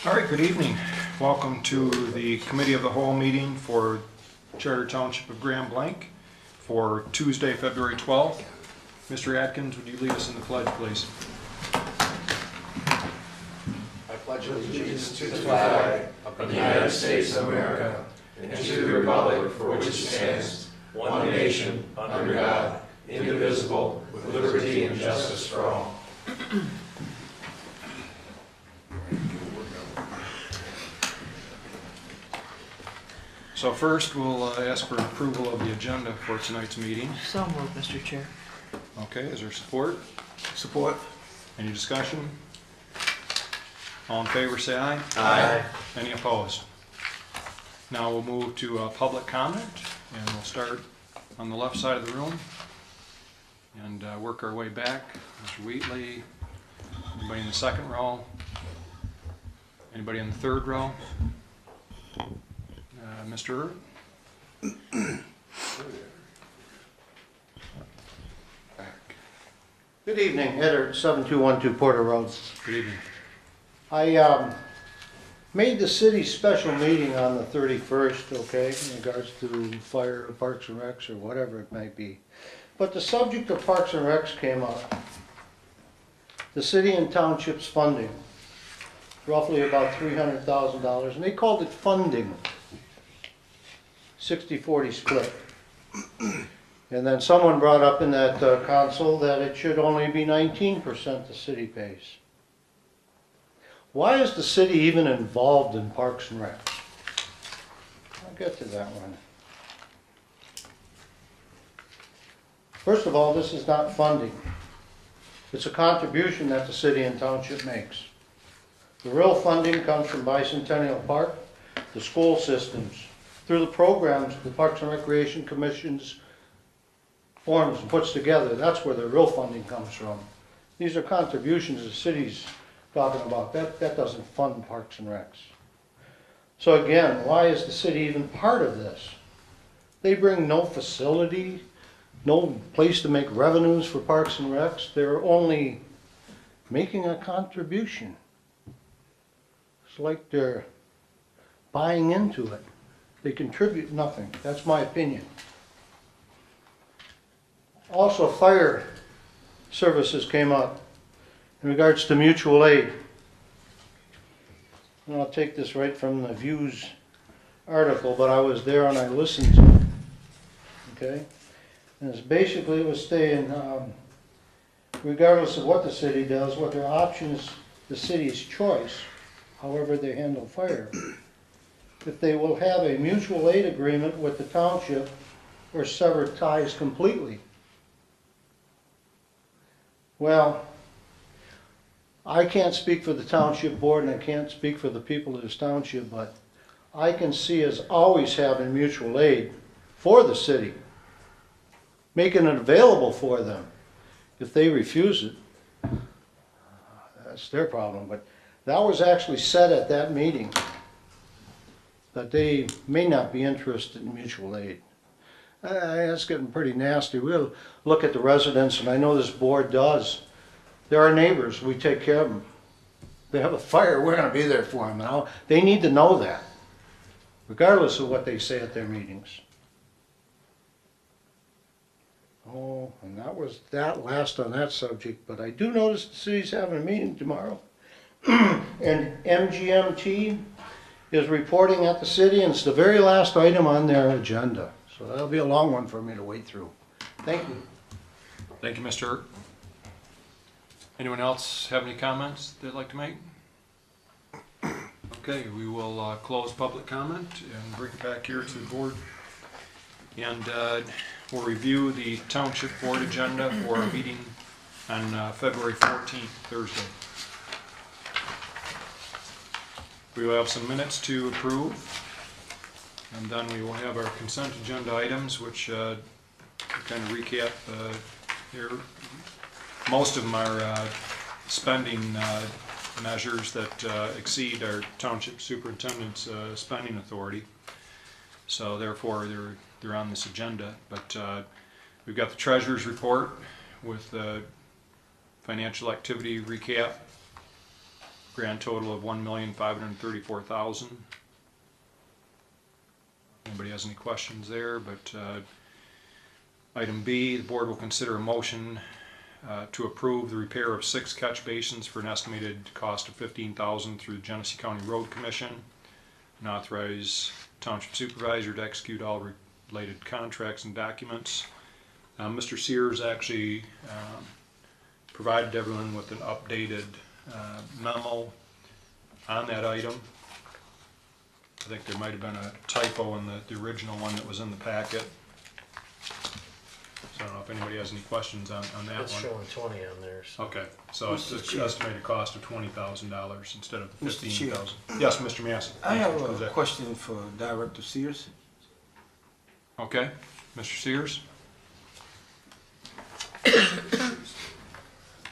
All right, good evening. Welcome to the Committee of the Whole meeting for Charter Township of Grand Blanc for Tuesday, February 12th. Mr. Atkins, would you lead us in the pledge, please? I pledge allegiance to the flag of the United States of America and to the republic for which it stands, one nation, under God, indivisible, with liberty and justice for all. So first, we'll ask for approval of the agenda for tonight's meeting. So moved, Mr. Chair. Okay, is there support? Support. Any discussion? All in favor, say aye. Aye. Any opposed? Now we'll move to public comment, and we'll start on the left side of the room and work our way back. Mr. Wheatley, anybody in the second row? Anybody in the third row? Mr. Back. Good evening, Header, 7212 Porter Road. Good evening. I made the city special meeting on the 31st, okay, in regards to fire, Parks and Recs, or whatever it might be. But the subject of Parks and Recs came up. The city and township's funding, roughly about $300,000, and they called it funding. 60-40 split. And then someone brought up in that console that it should only be 19% the city pays. Why is the city even involved in Parks and Rec? I'll get to that one. First of all, this is not funding. It's a contribution that the city and township makes. The real funding comes from Bicentennial Park, the school systems, through the programs the Parks and Recreation Commission's forms and puts together. That's where the real funding comes from. These are contributions the city's talking about. That doesn't fund Parks and Recs. So again, why is the city even part of this? They bring no facility, no place to make revenues for Parks and Recs. They're only making a contribution. It's like they're buying into it. They contribute nothing. That's my opinion. Also, fire services came up in regards to mutual aid. And I'll take this right from the Views article, but I was there and I listened to it. Okay? And it's basically, it was saying, regardless of what the city does, what their options, the city's choice, however they handle fire, if they will have a mutual aid agreement with the township or sever ties completely. Well, I can't speak for the township board and I can't speak for the people of this township, but I can see us always having mutual aid for the city, making it available for them. If they refuse it, that's their problem, but that was actually said at that meeting, that they may not be interested in mutual aid. That's getting pretty nasty. We'll look at the residents, and I know this board does. They're our neighbors. We take care of them. They have a fire, we're going to be there for them. And they need to know that, regardless of what they say at their meetings. Oh, and that was that last on that subject, but I do notice the city's having a meeting tomorrow. And MGMT is reporting at the city, and it's the very last item on their agenda. So that'll be a long one for me to wait through. Thank you. Thank you, Mr. Hurt. Anyone else have any comments they'd like to make? Okay, we will close public comment and bring it back here to the board. And we'll review the township board agenda for our meeting on February 14th, Thursday. We will have some minutes to approve, and then we will have our consent agenda items, which kind of recap here. Most of them are spending measures that exceed our township superintendent's spending authority. So therefore, they're on this agenda. But we've got the treasurer's report with the financial activity recap. grand total of $1,534,000. Anybody has any questions there? But item B, the board will consider a motion to approve the repair of 6 catch basins for an estimated cost of $15,000 through the Genesee County Road Commission, and authorize Township Supervisor to execute all related contracts and documents. Mr. Sears actually provided everyone with an updated memo on that item. I think there might have been a typo in the original one that was in the packet. So I don't know if anybody has any questions on that It's one. showing 20 on there. So. Okay, so it's an estimated cost of $20,000 instead of the Mr. Chair. $15,000. Yes, Mr. Massey. I have Who's a that? question for Director Sears. Okay, Mr. Sears?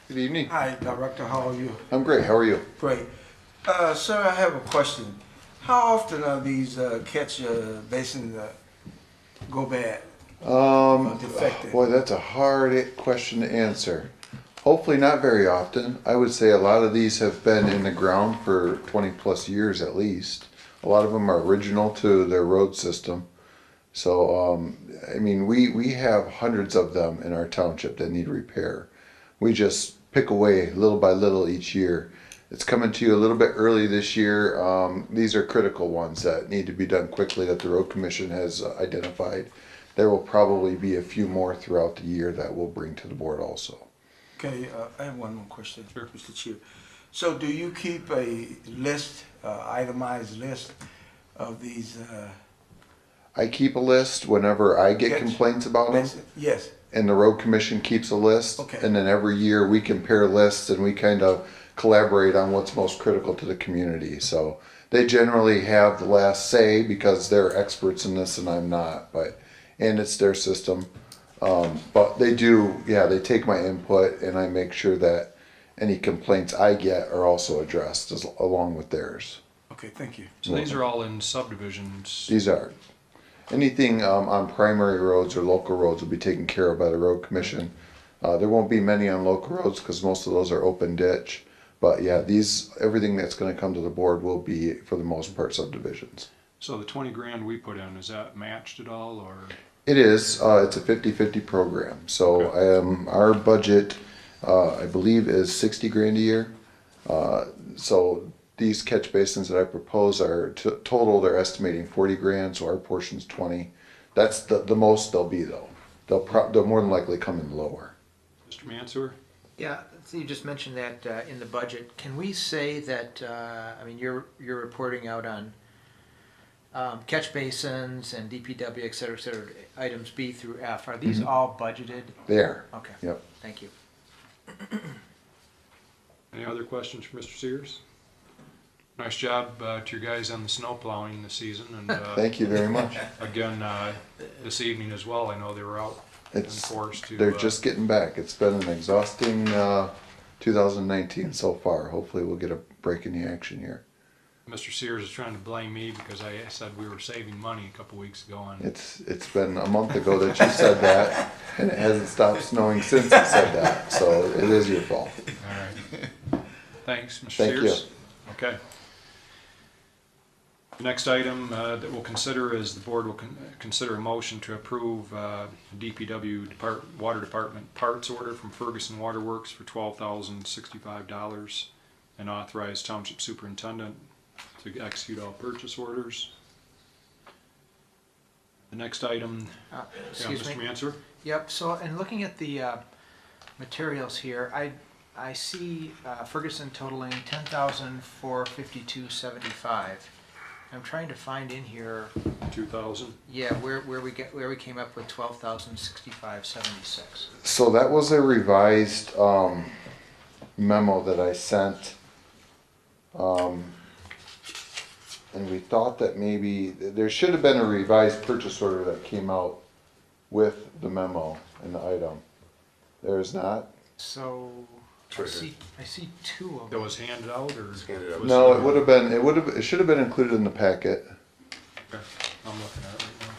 Good evening. Hi, Director, how are you? I'm great. How are you? Great. Sir, I have a question. How often are these catch basins go bad? Defective? Boy, that's a hard question to answer. Hopefully not very often. I would say a lot of these have been in the ground for 20 plus years at least. A lot of them are original to their road system. So, I mean, we have hundreds of them in our township that need repair. We just pick away little by little each year. It's coming to you a little bit early this year. These are critical ones that need to be done quickly that the Road Commission has identified. There will probably be a few more throughout the year that we'll bring to the board also. Okay, I have one more question, Sure. Mr. Chair. So do you keep a list, itemized list of these I keep a list whenever I get Catch. complaints about them, basins? Yes, and the Road Commission keeps a list. Okay. And then every year we compare lists and we kind of collaborate on what's most critical to the community. So they generally have the last say because they're experts in this and I'm not, and it's their system. But they do, yeah, they take my input and I make sure that any complaints I get are also addressed along with theirs. okay, thank you. So these are all in subdivisions. These are. Anything on primary roads or local roads will be taken care of by the Road Commission. There won't be many on local roads because most of those are open ditch. But yeah, everything that's going to come to the board will be, for the most part, subdivisions. So the 20 grand we put in, is that matched at all, or? It is. It's a 50-50 program. So our budget, I believe, is 60 grand a year. So these catch basins that I propose are total. They're estimating 40 grand. So our portion's 20. That's the most they'll be though. They'll more than likely come in lower. Mr. Mansour? Yeah, so you just mentioned that in the budget. Can we say that? I mean, you're reporting out on catch basins and DPW, et cetera, items B through F. Are these all budgeted? They are. Okay. Yep. Thank you. Any other questions for Mr. Sears? Nice job to your guys on the snow plowing this season, and Thank you very much. again this evening as well. I know they were out in force to. They're just getting back. It's been an exhausting 2019 so far. Hopefully we'll get a break in the action here. Mr. Sears is trying to blame me because I said we were saving money a couple weeks ago on. It's been a month ago that you said that, and it hasn't stopped snowing since you said that. So it is your fault. All right. Thanks, Mr. Thank Sears. you. Okay. The next item that we'll consider is the board will consider a motion to approve DPW Water Department parts order from Ferguson Waterworks for $12,065 and authorize Township Superintendent to execute all purchase orders. The next item, Excuse Mr. me. Mansour? Yep. So, in looking at the materials here, I see Ferguson totaling $10,452.75. I'm trying to find in here, 2,000. yeah, where we came up with $12,065.76. So that was a revised memo that I sent. And we thought that maybe there should have been a revised purchase order that came out with the memo and the item. There is not? So I see two of That them. was handed out, or? handed out. was No, it should have been included in the packet. Okay, I'm looking at it right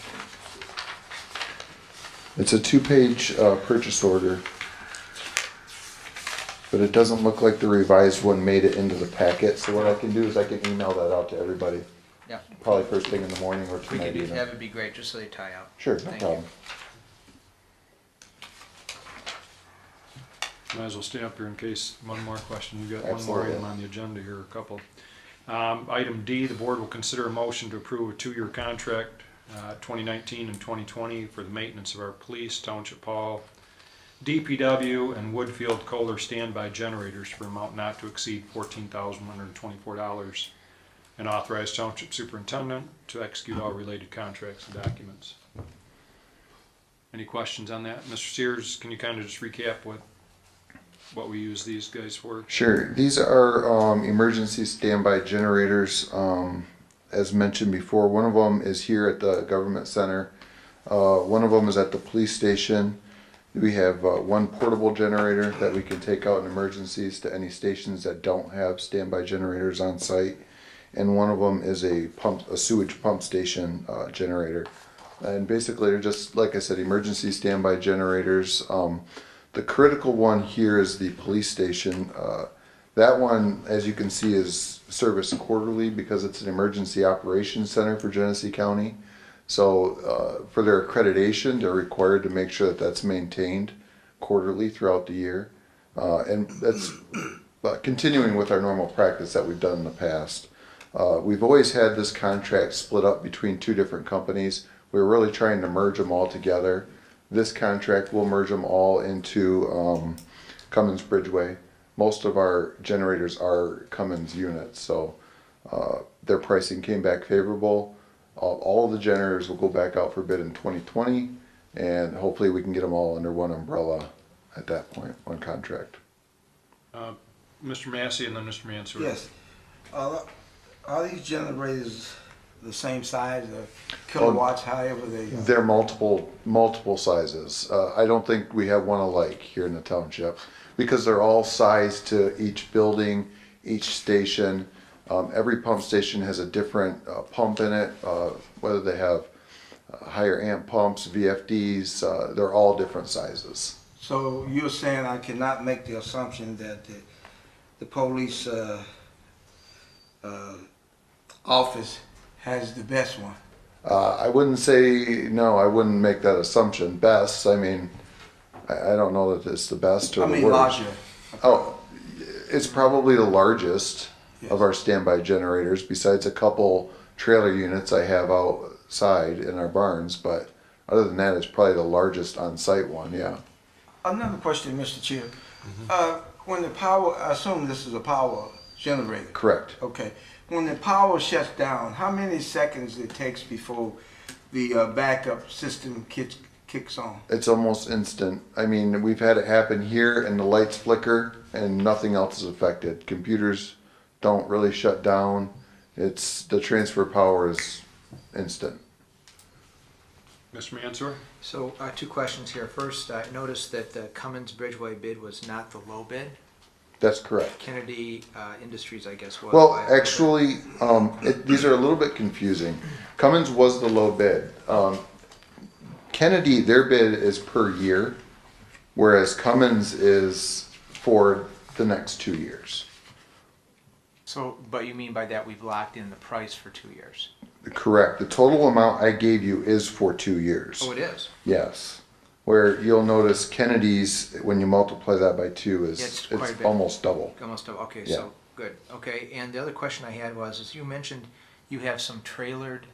now. It's a 2-page purchase order. but it doesn't look like the revised one made it into the packet, so what I can do is I can email that out to everybody, Yeah, probably first thing in the morning or we could tonight do, even. that would be great, just so they tie out. Sure, no Thank you. problem. Might as well stay up here in case one more question. We've got one more Absolutely. item on the agenda here, a couple. Item D, the board will consider a motion to approve a 2-year contract, 2019 and 2020, for the maintenance of our police, township hall, DPW, and Woodfield Kohler standby generators for amount not to exceed $14,124, and authorize township superintendent to execute all related contracts and documents. Any questions on that? Mr. Sears, can you kind of just recap what we use these guys for? Sure. These are emergency standby generators. As mentioned before, one of them is here at the government center. One of them is at the police station. We have one portable generator that we can take out in emergencies to any stations that don't have standby generators on site. And one of them is a sewage pump station generator. And basically they're just, like I said, emergency standby generators. The critical one here is the police station. That one, as you can see, is serviced quarterly because it's an emergency operations center for Genesee County. So for their accreditation, they're required to make sure that that's maintained quarterly throughout the year. And that's continuing with our normal practice that we've done in the past. We've always had this contract split up between 2 different companies. We're really trying to merge them all together. This contract will merge them all into Cummins Bridgeway. Most of our generators are Cummins units, so their pricing came back favorable. All of the generators will go back out for bid in 2020, and hopefully we can get them all under one umbrella at that point, one contract. Mr. Massey and then Mr. Mansour. Yes. Are these generators the same size, or kilowatts, however they? They're multiple sizes. I don't think we have one alike here in the township because they're all sized to each building, each station. Every pump station has a different pump in it, whether they have higher amp pumps, VFDs, they're all different sizes. So you're saying I cannot make the assumption that the police office has the best one? I wouldn't say, no, I wouldn't make that assumption. Best, I mean, I don't know that it's the best or I the mean worst. larger. Oh, it's probably the largest Yes. of our standby generators, besides a couple trailer units I have outside in our barns, but other than that, it's probably the largest on-site one, yeah. Another question, Mr. Chair. When the power, I assume this is a power generator. Correct. Okay. When the power shuts down, how many seconds it takes before the backup system kicks on? It's almost instant. I mean, we've had it happen here and the lights flicker and nothing else is affected. Computers don't really shut down. The transfer power is instant. Mr. Mansour? So 2 questions here. First, I noticed that the Cummins Bridgeway bid was not the low bid. That's correct. Kennedy Industries, I guess, was. Well, by a little bit. actually, these are a little bit confusing. Cummins was the low bid. Kennedy, their bid is per year, whereas Cummins is for the next 2 years. So, but you mean by that we've locked in the price for 2 years? Correct. The total amount I gave you is for 2 years. Oh, it is? Yes. Where you'll notice Kennedy's, when you multiply that by 2, It's quite a it's bit. almost double. Almost, okay, Yeah. so, good. Okay, and the other question I had was, as you mentioned, you have some trailered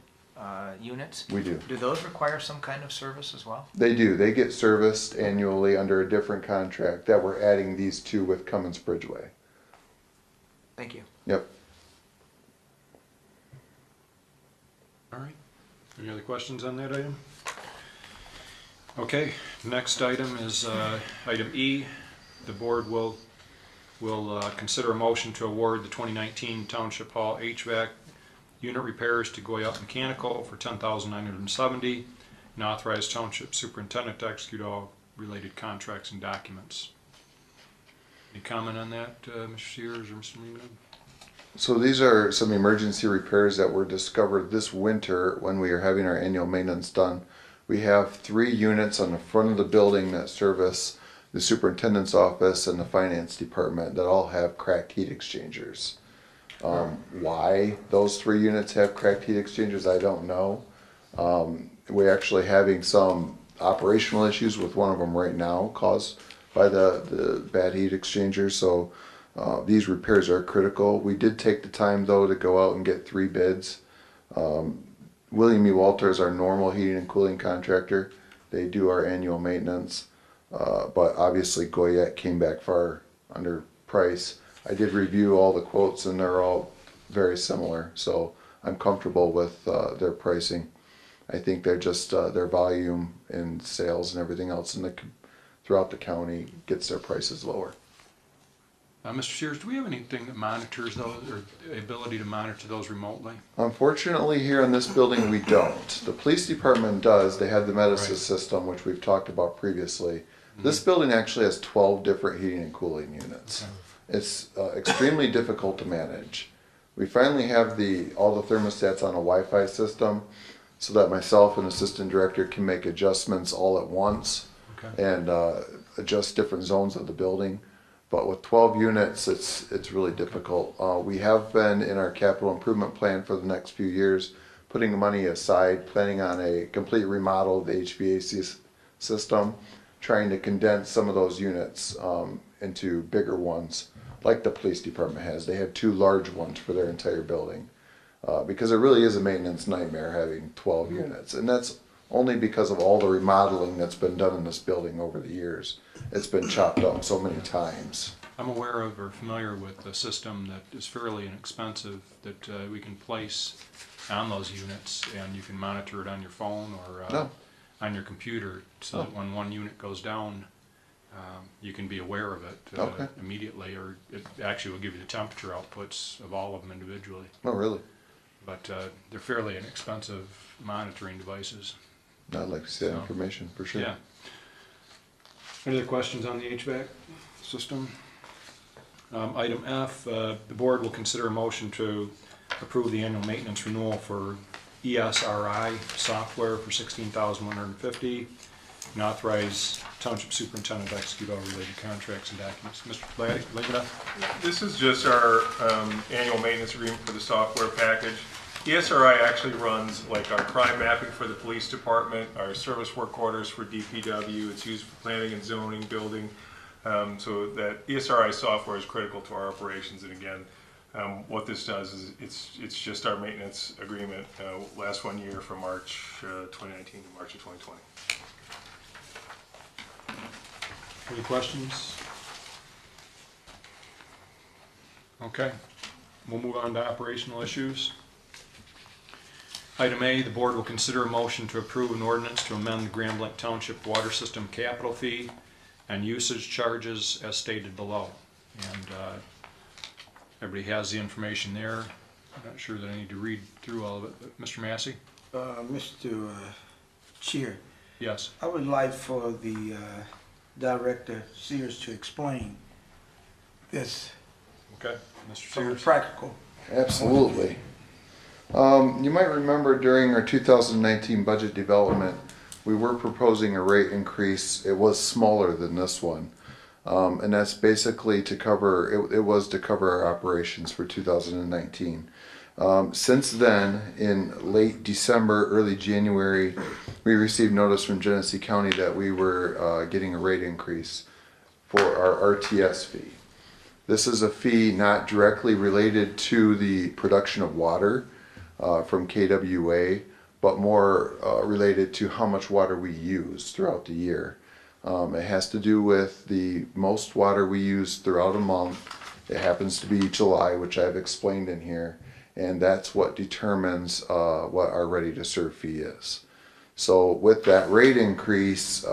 units. We do. Do those require some kind of service as well? They do. They get serviced annually under a different contract that we're adding these 2 with Cummins Bridgeway. Thank you. Yep. All right. Any other questions on that item? Okay, next item is item E. The board will consider a motion to award the 2019 Township Hall HVAC unit repairs to Goyette Mechanical for $10,970 and authorize Township Superintendent to execute all related contracts and documents. Any comment on that, Mr. Sears or Mr. Lehman? So these are some emergency repairs that were discovered this winter when we are having our annual maintenance done. We have 3 units on the front of the building that service the superintendent's office and the finance department that all have cracked heat exchangers. Why those 3 units have cracked heat exchangers, I don't know. We're actually having some operational issues with one of them right now caused by the bad heat exchangers. So these repairs are critical. We did take the time though to go out and get 3 bids. William E. Walter is our normal heating and cooling contractor. They do our annual maintenance. But obviously Goyette came back far under price. I did review all the quotes and they're all very similar. So I'm comfortable with their pricing. I think they're just their volume and sales and everything else throughout the county gets their prices lower. Mr. Sears, do we have anything that monitors those, or the ability to monitor those remotely? Unfortunately, here in this building, we don't. The police department does. They have the Medisys Right. system, which we've talked about previously. This building actually has 12 different heating and cooling units. It's extremely difficult to manage. We finally have all the thermostats on a Wi-Fi system so that myself and assistant director can make adjustments all at once Okay. and adjust different zones of the building. But with 12 units, it's really difficult. We have been in our capital improvement plan for the next few years, putting money aside, planning on a complete remodel of the HVAC system, trying to condense some of those units into bigger ones, like the police department has. They have 2 large ones for their entire building, because it really is a maintenance nightmare having 12 units, and that's only because of all the remodeling that's been done in this building over the years. It's been chopped up so many times. I'm aware of or familiar with a system that is fairly inexpensive that we can place on those units, and you can monitor it on your phone or No. on your computer, so that when one unit goes down, you can be aware of it Okay. immediately, or it actually will give you the temperature outputs of all of them individually. Oh, really? But they're fairly inexpensive monitoring devices. I'd like to see that So, information for sure. Yeah. Any other questions on the HVAC system? Item F, the board will consider a motion to approve the annual maintenance renewal for ESRI software for $16,150 and authorize township superintendent to execute all related contracts and documents. Mr. Blagina? This is just our annual maintenance agreement for the software package. ESRI actually runs like our crime mapping for the police department, our service work orders for DPW. It's used for planning and zoning, building. So that ESRI software is critical to our operations. And again, what this does is it's just our maintenance agreement, lasts 1 year from March 2019 to March of 2020. Any questions? Okay, we'll move on to operational issues. Item A, the board will consider a motion to approve an ordinance to amend the Grand Blanc Township Water System capital fee and usage charges as stated below. And everybody has the information there. I'm not sure that I need to read through all of it, but Mr. Massey? Mr. Chair, Yes. I would like for the Director Sears to explain this Okay, Mr. from a Sears? practical. Absolutely. You might remember during our 2019 budget development, we were proposing a rate increase. It was smaller than this one. And that's basically to cover, it was to cover our operations for 2019. Since then, in late December, early January, we received notice from Genesee County that we were getting a rate increase for our RTS fee. This is a fee not directly related to the production of water from KWA, but more related to how much water we use throughout the year. It has to do with the most water we use throughout a month. It happens to be July, which I've explained in here, and that's what determines what our ready to serve fee is. So with that rate increase,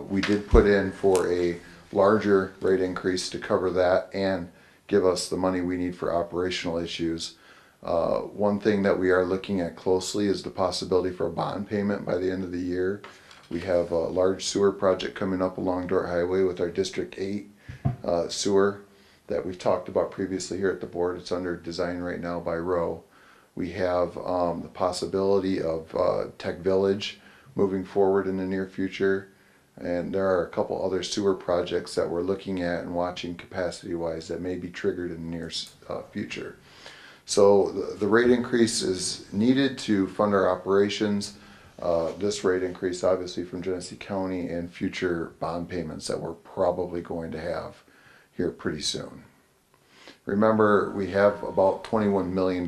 we did put in for a larger rate increase to cover that and give us the money we need for operational issues. One thing that we are looking at closely is the possibility for a bond payment by the end of the year. We have a large sewer project coming up along Dort Highway with our District 8 sewer that we've talked about previously here at the board. It's under design right now by Rowe. We have the possibility of Tech Village moving forward in the near future. And there are a couple other sewer projects that we're looking at and watching capacity-wise that may be triggered in the near future. So the rate increase is needed to fund our operations. This rate increase obviously from Genesee County and future bond payments that we're probably going to have here pretty soon. Remember, we have about $21 million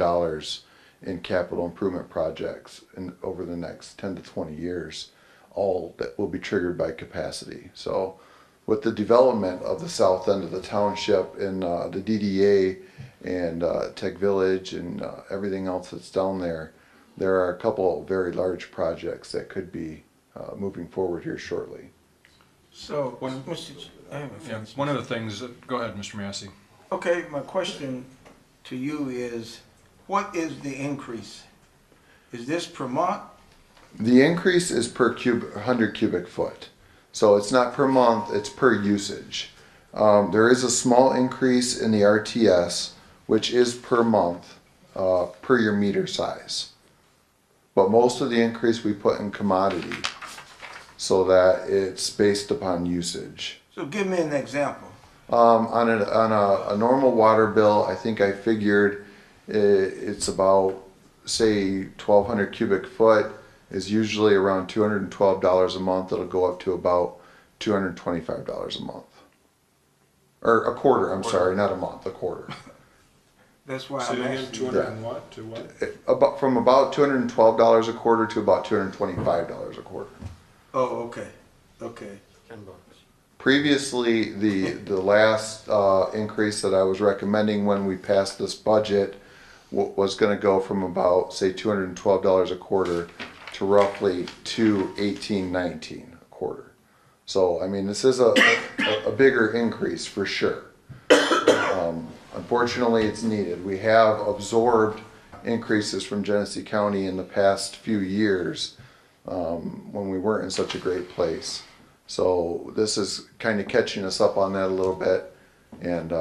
in capital improvement projects over the next 10 to 20 years, all that will be triggered by capacity. So with the development of the south end of the township and the DDA and Tech Village and everything else that's down there, there are a couple of very large projects that could be moving forward here shortly. So, One- I haven't Yeah, finished. one of the things, go ahead, Mr. Massey. Okay, my question to you is, what is the increase? Is this per month? The increase is per 100 cubic foot. So it's not per month, it's per usage. There is a small increase in the RTS, which is per month, per your meter size. But most of the increase we put in commodity so that it's based upon usage. So give me an example. On a normal water bill, I think I figured it's about, say, 1,200 cubic foot is usually around $212 a month. It'll go up to about $225 a month. Or a quarter, I'm sorry, not a month, a quarter. That's why Say I'm again, asking. 200 and what, to what? From about $212 a quarter to about $225 a quarter. Oh, okay, okay. Previously, the last increase that I was recommending when we passed this budget was going to go from about, say, $212 a quarter to roughly $218.19 a quarter. So, I mean, this is a bigger increase for sure. Unfortunately, it's needed. We have absorbed increases from Genesee County in the past few years when we weren't in such a great place. So this is kind of catching us up on that a little bit, and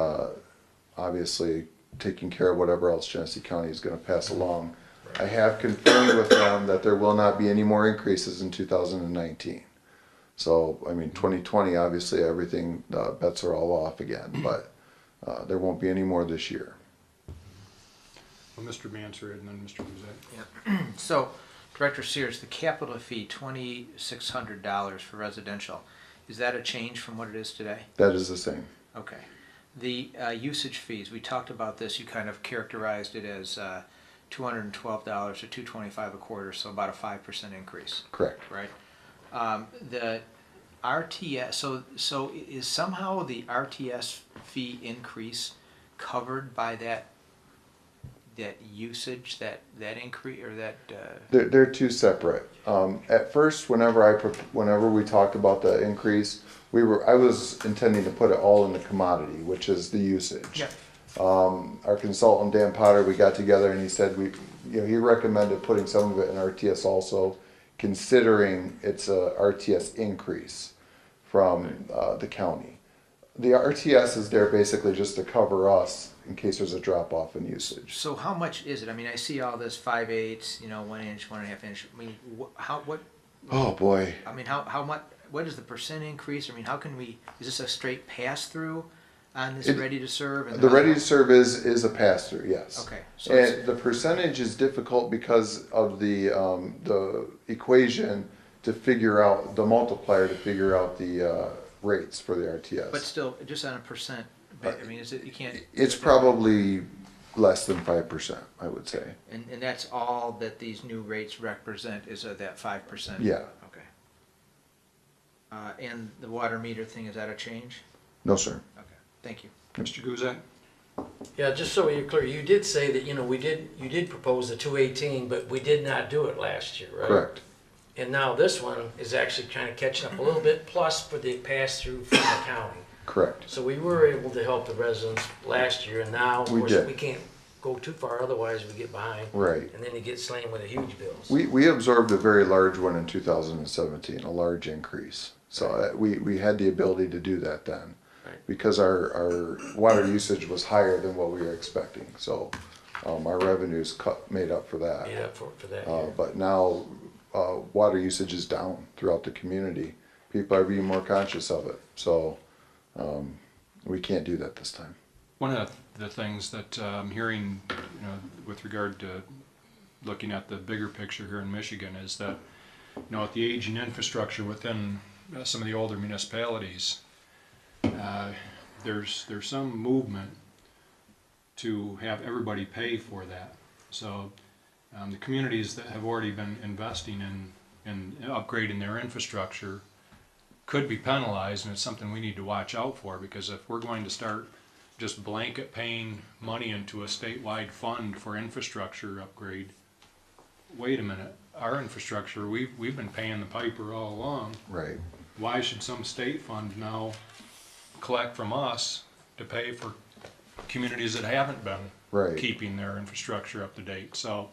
obviously taking care of whatever else Genesee County is going to pass along. I have confirmed with them that there will not be any more increases in 2019. So, I mean, 2020, obviously everything, bets are all off again, but there won't be any more this year. Well, Mr. Mansard and then Mr. Guzet. Yeah. So, Director Sears, the capital fee, $2,600 for residential, is that a change from what it is today? That is the same. Okay. The usage fees, we talked about this, you kind of characterized it as $212 to $225 a quarter, so about a 5% increase, Correct. right? The RTS, so is somehow the RTS fee increase covered by that usage, that increase, or that? They're two separate. At first, whenever we talked about the increase, I was intending to put it all in the commodity, which is the usage. Yeah. Our consultant Dan Potter, we got together and he said he recommended putting some of it in RTS also, considering it's a RTS increase from the county. The RTS is there basically just to cover us in case there's a drop off in usage. So how much is it? I mean, I see all this 5/8, 1 inch, 1.5 inch. I mean, what? Oh boy. I mean, how much? What is the percent increase? I mean, how can we? Is this a straight pass through on this ready to serve? And The ready to serve is a pass through, yes. Okay. So And the percentage is difficult because of the equation to figure out the multiplier to figure out the rates for the RTS. but still, just on a percent. I mean, is it you can't? It's probably less than 5%, I would say. And that's all that these new rates represent is that 5%. Yeah. Okay. And the water meter thing, is that a change? No, sir. Okay. Thank you. Mr. Guzet? Yeah, just so you're clear, you did say that, you did propose the 218, but we did not do it last year, right? Correct. And now this one is actually kind of catching up a little bit, plus for the pass-through from the county. Correct. So we were able to help the residents last year, and now, of We course, did. we can't go too far, otherwise we get behind. Right. And then you get slammed with a huge bills. We absorbed a very large one in 2017, a large increase. So we had the ability to do that then. Right. Because our water usage was higher than what we were expecting. So our revenues made up for that. Made up for that year. But now water usage is down throughout the community. People are being more conscious of it. So we can't do that this time. One of the things that I'm hearing, with regard to looking at the bigger picture here in Michigan is that, with the aging infrastructure within some of the older municipalities, there's some movement to have everybody pay for that. So the communities that have already been investing in upgrading their infrastructure could be penalized, and it's something we need to watch out for, because if we're going to start just blanket paying money into a statewide fund for infrastructure upgrade, wait a minute, our infrastructure, we've been paying the piper all along. Right. Why should some state fund now collect from us to pay for communities that haven't been Right. keeping their infrastructure up to date? So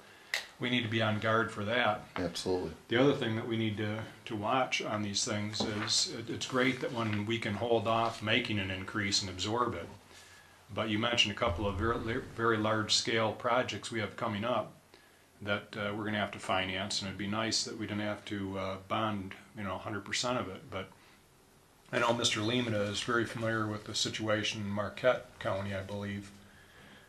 we need to be on guard for that. Absolutely. The other thing that we need to watch on these things is it's great that when we can hold off making an increase and absorb it. But you mentioned a couple of very large scale projects we have coming up that we're going to have to finance, and it'd be nice that we didn't have to bond 100% of it. But I know Mr. Lemata is very familiar with the situation in Marquette County, I believe.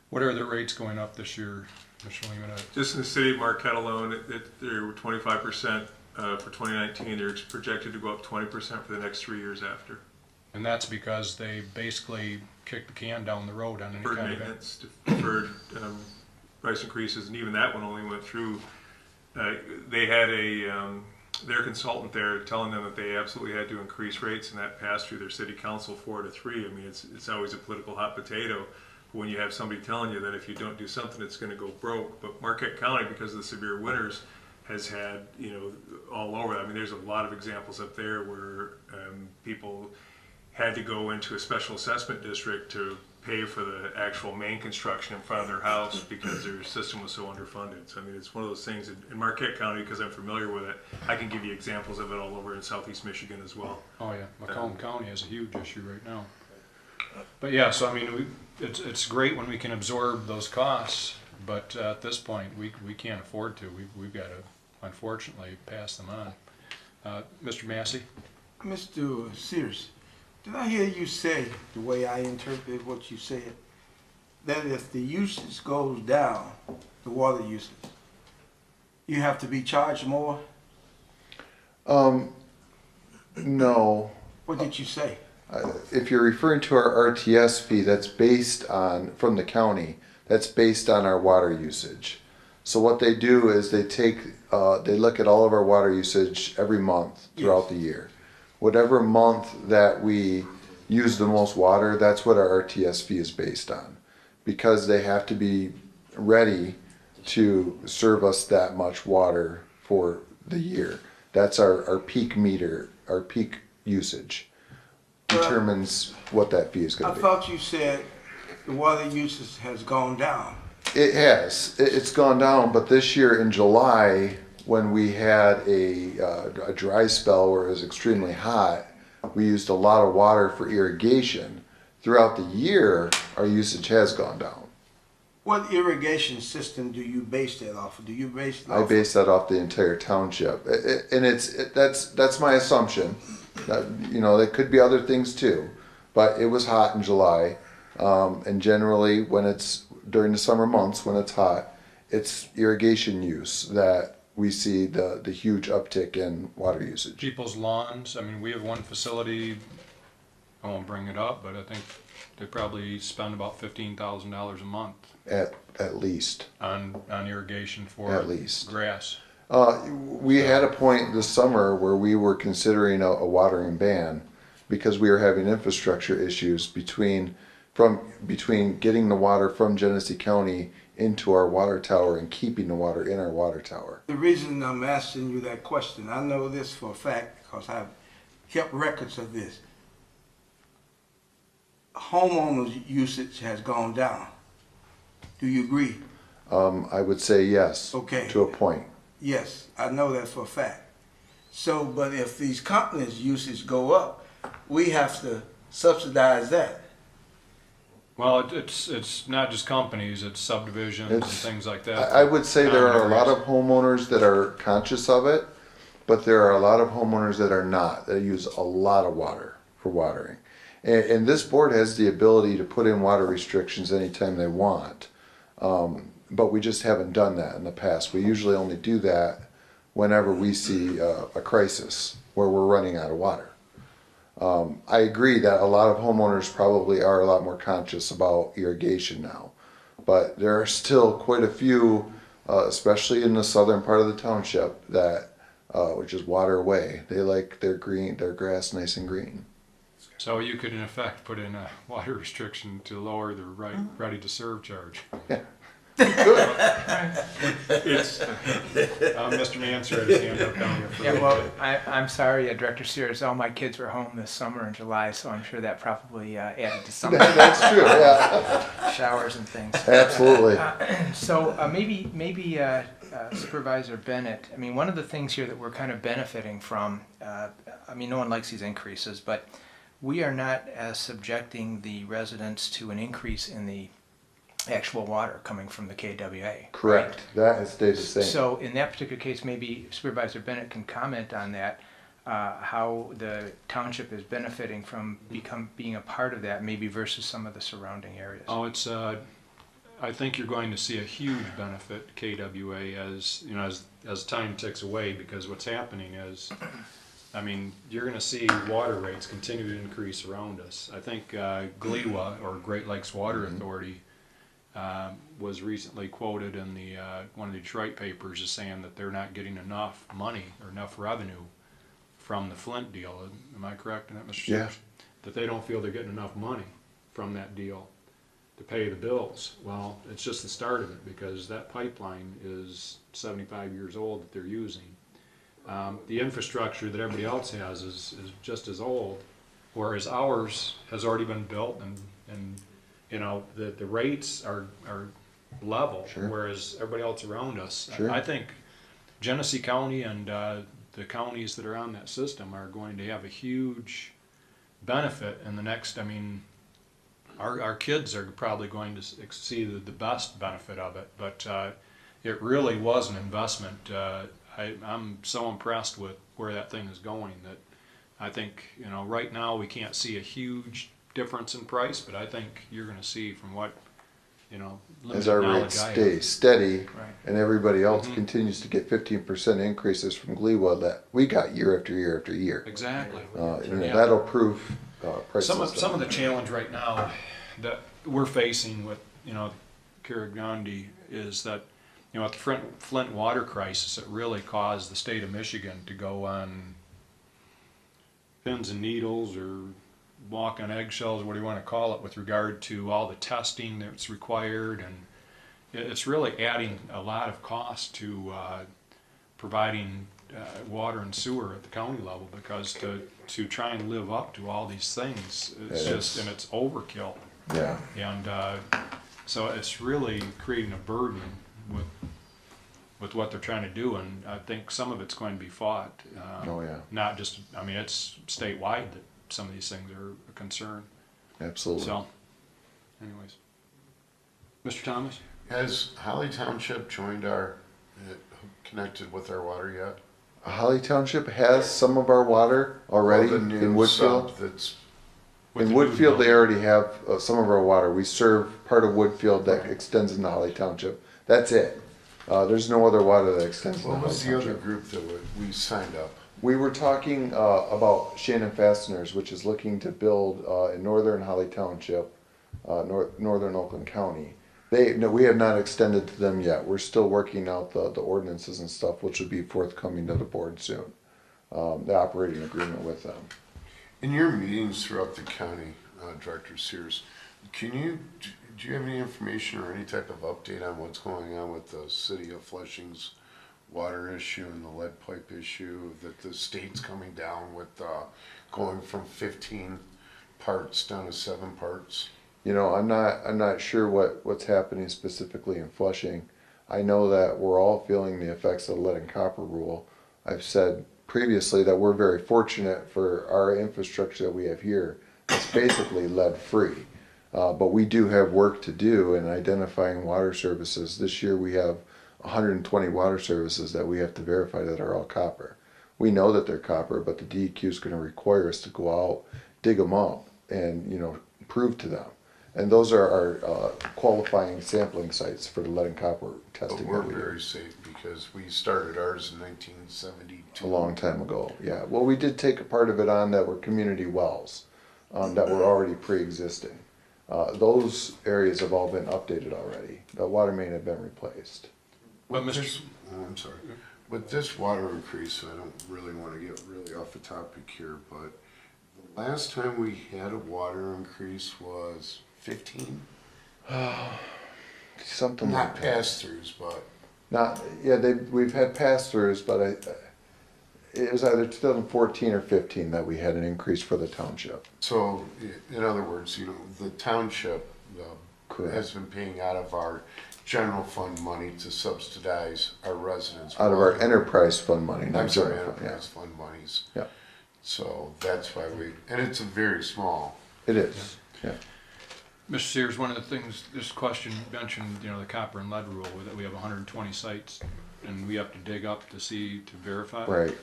What are the rates going up this year, Mr. Lemata? Just in the city of Marquette alone, they were 25% for 2019. They're projected to go up 20% for the next 3 years after. And that's because they basically kicked the can down the road on any Deferred kind of maintenance, deferred price increases, and even that one only went through. They had their consultant there telling them that they absolutely had to increase rates, and that passed through their city council 4-3. I mean, it's always a political hot potato when you have somebody telling you that if you don't do something, it's going to go broke. But Marquette County, because of the severe winters, has had, all over. I mean, there's a lot of examples up there where people had to go into a special assessment district to pay for the actual main construction in front of their house because their system was so underfunded. So I mean, it's one of those things in Marquette County, because I'm familiar with it, I can give you examples of it all over in southeast Michigan as well. Oh yeah, Macomb County has a huge issue right now. But yeah, so I mean, it's great when we can absorb those costs, but at this point, we can't afford to. We've got to, unfortunately, pass them on. Mr. Massey? Mr. Sears, did I hear you say, the way I interpreted what you said, that if the usage goes down, the water usage, you have to be charged more? No. What did you say? If you're referring to our RTS fee, that's based on, from the county, that's based on our water usage. So what they do is they look at all of our water usage every month throughout the year. Whatever month that we use the most water, that's what our RTS fee is based on. Because they have to be ready to serve us that much water for the year. That's our peak meter, our peak usage determines what that fee is going I to be. thought you said the water usage has gone down. It has. It's gone down, but this year in July, when we had a dry spell where it was extremely hot, we used a lot of water for irrigation. Throughout the year, our usage has gone down. What irrigation system do you base that off of? Do you base it off I base that off the entire township, and that's my assumption. There could be other things too, but it was hot in July, and generally when it's during the summer months when it's hot, it's irrigation use that we see the huge uptick in water usage. People's lawns, I mean, we have one facility, I won't bring it up, but I think they probably spend about $15,000 a month At least. on irrigation for At least. grass. We had a point this summer where we were considering a watering ban because we were having infrastructure issues between getting the water from Genesee County into our water tower and keeping the water in our water tower. The reason I'm asking you that question, I know this for a fact because I've kept records of this. Homeowners' usage has gone down. Do you agree? I would say yes. Okay. To a point. Yes, I know that for a fact. So, but if these companies' usage go up, we have to subsidize that. Well, it's not just companies, it's subdivisions and things like that. I would say there are a lot Areas. of homeowners that are conscious of it, but there are a lot of homeowners that are not, that use a lot of water for watering. And this board has the ability to put in water restrictions anytime they want. But we just haven't done that in the past. We usually only do that whenever we see a crisis where we're running out of water. I agree that a lot of homeowners probably are a lot more conscious about irrigation now, but there are still quite a few, especially in the southern part of the township, that which is water away. They like their grass nice and green. So you could in effect put in a water restriction to lower the ready to serve charge. Yeah. It's, Mr. Mansur had his hand up down here for Yeah, a well, minute. I'm sorry, Director Sears, all my kids were home this summer in July, so I'm sure that probably added to some That's true, yeah. showers and things. Absolutely. So maybe Supervisor Bennett, I mean, one of the things here that we're kind of benefiting from, I mean, no one likes these increases, but we are not subjecting the residents to an increase in the actual water coming from the KWA. Correct. That has stayed the same. So in that particular case, maybe Supervisor Bennett can comment on that, how the township is benefiting from being a part of that, maybe versus some of the surrounding areas. Oh, it's, I think you're going to see a huge benefit to KWA as, you know, as time ticks away, because what's happening is, I mean, you're gonna see water rates continue to increase around us. I think GLEWA, or Great Lakes Water Authority, was recently quoted in the one of the Detroit papers as saying that they're not getting enough money or enough revenue from the Flint deal. Am I correct in that, Mr. Yeah. Sears? That they don't feel they're getting enough money from that deal to pay the bills. Well, it's just the start of it, because that pipeline is 75 years old that they're using. The infrastructure that everybody else has is just as old, whereas ours has already been built, and you know, the rates are level, Sure. whereas everybody else around us. Sure. I think Genesee County and the counties that are on that system are going to have a huge benefit in the next, I mean, our kids are probably going to see the best benefit of it, but it really was an investment. I'm so impressed with where that thing is going that I think, you know, right now we can't see a huge difference in price, but I think you're going to see, from what, you know, As limited our knowledge rates I have. stay steady Right. and everybody else Mhm. continues to get 15% increases from GLEWA that we got year after year after year. Exactly. And Yeah. that'll prove prices. Some of the challenge right now that we're facing with, you know, Carigandi is that, you know, at the Flint water crisis, it really caused the state of Michigan to go on pins and needles, or walk on eggshells, or what do you want to call it, with regard to all the testing that's required, and it's really adding a lot of cost to providing water and sewer at the county level, because to try and live up to all these things, it's just, and it's overkill. Yeah. And so it's really creating a burden with what they're trying to do, and I think some of it's going to be fought. Oh, yeah. Not just, I mean, it's statewide that some of these things are a concern. Absolutely. So, anyways. Mr. Thomas? Has Holly Township joined connected with our water yet? Holly Township has some of our water already Well, the new in Woodfield. sub that's With In the new Woodfield, they building. already have some of our water. We serve part of Woodfield that extends into Holly Township. That's it. There's no other water that extends into what Holly was the other Township. group that we signed up? We were talking about Shannon Fasteners, which is looking to build in northern Holly Township, northern Oakland County. We have not extended to them yet. We're still working out the ordinances and stuff, which will be forthcoming to the board soon. The operating agreement with them. In your meetings throughout the county, Director Sears, do you have any information or any type of update on what's going on with the city of Flushing's water issue and the lead pipe issue, that the state's coming down with going from 15 parts down to 7 parts? You know, I'm not sure what's happening specifically in Flushing. I know that we're all feeling the effects of the lead and copper rule. I've said previously that we're very fortunate for our infrastructure that we have here. It's basically lead free. But we do have work to do in identifying water services. This year we have 120 water services that we have to verify that are all copper. We know that they're copper, but the DEQ is going to require us to go out, dig them up, and prove to them. And those are our qualifying sampling sites for the lead and copper testing. But we're that we do. very safe because we started ours in 1972. A long time ago, yeah. Well, we did take a part of it on that were community wells that were already pre-existing. Those areas have all been updated already. The water main had been replaced. But With Mr. this, I'm sorry. With this water increase, I don't really want to get really off the topic here, but the last time we had a water increase was 15? Something Not like that. pass-throughs, but Not, yeah, we've had pass-throughs, but it was either 2014 or 15 that we had an increase for the township. so in other words, the township Correct. has been paying out of our general fund money to subsidize our residents. Out of our enterprise fund money, I'm not sorry, general fund, yeah. enterprise fund monies. Yeah, So that's why and it's a very small. it is, yeah. Mr. Sears, one of the things, this question mentioned, the copper and lead rule, that we have 120 sites, and we have to dig up to verify. Right. Are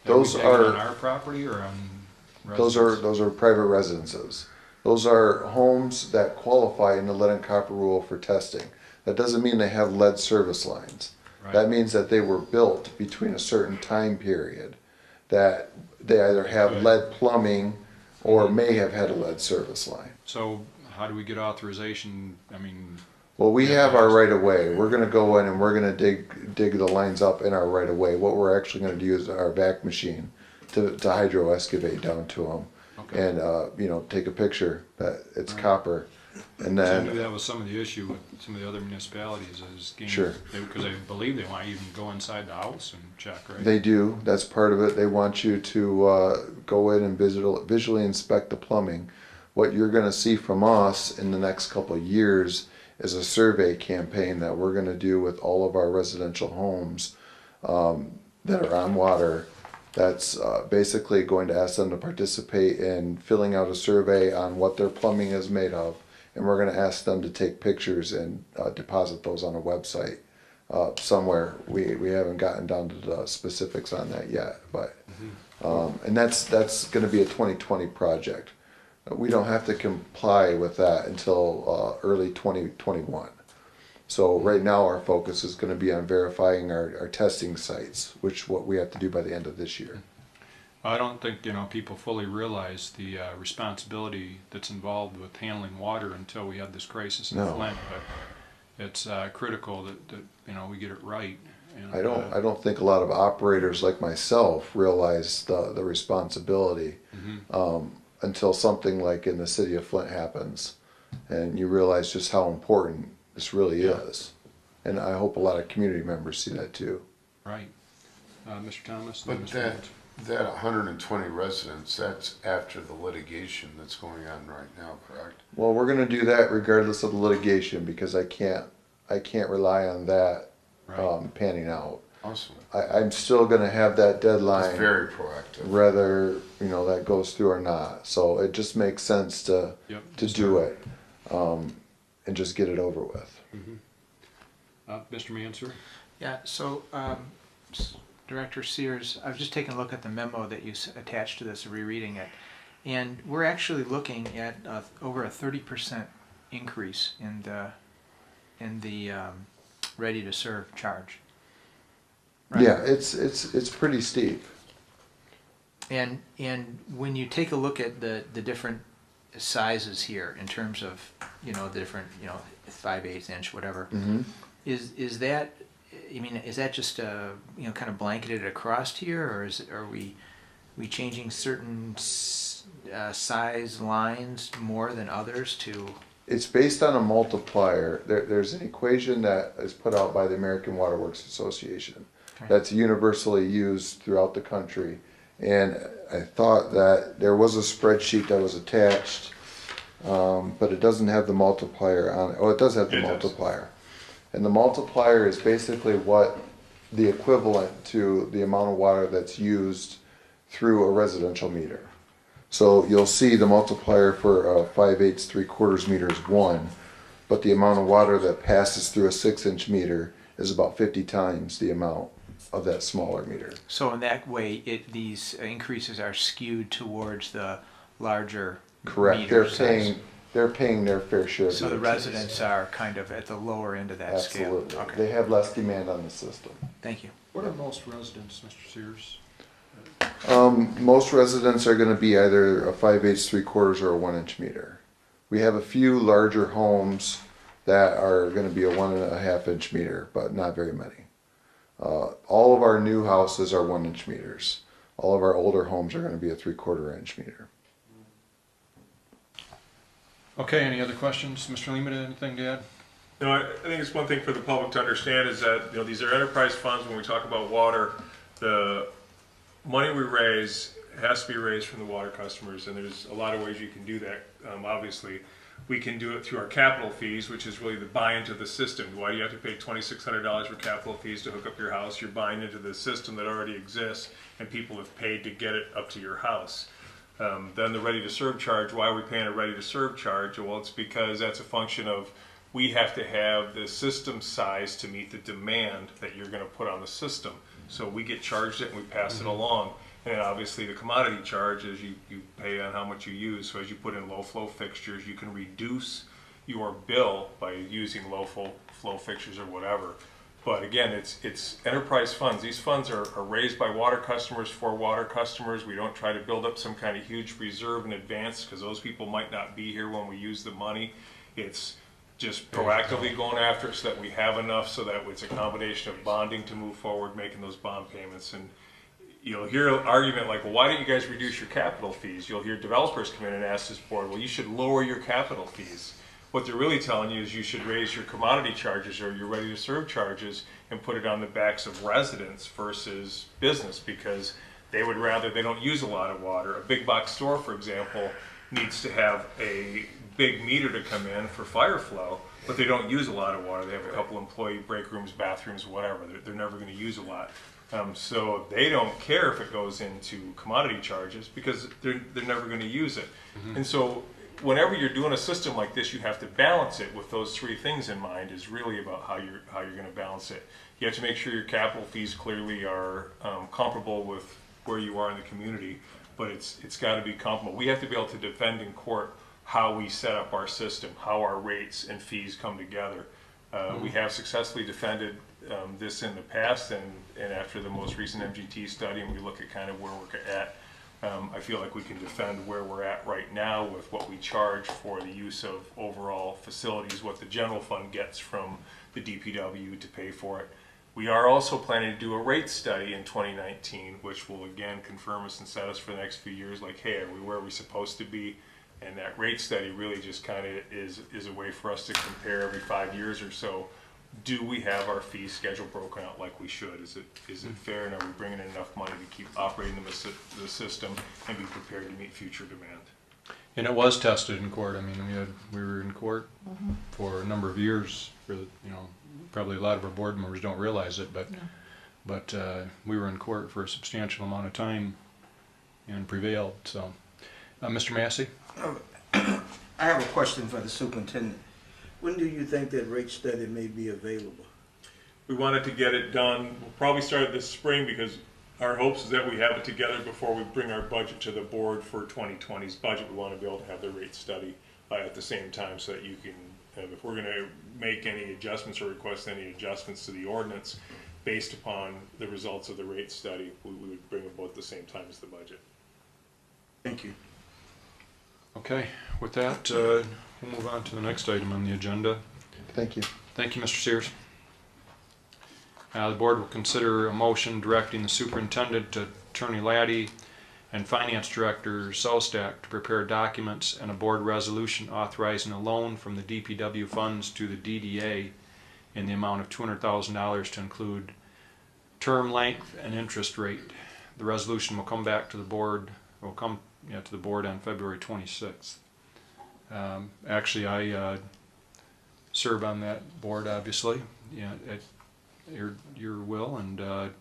Those we digging on are, our property or on those residents'? are private residences. Those are homes that qualify in the lead and copper rule for testing. That doesn't mean they have lead service lines. Right. That means that they were built between a certain time period, that they either have Good. lead plumbing or may have had a lead service line. So how do we get authorization? Well, we have our right of way. We're gonna go in and we're gonna dig the lines up in our right of way. What we're actually gonna do is our vac machine to hydro excavate down to them. Okay. And, take a picture that it's Right. copper. And I knew then, that was some of the issue with some of the other municipalities is getting, Sure. because I believe they want you to even go inside the house and check, right? they do, that's part of it. They want you to go in and visually inspect the plumbing. What you're gonna see from us in the next couple of years is a survey campaign that we're gonna do with all of our residential homes that are on water. That's basically going to ask them to participate in filling out a survey on what their plumbing is made of. And we're gonna ask them to take pictures and deposit those on a website somewhere. We haven't gotten down to the specifics on that yet, but, and that's gonna be a 2020 project. We don't have to comply with that until early 2021. So right now our focus is gonna be on verifying our testing sites, which what we have to do by the end of this year. I don't think, people fully realize the responsibility that's involved with handling water until we had this crisis in No. Flint, but it's critical that we get it right. And, I don't think a lot of operators like myself realize the responsibility until something like in the city of Flint happens, and you realize just how important this really is. And I hope a lot of community members see that too. Right. Mr. Thomas? But Mr. that Woods? That 120 residents, that's after the litigation that's going on right now, correct? Well, we're gonna do that regardless of the litigation because I can't rely on that Right. panning out. Awesome. I'm still gonna have that It's deadline. very proactive. Whether that goes through or not. So it just makes sense to Yep. do it and just get it over with. Mr. Mansur? Yeah, so, Director Sears, I was just taking a look at the memo that you attached to this, rereading it, and we're actually looking at over a 30% increase in the ready to serve charge. Right? Yeah, it's pretty steep. And when you take a look at the different sizes here in terms of the different 5/8 inch whatever, is that just kind of blanketed across here, or are we changing certain size lines more than others to? It's based on a multiplier. There's an equation that is put out by the American Water Works Association that's universally used throughout the country. And I thought that there was a spreadsheet that was attached, but it doesn't have the multiplier on it. Oh, it does have the It does. multiplier. And the multiplier is basically what the equivalent to the amount of water that's used through a residential meter. So you'll see the multiplier for a 5/8 3/4 meter is 1, but the amount of water that passes through a 6-inch meter is about 50 times the amount. of that smaller meter. So in that way, these increases are skewed towards the larger Correct. meter size. They're paying their fair share of So the utilities. residents are kind of at the lower end of that scale. Absolutely. Okay, They have less demand on the system. thank you. What are most residents, Mr. Sears? Most residents are gonna be either a 5/8, 3/4, or a 1-inch meter. We have a few larger homes that are gonna be a 1.5-inch meter, but not very many. All of our new houses are 1-inch meters. All of our older homes are gonna be a 3/4-inch meter. Okay, any other questions? Mr. Lehman, anything to add? No, I think it's one thing for the public to understand is that, you know, these are enterprise funds. When we talk about water, the money we raise has to be raised from the water customers, and there's a lot of ways you can do that. Obviously, we can do it through our capital fees, which is really the buy into the system. Why do you have to pay $2,600 for capital fees to hook up your house? You're buying into the system that already exists, and people have paid to get it up to your house. Then the ready to serve charge, why are we paying a ready to serve charge? Well, it's because that's a function of we have to have the system size to meet the demand that you're going to put on the system. So we get charged it and we pass it along. And then obviously the commodity charge is you pay on how much you use. So as you put in low flow fixtures, you can reduce your bill by using low flow fixtures or whatever. But again, it's enterprise funds. These funds are raised by water customers for water customers. We don't try to build up some kind of huge reserve in advance because those people might not be here when we use the money. It's just proactively going after it so that we have enough, so that it's a combination of bonding to move forward, making those bond payments. And you'll hear an argument like, well, why don't you guys reduce your capital fees? You'll hear developers come in and ask this board, well, you should lower your capital fees. What they're really telling you is you should raise your commodity charges or your ready to serve charges and put it on the backs of residents versus business, because they would rather, they don't use a lot of water. A big box store, for example, needs to have a big meter to come in for fire flow, but they don't use a lot of water. They have a couple employee break rooms, bathrooms, whatever. They're never going to use a lot. So they don't care if it goes into commodity charges because they're never going to use it. And so whenever you're doing a system like this, you have to balance it with those three things in mind. Is really about how you're going to balance it. You have to make sure your capital fees clearly are comparable with where you are in the community, but it's got to be comparable. We have to be able to defend in court how we set up our system, how our rates and fees come together. We have successfully defended this in the past, and after the most recent MGT study, and we look at kind of where we're at, I feel like we can defend where we're at right now with what we charge for the use of overall facilities, what the general fund gets from the DPW to pay for it. We are also planning to do a rate study in 2019, which will again confirm us and set us for the next few years, like, hey, are we where we're supposed to be? And that rate study really just kind of is a way for us to compare every 5 years or so. Do we have our fee schedule broken out like we should? Is it fair, and are we bringing in enough money to keep operating the system and be prepared to meet future demand? And it was tested in court. I mean, we were in court for a number of years. For probably a lot of our board members don't realize it, but we were in court for a substantial amount of time and prevailed. So, Mr. Massey. I have a question for the superintendent. When do you think that rate study may be available? We wanted to get it done. We'll probably start this spring because our hopes is that we have it together before we bring our budget to the board for 2020's budget. We want to be able to have the rate study at the same time so that you can, if we're going to make any adjustments or request any adjustments to the ordinance based upon the results of the rate study, we would bring them both at the same time as the budget. Thank you. Okay, with that, we'll move on to the next item on the agenda. Thank you. Thank you, Mr. Sears. The board will consider a motion directing the superintendent, Attorney Laddie, and Finance Director Solstack to prepare documents and a board resolution authorizing a loan from the DPW funds to the DDA in the amount of $200,000 to include term length and interest rate. The resolution will come back to the board, to the board on February 26th. Actually, I serve on that board, obviously, at your will, and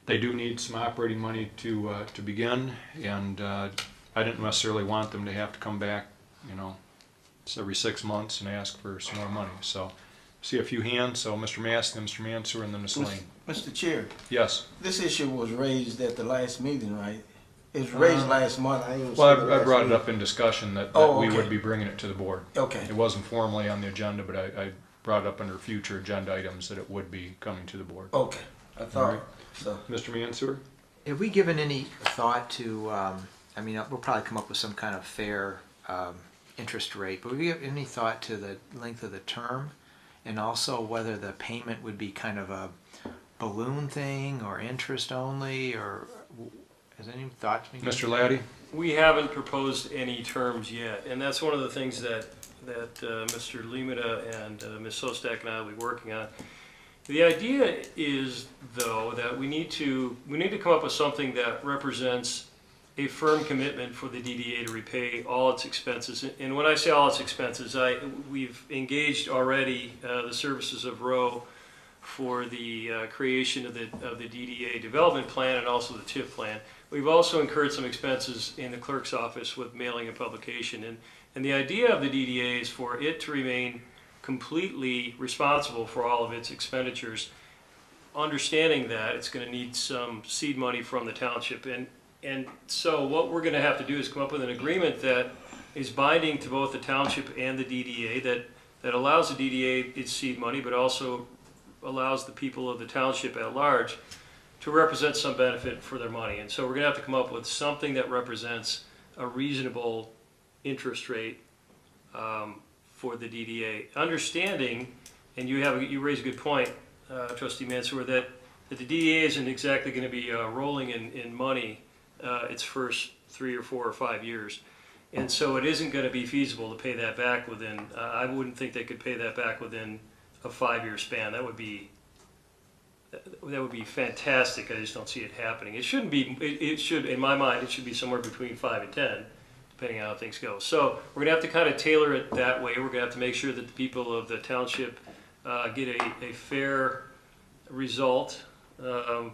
they do need some operating money to begin, and I didn't necessarily want them to have to come back, every 6 months and ask for some more money. So See a few hands, so Mr. Maston, Mr. Mansour, and then Ms. Lane. Mr. Chair, Yes. this issue was raised at the last meeting, right? It was raised last month. I didn't Well, see the I last brought it meeting. up in discussion that Oh, we okay. would be bringing it to the board. Okay, It wasn't formally on the agenda, but I brought it up under future agenda items that it would be coming to the board. okay. I All thought, right. so. Mr. Mansour? Have we given any thought to, I mean, we'll probably come up with some kind of fair interest rate, but have we give any thought to the length of the term? And also whether the payment would be kind of a balloon thing or interest only, or has any thought been given? Mr. Laddie? We haven't proposed any terms yet, and that's one of the things that Mr. Limita and Ms. Sostak and I will be working on. The idea is, though, that we need to come up with something that represents a firm commitment for the DDA to repay all its expenses. And when I say all its expenses, we've engaged already the services of Roe for the creation of the DDA development plan and also the TIF plan. We've also incurred some expenses in the clerk's office with mailing and publication. And the idea of the DDA is for it to remain completely responsible for all of its expenditures, understanding that it's going to need some seed money from the township. And so what we're going to have to do is come up with an agreement that is binding to both the township and the DDA, that allows the DDA its seed money, but also allows the people of the township at large to represent some benefit for their money. And so we're going to have to come up with something that represents a reasonable interest rate for the DDA. Understanding, and you raise a good point, Trustee Mansour, that the DDA isn't exactly going to be rolling in money its first 3 or 4 or 5 years. And so it isn't going to be feasible to pay that back within, I wouldn't think they could pay that back within a 5-year span. That would be fantastic. I just don't see it happening. It shouldn't be, it should, in my mind, it should be somewhere between 5 and 10, depending on how things go. So we're going to have to kind of tailor it that way. We're going to have to make sure that the people of the township get a fair result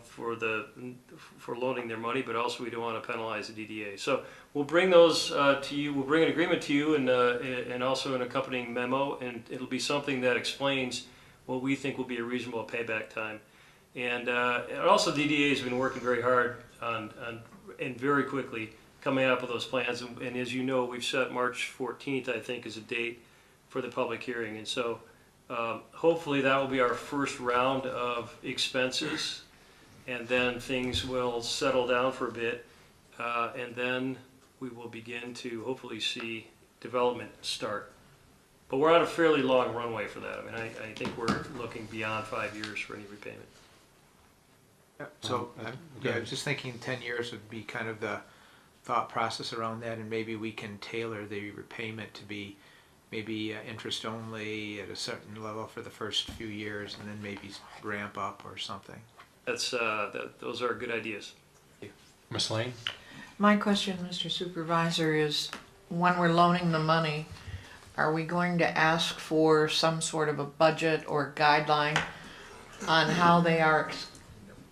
for loaning their money, but also we don't want to penalize the DDA. So we'll bring those to you. We'll bring an agreement to you and also an accompanying memo, and it'll be something that explains what we think will be a reasonable payback time. And also DDA has been working very hard on and very quickly coming up with those plans. And as you know, we've set March 14th, I think, as a date for the public hearing. And so hopefully that will be our first round of expenses, and then things will settle down for a bit, and then we will begin to hopefully see development start. But we're on a fairly long runway for that. I mean, I think we're looking beyond 5 years for any repayment. So, I was just thinking 10 years would be kind of the thought process around that, and maybe we can tailor the repayment to be maybe interest only at a certain level for the first few years, and then maybe ramp up or something. Those are good ideas. Ms. Lane? My question, Mr. Supervisor, is when we're loaning the money, are we going to ask for some sort of a budget or guideline on how they are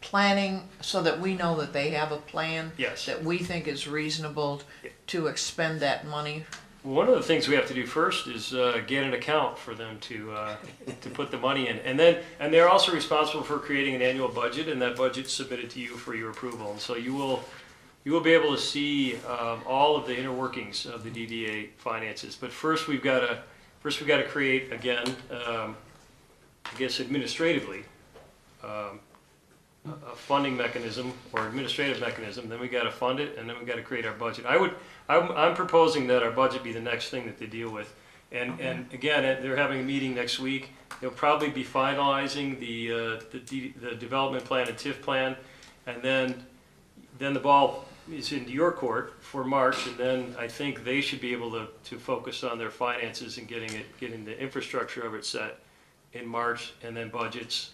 planning, so that we know that they have a plan Yes. that we think is reasonable to expend that money? One of the things we have to do first is get an account for them to put the money in, and they're also responsible for creating an annual budget, and that budget's submitted to you for your approval. And so you will be able to see all of the inner workings of the DDA finances. But first we've got to create, again, I guess administratively, a funding mechanism or administrative mechanism. Then we got to fund it, and then we got to create our budget. I'm proposing that our budget be the next thing that they deal with. And again, they're having a meeting next week. They'll probably be finalizing the development plan and TIF plan, and then the ball is in your court for March, and then I think they should be able to focus on their finances and getting the infrastructure of it set in March, and then budgets,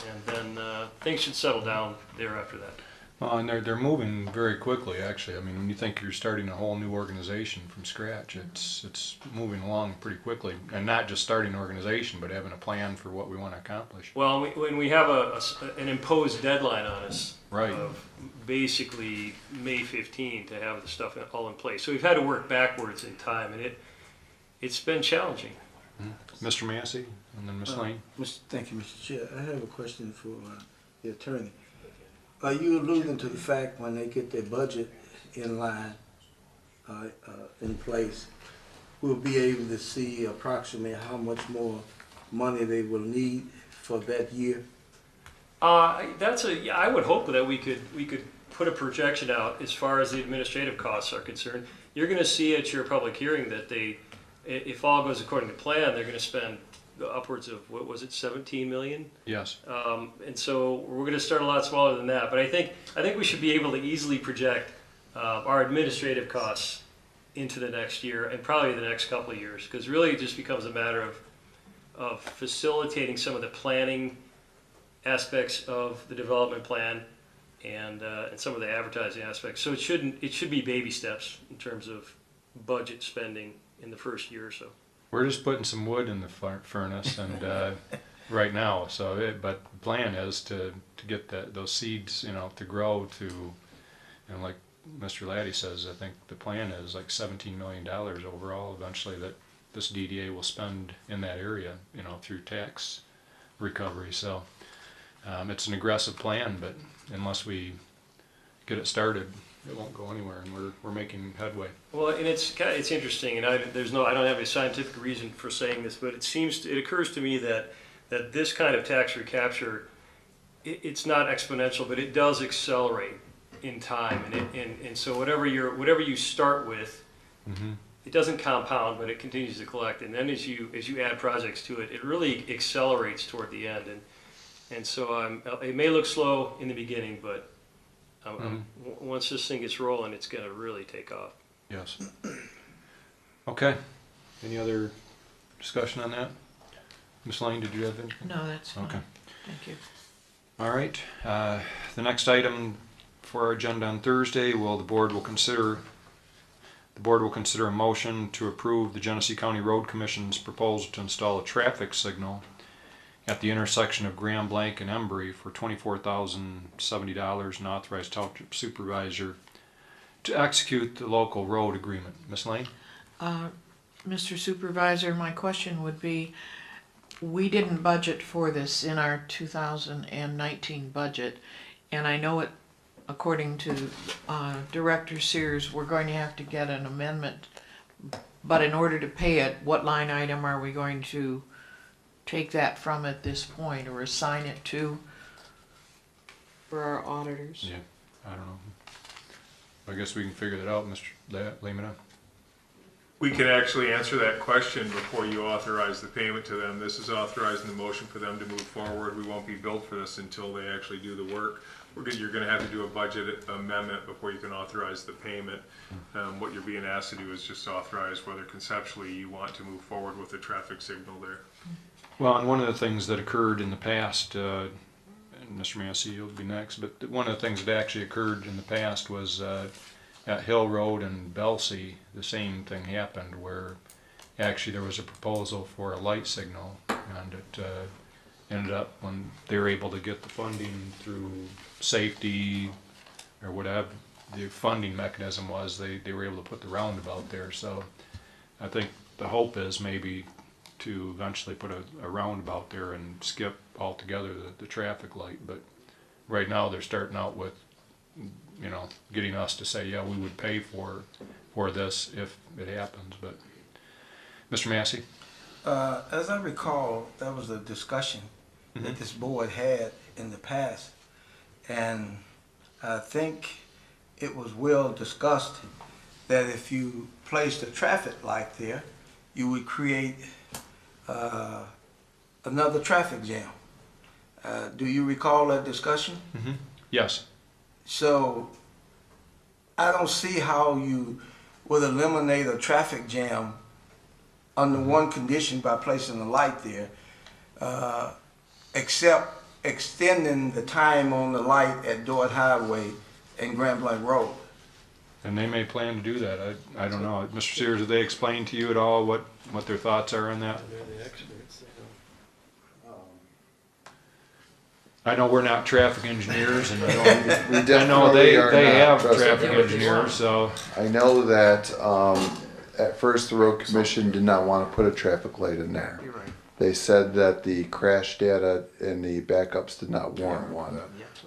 and then things should settle down there after that. Well, and they're moving very quickly, actually. I mean, when you think you're starting a whole new organization from scratch, it's moving along pretty quickly, and not just starting an organization, but having a plan for what we want to accomplish. Well, when we have an imposed deadline on us, Right. of basically May 15 to have the stuff all in place, so we've had to work backwards in time, and it's been challenging. Mr. Massey, and then Ms. Lane. Thank you, Mr. Chair. I have a question for the attorney. Are you alluding to the fact when they get their budget in line, in place, we'll be able to see approximately how much more money they will need for that year? I would hope that we could put a projection out as far as the administrative costs are concerned. You're going to see at your public hearing that if all goes according to plan, they're going to spend upwards of, what was it, 17 million? Yes. And so we're going to start a lot smaller than that. But I think we should be able to easily project our administrative costs into the next year and probably the next couple of years, because really it just becomes a matter of facilitating some of the planning aspects of the development plan and some of the advertising aspects. So it should be baby steps in terms of budget spending in the first year or so. We're just putting some wood in the furnace and right now. But the plan is to get those seeds, to grow to, like Mr. Laddie says, I think the plan is like $17 million overall eventually that this DDA will spend in that area, through tax recovery. So it's an aggressive plan, but unless we get it started, it won't go anywhere, and we're making headway. Well, and it's interesting, and I don't have a scientific reason for saying this, but it occurs to me that this kind of tax recapture, it's not exponential, but it does accelerate in time, and so whatever you start with, Mm-hmm. it doesn't compound, but it continues to collect, and then as you add projects to it, it really accelerates toward the end, and so it may look slow in the beginning, but once this thing gets rolling, it's going to really take off. Yes. Okay. Any other discussion on that? Ms. Lane, did you have anything? No, that's fine. Okay. Thank you. All right. The next item for our agenda on Thursday, the board will consider a motion to approve the Genesee County Road Commission's proposal to install a traffic signal at the intersection of Graham, Blanc, and Embry for $24,070 and authorize Township Supervisor to execute the local road agreement. Ms. Lane? Mr. Supervisor, my question would be, we didn't budget for this in our 2019 budget, and I know it, according to Director Sears, we're going to have to get an amendment, but in order to pay it, what line item are we going to take that from at this point, or assign it to for our auditors? Yeah, I don't know. I guess we can figure that out, Mr. Lehman. We can actually answer that question before you authorize the payment to them. This is authorizing the motion for them to move forward. We won't be billed for this until they actually do the work. You're going to have to do a budget amendment before you can authorize the payment. What you're being asked to do is just authorize whether conceptually you want to move forward with the traffic signal there. Well, and one of the things that occurred in the past, and Mr. Massey, you'll be next, but one of the things that actually occurred in the past was at Hill Road and Belsey, the same thing happened where actually there was a proposal for a light signal, and it ended up when they were able to get the funding through safety or whatever the funding mechanism was, they were able to put the roundabout there. So I think the hope is maybe to eventually put a roundabout there and skip altogether the traffic light. But right now they're starting out with, getting us to say, yeah, we would pay for this if it happens. But Mr. Massey? As I recall, that was a discussion that this board had in the past, and I think it was well discussed that if you placed a traffic light there, you would create another traffic jam. Do you recall that discussion? Mm-hmm. Yes. So I don't see how you would eliminate a traffic jam under one condition by placing a light there, except extending the time on the light at Dordt Highway and Grand Blanc Road. And they may plan to do that. I don't know. Mr. Sears, did they explain to you at all what their thoughts are on that? They're the experts. I know we're not traffic engineers, and We I know definitely they are have not traffic engineers, so. I know that at first the road commission did not want to put a traffic light in there. You're right. They said that the crash data and the backups did not warrant one.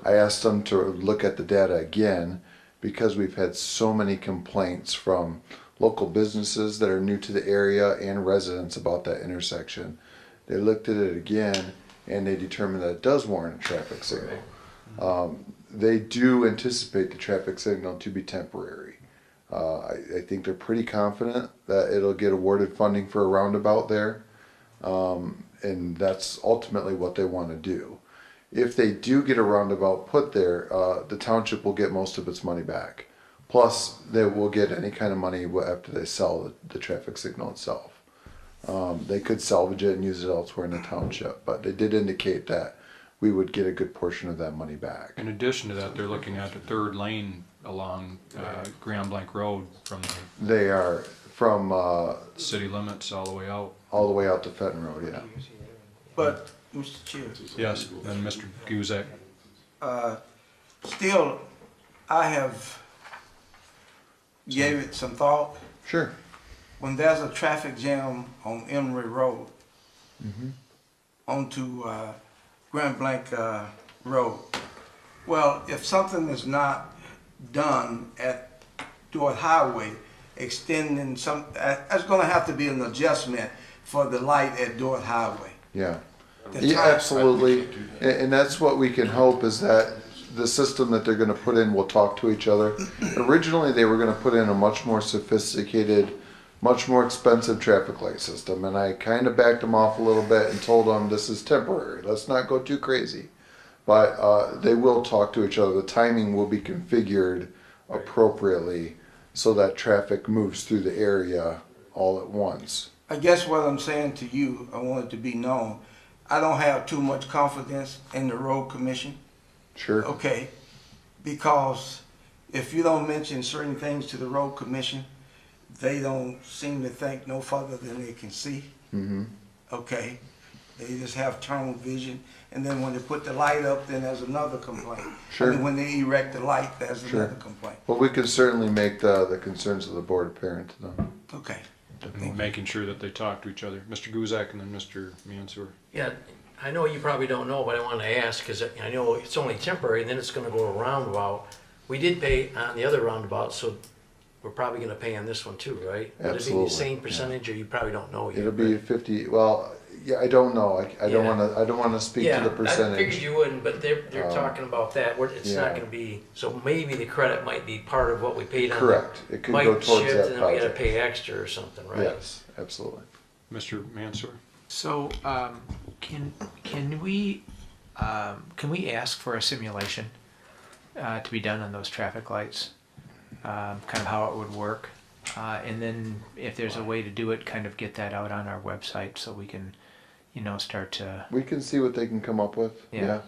I asked them to look at the data again because we've had so many complaints from local businesses that are new to the area and residents about that intersection. They looked at it again and they determined that it does warrant a traffic signal. They do anticipate the traffic signal to be temporary. I think they're pretty confident that it'll get awarded funding for a roundabout there. And that's ultimately what they want to do. If they do get a roundabout put there, the township will get most of its money back. Plus, they will get any kind of money after they sell the traffic signal itself. They could salvage it and use it elsewhere in the township, but they did indicate that we would get a good portion of that money back. In addition to that, they're looking at the third lane along Grand Blanc Road from the They are from city limits all the way out. all the way out to Fenton Road, yeah. But, Mr. Chair, Yes, and Mr. Guzek. still, I have gave it some thought. Sure. When there's a traffic jam on Emory Road, onto Grand Blanc Road, well, if something is not done at Dordt Highway, extending some, that's gonna have to be an adjustment for the light at Dordt Highway. Yeah. The Yeah, time- absolutely. And that's what we can hope is that the system that they're going to put in will talk to each other. Originally, they were going to put in a much more sophisticated, much more expensive traffic light system. And I kind of backed them off a little bit and told them this is temporary. Let's not go too crazy. But they will talk to each other. The timing will be configured appropriately so that traffic moves through the area all at once. I guess what I'm saying to you, I want it to be known, I don't have too much confidence in the road commission. Sure. Okay, because if you don't mention certain things to the road commission, they don't seem to think no further than they can see. Okay, they just have tunnel vision, and then when they put the light up, then there's another complaint. Sure. And when they erect the light, there's Sure. another complaint. Well, we can certainly make the concerns of the board apparent to them. Okay. And making sure that they talk to each other. Mr. Guzek and then Mr. Mansour. Yeah, I know you probably don't know, but I want to ask, because I know it's only temporary, and then it's going to go a roundabout. We did pay on the other roundabout, so we're probably going to pay on this one too, right? Would it be Absolutely, the same yeah. percentage, or you probably don't know yet? It'll be right? 50. Well, yeah, I don't know. I don't Yeah. want to. I don't want to speak Yeah, to the I figured percentage. you wouldn't, but they're talking about that. It's yeah. not going to be, so maybe the credit might be part of what we paid on. Correct. It could Might go towards shift, that and then we got to project. pay extra or something, right? Yes, absolutely. Mr. Mansour. So, can we ask for a simulation to be done on those traffic lights? Kind of how it would work, and then if there's a way to do it, kind of get that out on our website so we can, start to. We can see what they can come up with. Yeah. Yeah.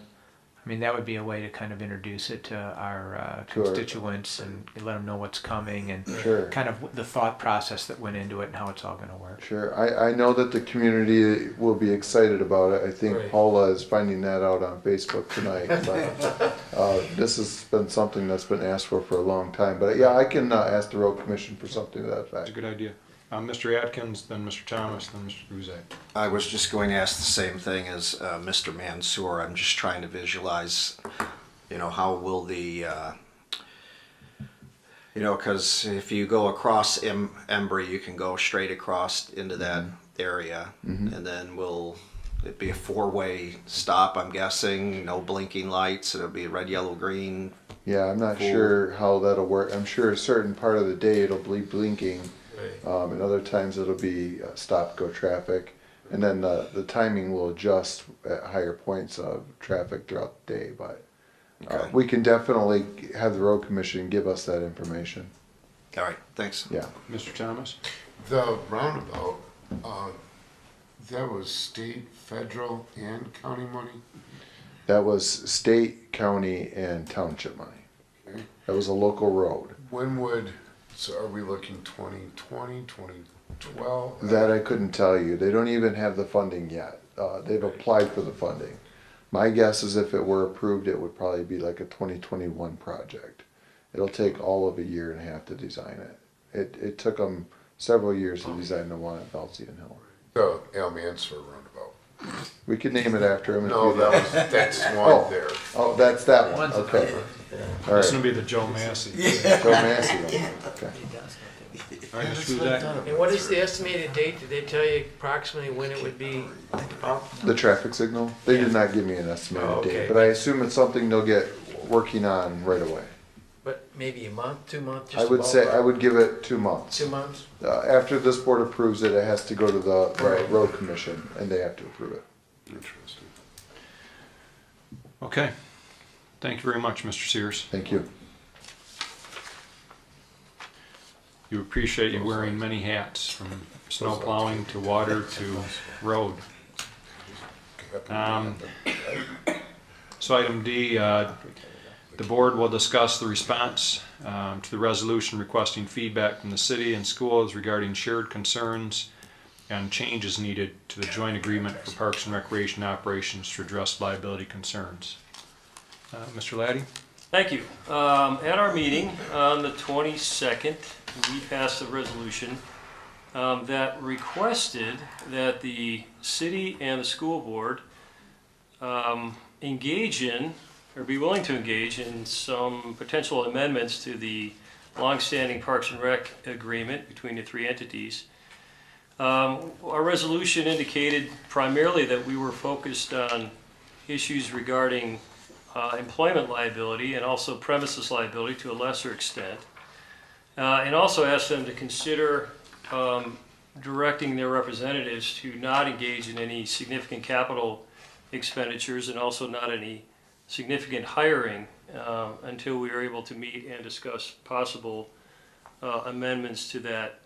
I mean, that would be a way to kind of introduce it to our To our- constituents and let them know what's coming and Sure. kind of the thought process that went into it and how it's all going to work. Sure. I know that the community will be excited about it. I think Right. Paula is finding that out on Facebook tonight. But, this has been something that's been asked for a long time. But yeah, I can ask the road commission for something to that That's a effect. good idea. Mr. Atkins, then Mr. Thomas, then Mr. Guzek. I was just going to ask the same thing as Mr. Mansour. I'm just trying to visualize, how will the, because if you go across Embry, you can go straight across into that area, and then will it be a four-way stop? I'm guessing no blinking lights. It'll be red, yellow, green. Yeah, I'm not Cool. sure how that'll work. I'm sure a certain part of the day it'll be blinking. Right. And other times it'll be stop-go traffic. And then the timing will adjust at higher points of traffic throughout the day. But Okay. we can definitely have the road commission give us that information. All right, thanks. Yeah. Mr. Thomas? The roundabout, that was state, federal, and county money? That was state, county, and township money. Okay. That was a local road. So are we looking 2020, 2012? That I couldn't tell you. They don't even have the funding yet. They've applied for the funding. My guess is if it were approved, it would probably be like a 2021 project. It'll take all of a year and a half to design it. It took them several years to design the one at Valsian Hill. The Al Mansour roundabout. We could name it after him. if No, you'd like. that's one Oh. there. Oh, that's that one, One's a okay. number. All This is right, gonna be the Joe Massey. Joe Massey one, okay. All right, Mr. Guzak. And what is the estimated date? Did they tell you approximately when it would be up? The traffic signal, they did not give me an Oh, estimated okay. date, but I assume it's something they'll get working on right away. But maybe a month, 2 months? I would say, I would give it 2 months. 2 months? After this board approves it, it has to go to the road commission, and they have to approve it. Interesting. Okay. Thank you very much, Mr. Sears. Thank you. You appreciate you wearing many hats, from snow plowing to water to road. So item D, the board will discuss the response to the resolution requesting feedback from the city and schools regarding shared concerns and changes needed to the joint agreement for parks and recreation operations to address liability concerns. Mr. Laddie? Thank you. At our meeting on the 22nd, we passed a resolution that requested that the city and the school board engage in, or be willing to engage in, some potential amendments to the longstanding Parks and Rec agreement between the three entities. Our resolution indicated primarily that we were focused on issues regarding employment liability and also premises liability to a lesser extent, and also asked them to consider directing their representatives to not engage in any significant capital expenditures and also not any significant hiring until we are able to meet and discuss possible amendments to that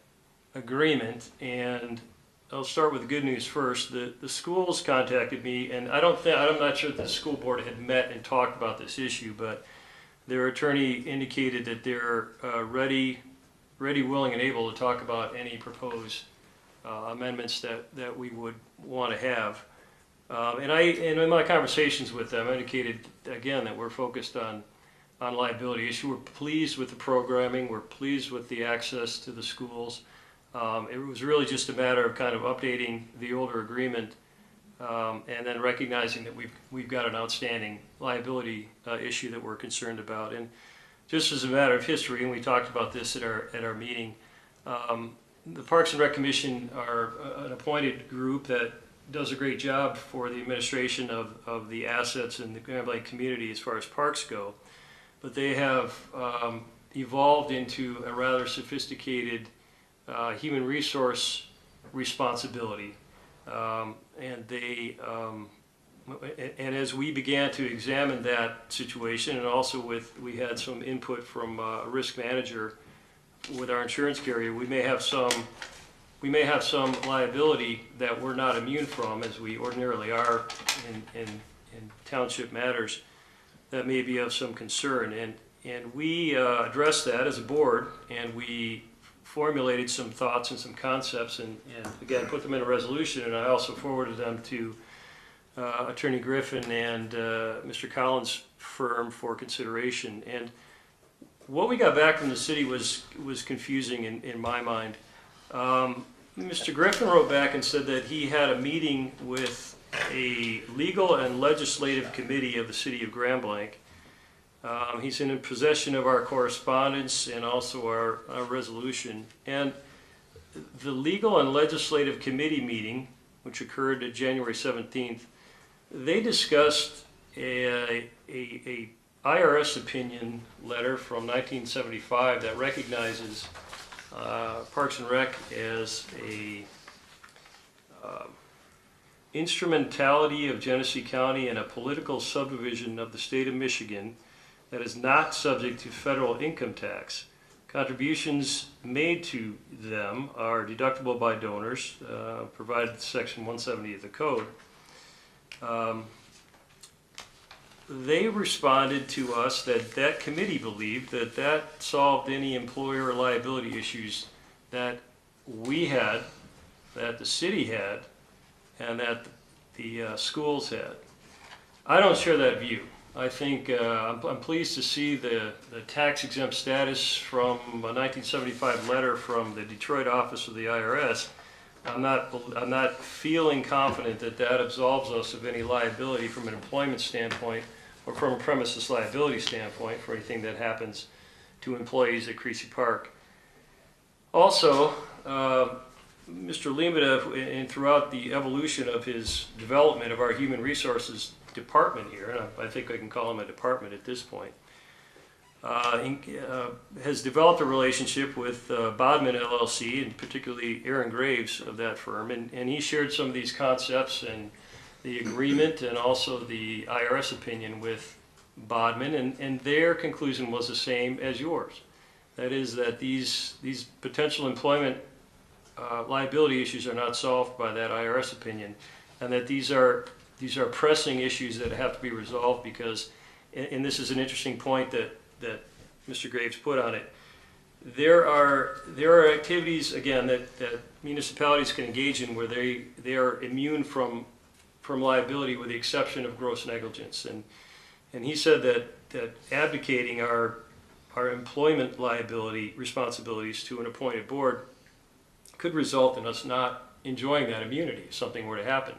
agreement. And I'll start with the good news first. The schools contacted me, and I'm not sure that the school board had met and talked about this issue, but their attorney indicated that they're ready, willing, and able to talk about any proposed amendments that we would want to have. And in my conversations with them, I indicated again that we're focused on liability issue. We're pleased with the programming. We're pleased with the access to the schools. It was really just a matter of kind of updating the older agreement and then recognizing that we've got an outstanding liability issue that we're concerned about. And just as a matter of history, and we talked about this at our meeting, the Parks and Rec Commission are an appointed group that does a great job for the administration of the assets in the Grand Blanc community as far as parks go. But they have evolved into a rather sophisticated human resource responsibility, and as we began to examine that situation, and also we had some input from a risk manager with our insurance carrier, we may have some liability that we're not immune from, as we ordinarily are in township matters, that may be of some concern, and we addressed that as a board, and we formulated some thoughts and some concepts, and again put them in a resolution, and I also forwarded them to Attorney Griffin and Mr. Collins' firm for consideration. And what we got back from the city was confusing in my mind. Mr. Griffin wrote back and said that he had a meeting with a legal and legislative committee of the city of Grand Blanc. He's in possession of our correspondence and also our resolution. And the legal and legislative committee meeting, which occurred on January 17th, they discussed a IRS opinion letter from 1975 that recognizes Parks and Rec as a instrumentality of Genesee County and a political subdivision of the state of Michigan that is not subject to federal income tax. Contributions made to them are deductible by donors, provided Section 170 of the code. They responded to us that committee believed that solved any employer liability issues that we had, that the city had, and that the schools had. I don't share that view. I think I'm pleased to see the tax exempt status from a 1975 letter from the Detroit office of the IRS. I'm not feeling confident that that absolves us of any liability from an employment standpoint or from a premises liability standpoint for anything that happens to employees at Creasy Park. Also, Mr. Limita, and throughout the evolution of his development of our human resources department here, and I think I can call him a department at this point, has developed a relationship with Bodman LLC, and particularly Aaron Graves of that firm, and he shared some of these concepts and the agreement and also the IRS opinion with Bodman, and their conclusion was the same as yours. That is that these potential employment liability issues are not solved by that IRS opinion, and that these are pressing issues that have to be resolved because, and this is an interesting point that Mr. Graves put on it, there are activities, again, that municipalities can engage in where they are immune from liability with the exception of gross negligence. And he said that abdicating our employment liability responsibilities to an appointed board could result in us not enjoying that immunity if something were to happen.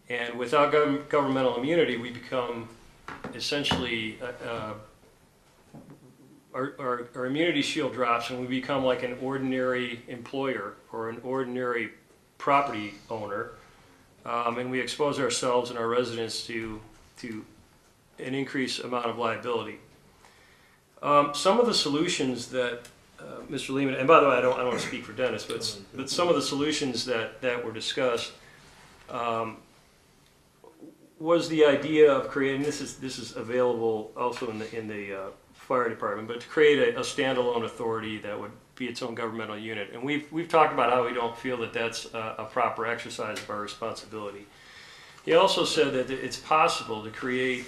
And without governmental immunity, we become essentially, our immunity shield drops and we become like an ordinary employer or an ordinary property owner, and we expose ourselves and our residents to an increased amount of liability. Some of the solutions that Mr. Lehman, and by the way, I don't want to speak for Dennis, but some of the solutions that were discussed was the idea of creating, this is available also in the fire department, but to create a standalone authority that would be its own governmental unit. And we've talked about how we don't feel that that's a proper exercise of our responsibility. He also said that it's possible to create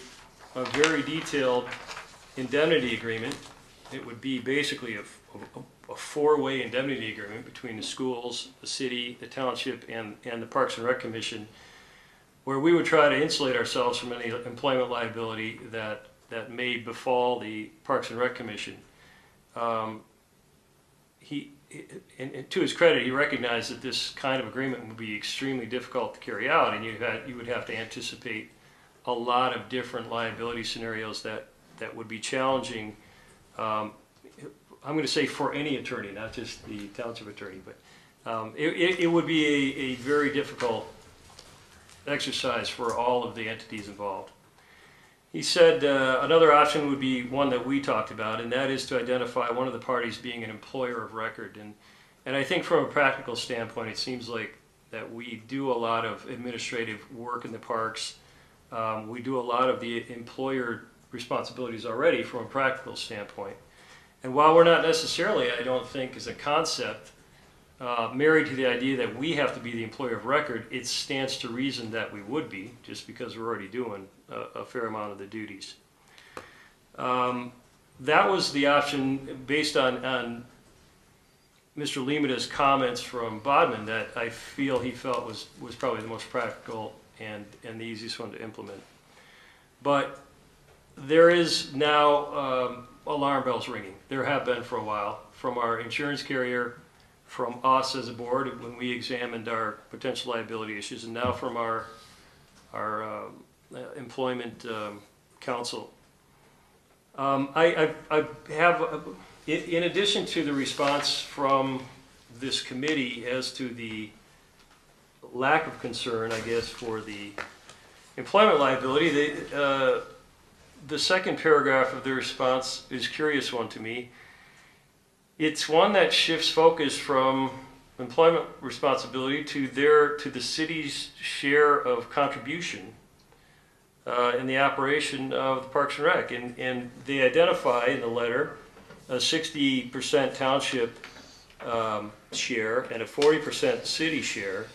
a very detailed indemnity agreement. It would be basically a four-way indemnity agreement between the schools, the city, the township, and the Parks and Rec Commission, where we would try to insulate ourselves from any employment liability that may befall the Parks and Rec Commission. And to his credit, he recognized that this kind of agreement would be extremely difficult to carry out, and you would have to anticipate a lot of different liability scenarios that would be challenging. I'm going to say for any attorney, not just the township attorney, but it would be a very difficult exercise for all of the entities involved. He said another option would be one that we talked about, and that is to identify one of the parties being an employer of record. And I think from a practical standpoint, it seems like that we do a lot of administrative work in the parks. We do a lot of the employer responsibilities already from a practical standpoint. And while we're not necessarily, I don't think, as a concept, married to the idea that we have to be the employer of record, it stands to reason that we would be, just because we're already doing a fair amount of the duties. That was the option based on Mr. Limita's comments from Bodman that I feel he felt was probably the most practical and the easiest one to implement. But there is now alarm bells ringing. There have been for a while from our insurance carrier, from us as a board when we examined our potential liability issues, and now from our employment council. I have, in addition to the response from this committee as to the lack of concern, I guess, for the employment liability, the second paragraph of the response is a curious one to me. It's one that shifts focus from employment responsibility to the city's share of contribution in the operation of the Parks and Rec. And they identify in the letter a 60% township share and a 40% city share.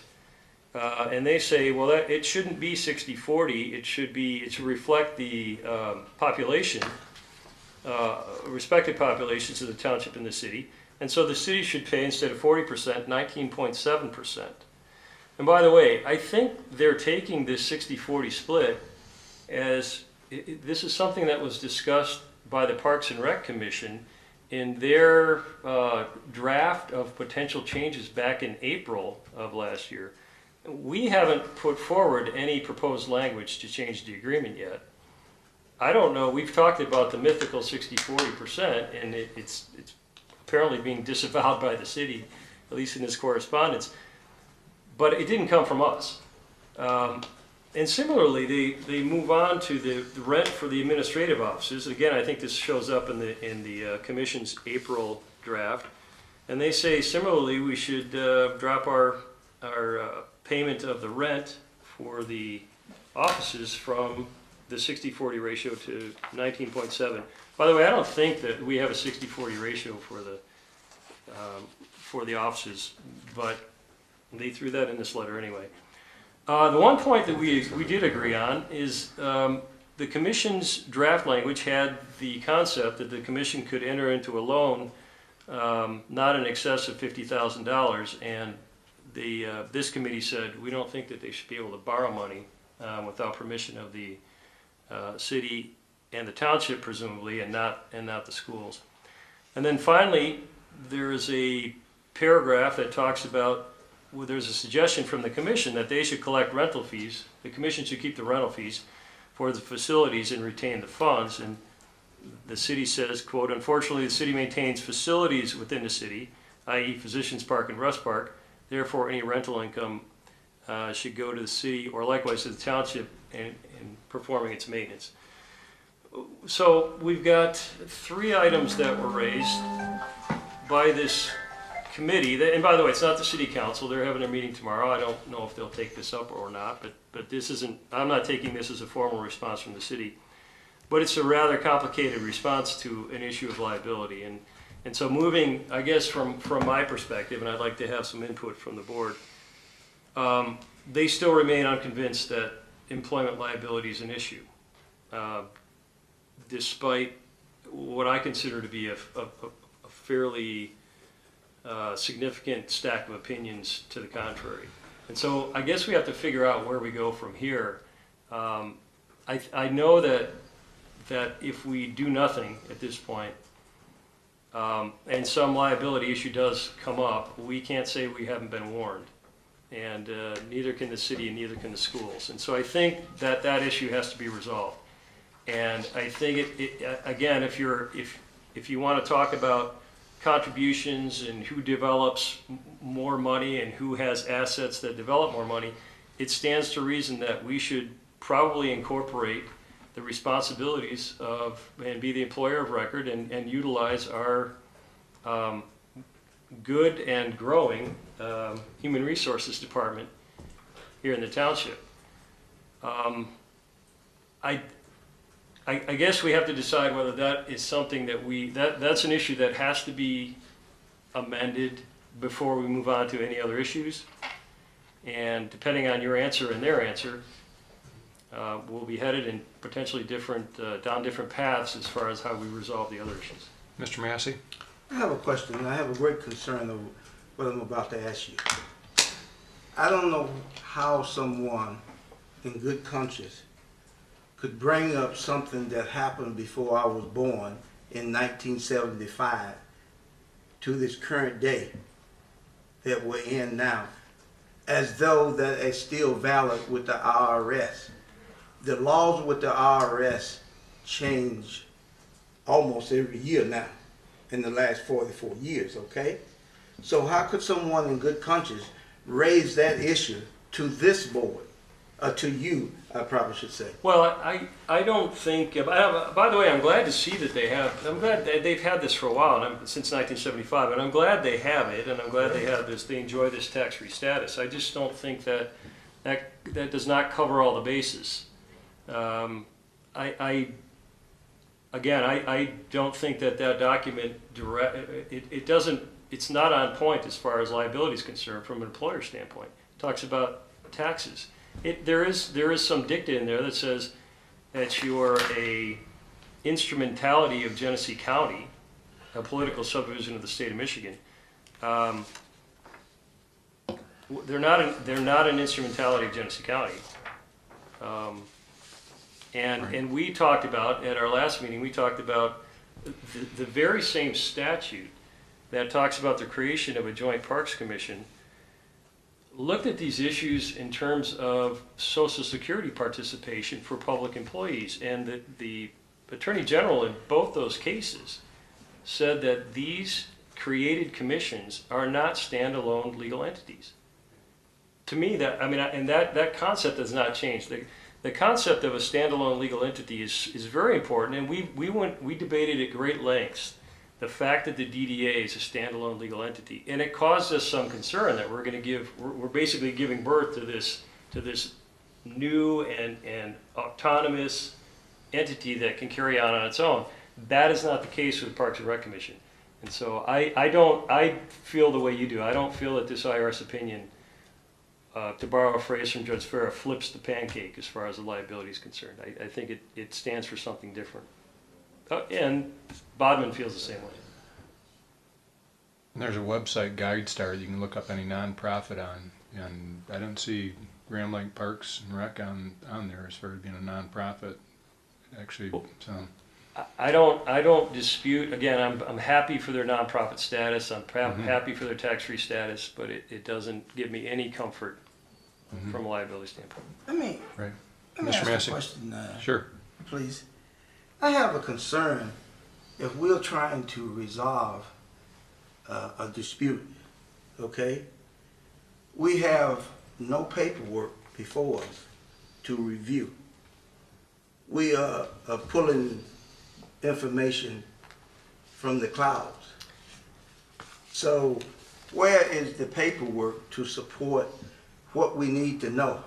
And they say, well, it shouldn't be 60-40. It should reflect the population, respective populations of the township and the city. And so the city should pay, instead of 40%, 19.7%. And by the way, I think they're taking this 60-40 split as this is something that was discussed by the Parks and Rec Commission in their draft of potential changes back in April of last year. We haven't put forward any proposed language to change the agreement yet. I don't know, we've talked about the mythical 60-40%, and it's apparently being disavowed by the city, at least in this correspondence, but it didn't come from us. And similarly, they move on to the rent for the administrative offices. Again, I think this shows up in the commission's April draft. And they say similarly we should drop our payment of the rent for the offices from the 60-40 ratio to 19.7. By the way, I don't think that we have a 60-40 ratio for the offices, but they threw that in this letter anyway. The one point that we did agree on is the commission's draft language had the concept that the commission could enter into a loan not in excess of $50,000, and this committee said we don't think that they should be able to borrow money without permission of the city and the township, presumably, and not the schools. And then finally, there is a paragraph that talks about, well, there's a suggestion from the commission that they should collect rental fees. The commission should keep the rental fees for the facilities and retain the funds. And the city says, quote, unfortunately, the city maintains facilities within the city, i.e. Physicians Park and Russ Park. Therefore, any rental income should go to the city or likewise to the township in performing its maintenance. So we've got 3 items that were raised by this committee, and by the way, it's not the city council. They're having a meeting tomorrow. I don't know if they'll take this up or not, but this isn't, I'm not taking this as a formal response from the city, but it's a rather complicated response to an issue of liability. And so moving, I guess, from my perspective, and I'd like to have some input from the board, they still remain unconvinced that employment liability is an issue, despite what I consider to be a fairly significant stack of opinions to the contrary. And so I guess we have to figure out where we go from here. I know that if we do nothing at this point, and some liability issue does come up, we can't say we haven't been warned. And neither can the city and neither can the schools. And so I think that issue has to be resolved. And I think again, if you want to talk about contributions and who develops more money and who has assets that develop more money, it stands to reason that we should probably incorporate the responsibilities of and be the employer of record and utilize our good and growing human resources department here in the township. I guess we have to decide whether that is something that that's an issue that has to be amended before we move on to any other issues. And depending on your answer and their answer, we'll be headed in potentially down different paths as far as how we resolve the other issues. Mr. Massey? I have a question, and I have a great concern of what I'm about to ask you. I don't know how someone in good conscience could bring up something that happened before I was born in 1975 to this current day that we're in now, as though that is still valid with the IRS. The laws with the IRS change almost every year now in the last 44 years, okay? So how could someone in good conscience raise that issue to this board? To you, I probably should say. Well, I don't think, by the way, I'm glad to see that I'm glad they've had this for a while, since 1975, and I'm glad they have it, and I'm glad they enjoy this tax-free status. I just don't think that does not cover all the bases. I don't think that document, it's not on point as far as liability is concerned from an employer standpoint. It talks about taxes. There is some dicta in there that says that you're a instrumentality of Genesee County, a political subdivision of the state of Michigan. They're not an instrumentality of Genesee County. And we talked about, at our last meeting, we talked about the very same statute that talks about the creation of a joint parks commission looked at these issues in terms of Social Security participation for public employees. And the Attorney General in both those cases said that these created commissions are not standalone legal entities. To me, that concept has not changed. The concept of a standalone legal entity is very important, and we debated at great lengths the fact that the DDA is a standalone legal entity, and it caused us some concern that we're basically giving birth to this new and autonomous entity that can carry on its own. That is not the case with the Parks and Rec Commission, and so I feel the way you do. I don't feel that this IRS opinion, to borrow a phrase from Judge Farah, flips the pancake as far as the liability is concerned. I think it stands for something different. And Bodman feels the same way. And there's a website, GuideStar, you can look up any nonprofit on, and I don't see Grand Lake Parks and Rec on there as far as being a nonprofit. Actually, so. I don't dispute. Again, I'm happy for their nonprofit status. I'm happy for their tax-free status, but it doesn't give me any comfort from a liability standpoint. Let me Mr. ask Massey? a question, Sure. please. I have a concern if we're trying to resolve a dispute, okay? We have no paperwork before us to review. We are pulling information from the clouds. So where is the paperwork to support what we need to know?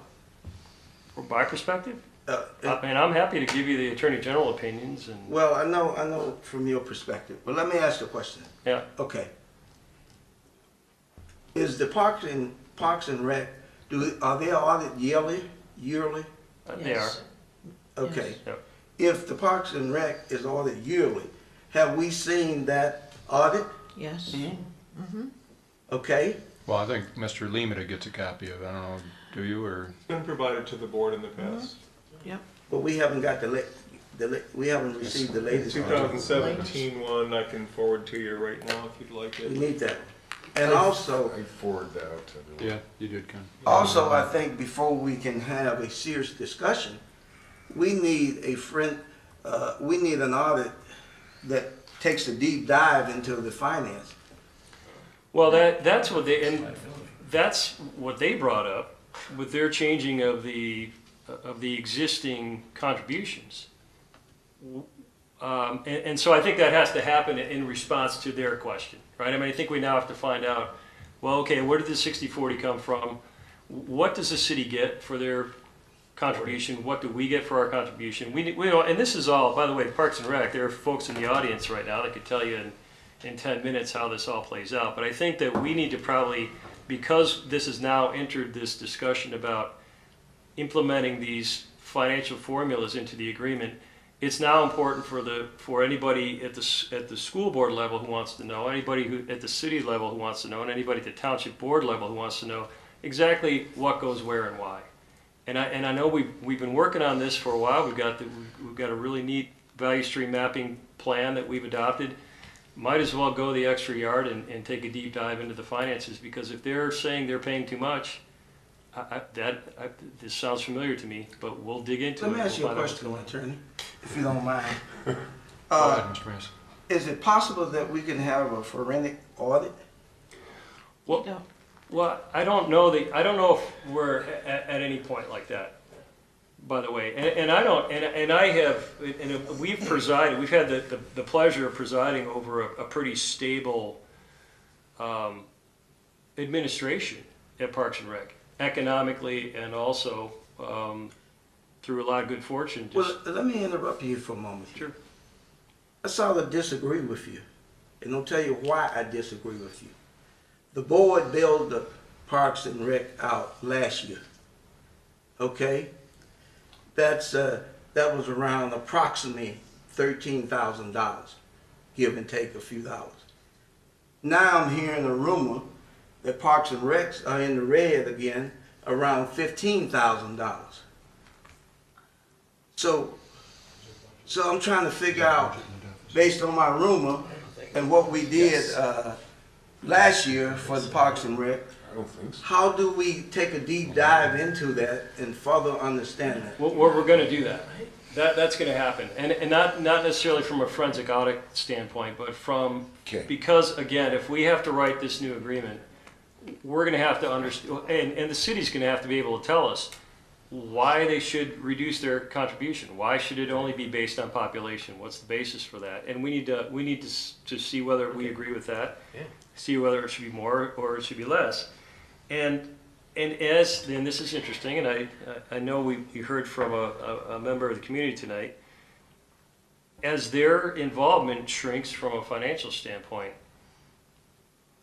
From my perspective, I'm happy to give you the Attorney General opinions. And Well, I know from your perspective, but let me ask you a question. yeah, Okay. Is the Parks and Rec, are they audited yearly? they are. Okay. Yep. If the Parks and Rec is audited yearly, have we seen that audit? Yes. Okay. Well, I think Mr. Lemata gets a copy of it. I don't know, do you, or? It's been provided to the board in the past. Yep. But we haven't got we haven't received the latest audit. 2017 one I can forward to you right now if you'd like We it. need that. And also, I forward that out to everyone. Yeah, you did, Ken. Also, I think before we can have a serious discussion, we need we need an audit that takes a deep dive into the finance. Well, that's what they brought up with their changing of the existing contributions. And so I think that has to happen in response to their question, right? I mean, I think we now have to find out, well, okay, where did the 60/40 come from? What does the city get for their contribution? What do we get for our contribution? We know, and this is all, by the way, Parks and Rec, there are folks in the audience right now that could tell you in 10 minutes how this all plays out. But I think that we need to probably, because this has now entered this discussion about implementing these financial formulas into the agreement, it's now important for anybody at the school board level who wants to know, anybody who at the city level who wants to know, and anybody at the township board level who wants to know exactly what goes where and why. And I know we've been working on this for a while. We've got a really neat value stream mapping plan that we've adopted. Might as well go the extra yard and take a deep dive into the finances, because if they're saying they're paying too much, this sounds familiar to me, but we'll dig into it. Let me ask you a We'll find out what's question, going on. Attorney, if you don't mind. Go ahead, Mr. Massey. Is it possible that we can have a forensic audit? Well, You know, Well, I don't know if we're at any point like that, by the way. We've presided, we've had the pleasure of presiding over a pretty stable administration at Parks and Rec, economically and also through a lot of good fortune. Well, let me interrupt you for a moment. Sure. I sort of disagree with you, and I'll tell you why I disagree with you. The board bailed the Parks and Rec out last year. Okay, that was around approximately $13,000, give and take a few dollars. Now I'm hearing a rumor that Parks and Recs are in the red again, around $15,000. So I'm trying to figure out, based on my rumor and what we did last year for the Parks and Rec, I don't think so. how do we take a deep dive into that and further understand that? Well, we're going to do that. That's going to happen, and not necessarily from a forensic audit standpoint, but from Okay. because again, if we have to write this new agreement, we're going to have to understand, and the city's going to have to be able to tell us why they should reduce their contribution. Why should it only be based on population? What's the basis for that? And we need to see whether we agree with that. Yeah. See whether it should be more or it should be less. And this is interesting, and I know we heard from a member of the community tonight. As their involvement shrinks from a financial standpoint,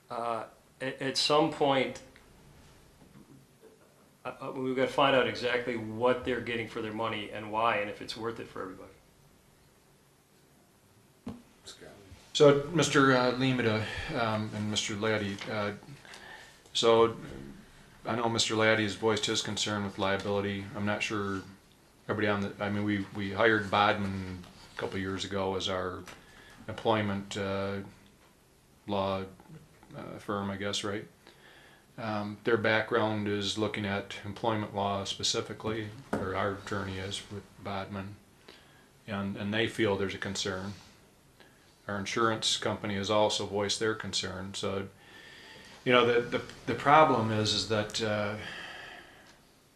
at some point, we've got to find out exactly what they're getting for their money and why, and if it's worth it for everybody. So, Mr. Limita and Mr. Laddie, so I know Mr. Laddie has voiced his concern with liability. I'm not sure everybody we hired Bodman a couple of years ago as our employment law firm, I guess, right? Their background is looking at employment law specifically, or our attorney is with Bodman, and they feel there's a concern. Our insurance company has also voiced their concern. So, the problem is that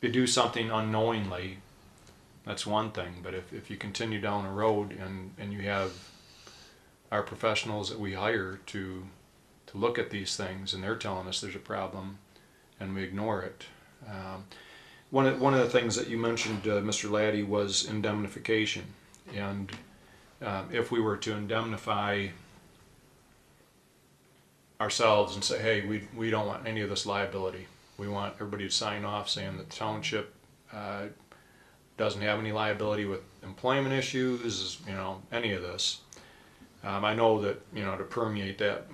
you do something unknowingly, that's one thing. But if you continue down a road and you have our professionals that we hire to look at these things, and they're telling us there's a problem, and we ignore it. One of the things that you mentioned, Mr. Laddie, was indemnification, and if we were to indemnify ourselves and say, hey, we don't want any of this liability. We want everybody to sign off saying that the township doesn't have any liability with employment issues, any of this. I know that, to permeate that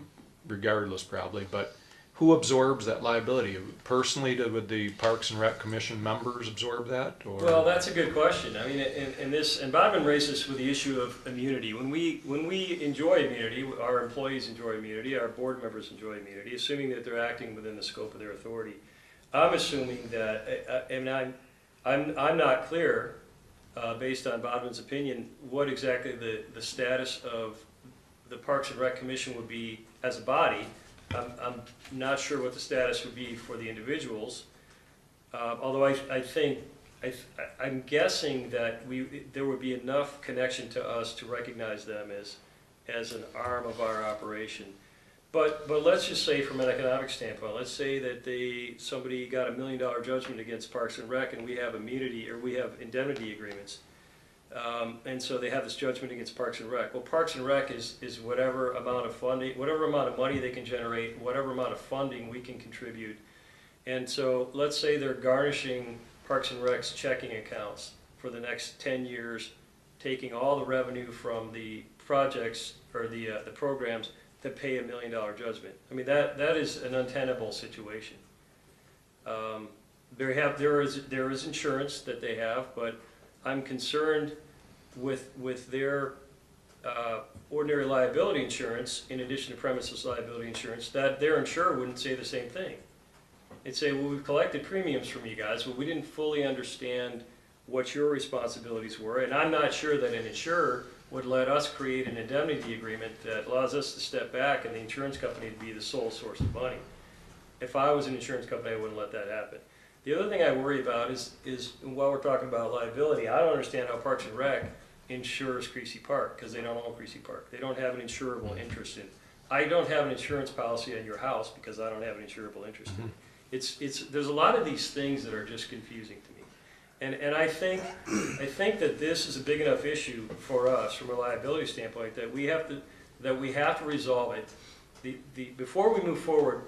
regardless probably, but who absorbs that liability? Personally, would the Parks and Rec Commission members absorb that? Or? Well, that's a good question. I mean, and Bodman raised this with the issue of immunity. When we enjoy immunity, our employees enjoy immunity, our board members enjoy immunity, assuming that they're acting within the scope of their authority. I'm assuming that, and I'm not clear, based on Bodman's opinion, what exactly the status of the Parks and Rec Commission would be as a body. I'm not sure what the status would be for the individuals, although I'm guessing that there would be enough connection to us to recognize them as an arm of our operation. But let's just say from an economic standpoint, let's say that somebody got $1 million judgment against Parks and Rec, and we have immunity or we have indemnity agreements. And so they have this judgment against Parks and Rec. Well, Parks and Rec is whatever amount of funding, whatever amount of money they can generate, whatever amount of funding we can contribute. And so let's say they're garnishing Parks and Rec's checking accounts for the next 10 years, taking all the revenue from the projects or the programs to pay $1 million judgment. I mean, that is an untenable situation. There is insurance that they have, but I'm concerned with their ordinary liability insurance, in addition to premises liability insurance, that their insurer wouldn't say the same thing. They'd say, well, we've collected premiums from you guys, but we didn't fully understand what your responsibilities were, and I'm not sure that an insurer would let us create an indemnity agreement that allows us to step back and the insurance company to be the sole source of money. If I was an insurance company, I wouldn't let that happen. The other thing I worry about is while we're talking about liability, I don't understand how Parks and Rec insures Creasy Park, because they don't own Creasy Park. They don't have an insurable interest in it. I don't have an insurance policy on your house because I don't have an insurable interest in it. There's a lot of these things that are just confusing to me. And I think that this is a big enough issue for us from a liability standpoint that we have to resolve it. Before we move forward,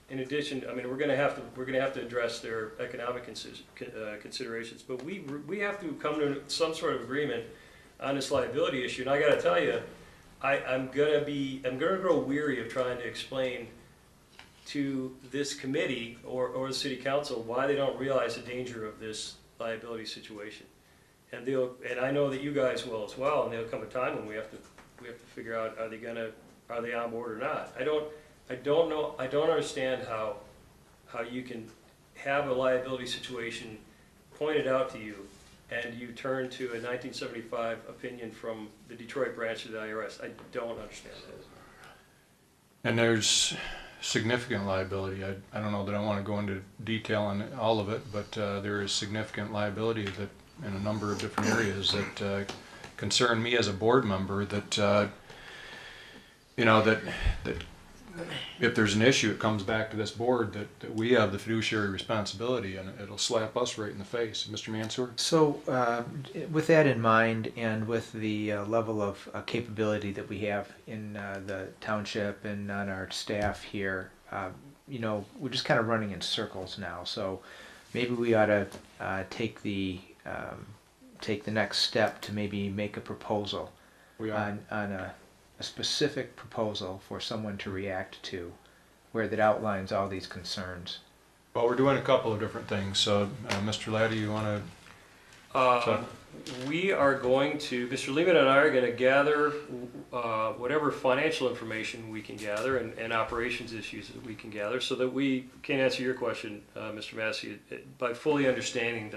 in addition, I mean, we're going to have to address their economic considerations, but we have to come to some sort of agreement on this liability issue. And I got to tell you, I'm going to grow weary of trying to explain to this committee or the city council why they don't realize the danger of this liability situation. and I know that you guys will as well, and there'll come a time when we have to figure out, are they on board or not? I don't understand how you can have a liability situation pointed out to you, and you turn to a 1975 opinion from the Detroit branch of the IRS. I don't understand that. And there's significant liability. I don't know that I want to go into detail on all of it, but there is significant liability that in a number of different areas that concern me as a board member, that you know, that if there's an issue, it comes back to this board, that we have the fiduciary responsibility, and it'll slap us right in the face. Mr. Mansour? So, with that in mind, and with the level of capability that we have in the township and on our staff here, you know, we're just kind of running in circles now. So, maybe we ought to take the next step to maybe make a proposal on a specific proposal for someone to react to, where that outlines all these concerns. Well, we're doing a couple of different things. So, Mr. Laddie, you want to? We are going to, Mr. Lehman and I are going to gather whatever financial information we can gather and operations issues that we can gather, so that we can answer your question, Mr. Massey, by fully understanding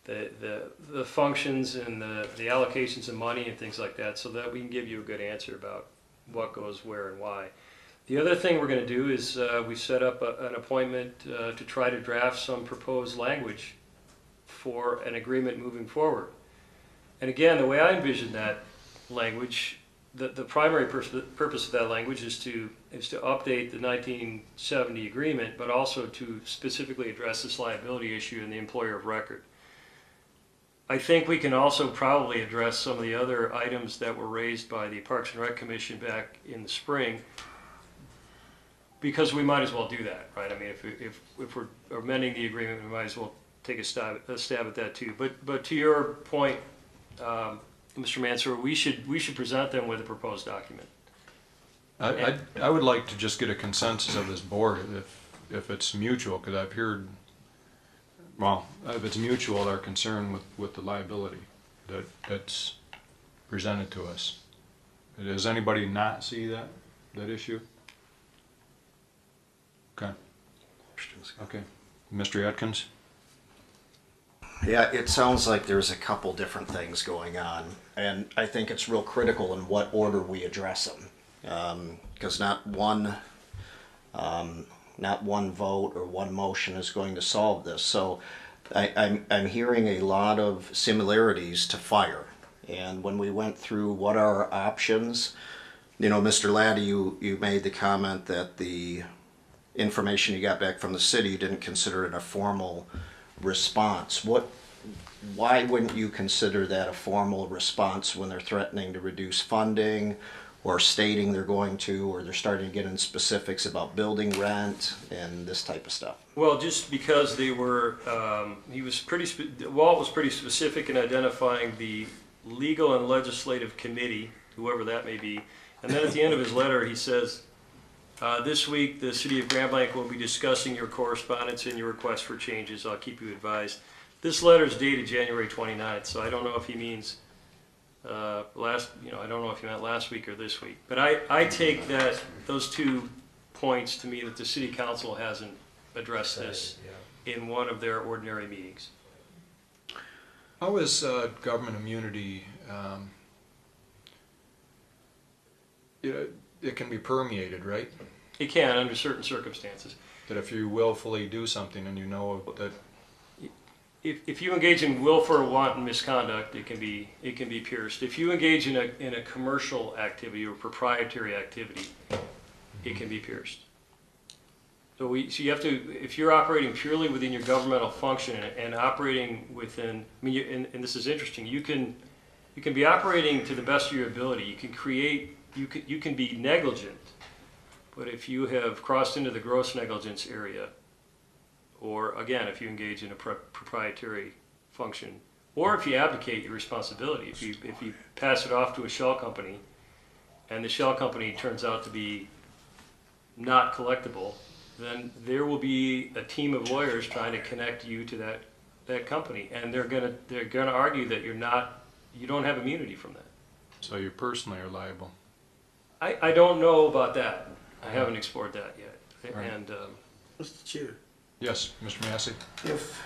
the functions and the allocations of money and things like that, so that we can give you a good answer about what goes where and why. The other thing we're going to do is we set up an appointment to try to draft some proposed language for an agreement moving forward. And again, the way I envision that language, the primary purpose of that language is to update the 1970 agreement, but also to specifically address this liability issue in the employer of record. I think we can also probably address some of the other items that were raised by the Parks and Rec Commission back in the spring, because we might as well do that, right? I mean, if we're amending the agreement, we might as well take a stab at that too. But to your point, Mr. Mansour, we should present them with a proposed document. I would like to just get a consensus of this board, if it's mutual, because I've heard, well, if it's mutual, our concern with the liability that's presented to us. Does anybody not see that issue? Okay. Okay. Mr. Atkins? Yeah, it sounds like there's a couple different things going on, and I think it's real critical in what order we address them, because not one vote or one motion is going to solve this. So I'm hearing a lot of similarities to fire, and when we went through what are our options, you know, Mr. Laddie, you made the comment that the information you got back from the city, you didn't consider it a formal response. Why wouldn't you consider that a formal response when they're threatening to reduce funding, or stating they're going to, or they're starting to get in specifics about building rent and this type of stuff? Well, just because they were, Walt was pretty specific in identifying the legal and legislative committee, whoever that may be, and then at the end of his letter he says, this week the city of Grand Blanc will be discussing your correspondence and your request for changes. I'll keep you advised. This letter is dated January 29th, so I don't know if he means I don't know if he meant last week or this week. But I take those 2 points to mean that the city council hasn't addressed this in one of their ordinary meetings. How is government immunity, it can be permeated, right? It can, under certain circumstances. That if you willfully do something and you know that... If you engage in willful or wanton misconduct, it can be pierced. If you engage in a commercial activity or proprietary activity, it can be pierced. So you have to, if you're operating purely within your governmental function and operating within, I mean, and this is interesting, you can be operating to the best of your ability. You can create, you can be negligent, but if you have crossed into the gross negligence area, or again, if you engage in a proprietary function, or if you abdicate your responsibility, if you pass it off to a shell company, and the shell company turns out to be not collectible, then there will be a team of lawyers trying to connect you to that company, and they're gonna argue that you don't have immunity from that. So you personally are liable. I don't know about that. I haven't explored that yet. Right. And Mr. Chair, Yes, Mr. Massey? if,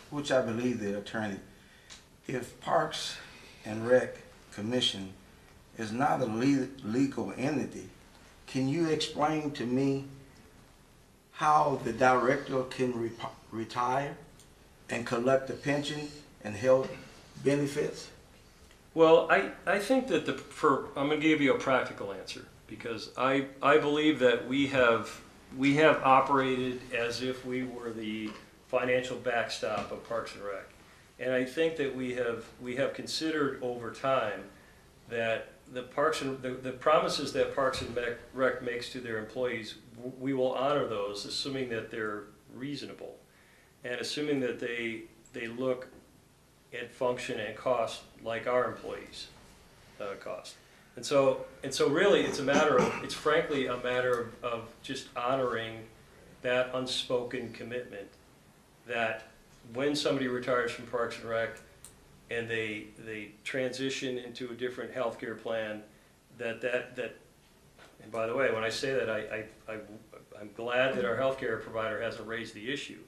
which I believe the attorney, if Parks and Rec Commission is not a legal entity, can you explain to me how the director can retire and collect a pension and health benefits? well, I think that I'm going to give you a practical answer, because I believe that we have operated as if we were the financial backstop of Parks and Rec. And I think that we have considered over time that the promises that Parks and Rec makes to their employees, we will honor those, assuming that they're reasonable, and assuming that they look and function and cost like our employees cost. And so really it's frankly a matter of just honoring that unspoken commitment that when somebody retires from Parks and Rec and they transition into a different healthcare plan, that and by the way, when I say that, I'm glad that our healthcare provider hasn't raised the issue,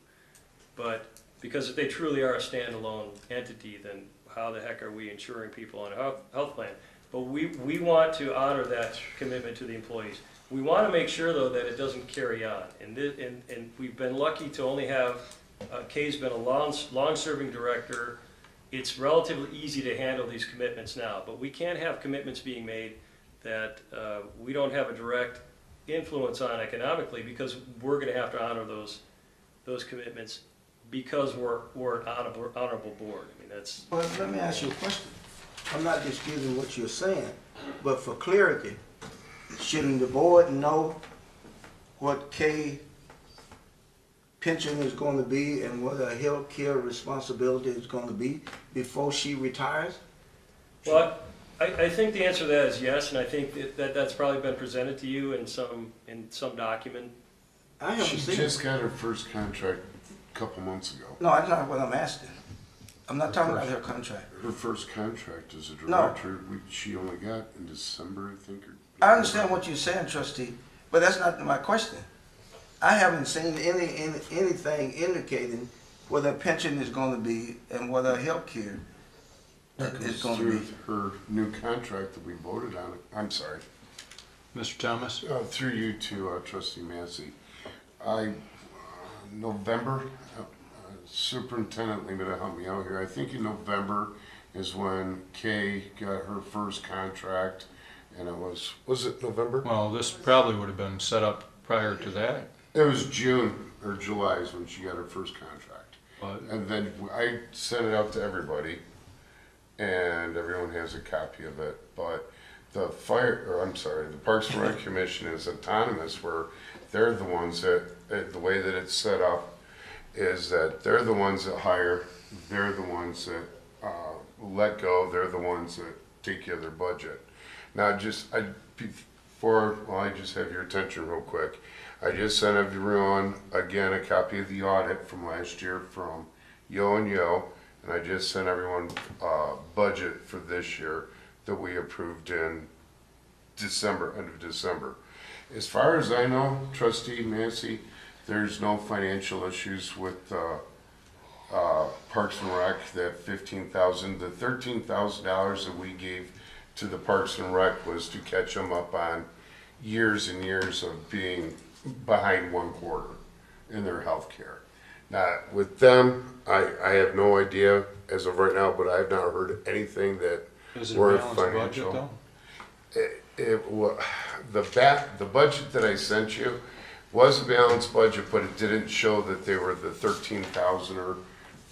but because if they truly are a standalone entity, then how the heck are we insuring people on a health plan? But we want to honor that commitment to the employees. We want to make sure, though, that it doesn't carry on. And we've been lucky to only have, Kay's been a long-serving director. It's relatively easy to handle these commitments now, but we can't have commitments being made that we don't have a direct influence on economically, because we're going to have to honor those commitments because we're an honorable board. I mean, that's. Well, let me ask you a question. I'm not disputing what you're saying, but for clarity, shouldn't the board know what Kay pension is going to be and what her health care responsibility is going to be before she retires? Well, I think the answer to that is yes, and I think that's probably been presented to you in some document. I haven't She seen just it. got her first contract a couple months ago. No, that's not what I'm asking. I'm not talking about her contract. Her first contract as a No. director, she only got in December, I think. I understand what you're saying, trustee, but that's not my question. I haven't seen anything indicating what her pension is going to be and what her health care is going to Through be. her new contract that we voted on, I'm sorry, Mr. Thomas? through you to trustee Massey. November, Superintendent Lima help me out here. I think in November is when Kay got her first contract, and it was it November? Well, this probably would have been set up prior to that. It was June or July is when she got her first contract. But And then I sent it out to everybody, and everyone has a copy of it. But the Parks and Rec Commission is autonomous, where they're the ones that, the way that it's set up is that they're the ones that hire, they're the ones that let go, they're the ones that take care of their budget. Now, I just have your attention real quick. I just sent everyone, again, a copy of the audit from last year from Yo and Yo, and I just sent everyone a budget for this year that we approved in December, end of December. As far as I know, trustee Massey, there's no financial issues with Parks and Rec, that $15,000, the $13,000 that we gave to the Parks and Rec was to catch them up on years and years of being behind one quarter in their health care. Now, with them, I have no idea as of right now, but I have not heard anything that is it a were balanced budget, financial. though? The budget that I sent you was a balanced budget, but it didn't show that they were the 13,000 or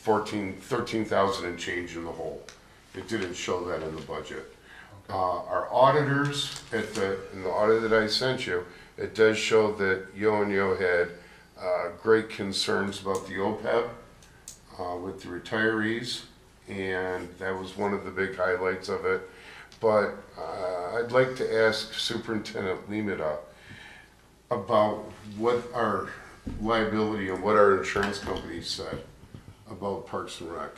13,000 and change in the hole. It didn't show that in the budget. Our auditors, in the audit that I sent you, it does show that Yo and Yo had great concerns about the OPEB with the retirees, and that was one of the big highlights of it. But I'd like to ask Superintendent Limita about what our liability and what our insurance company said about Parks and Rec?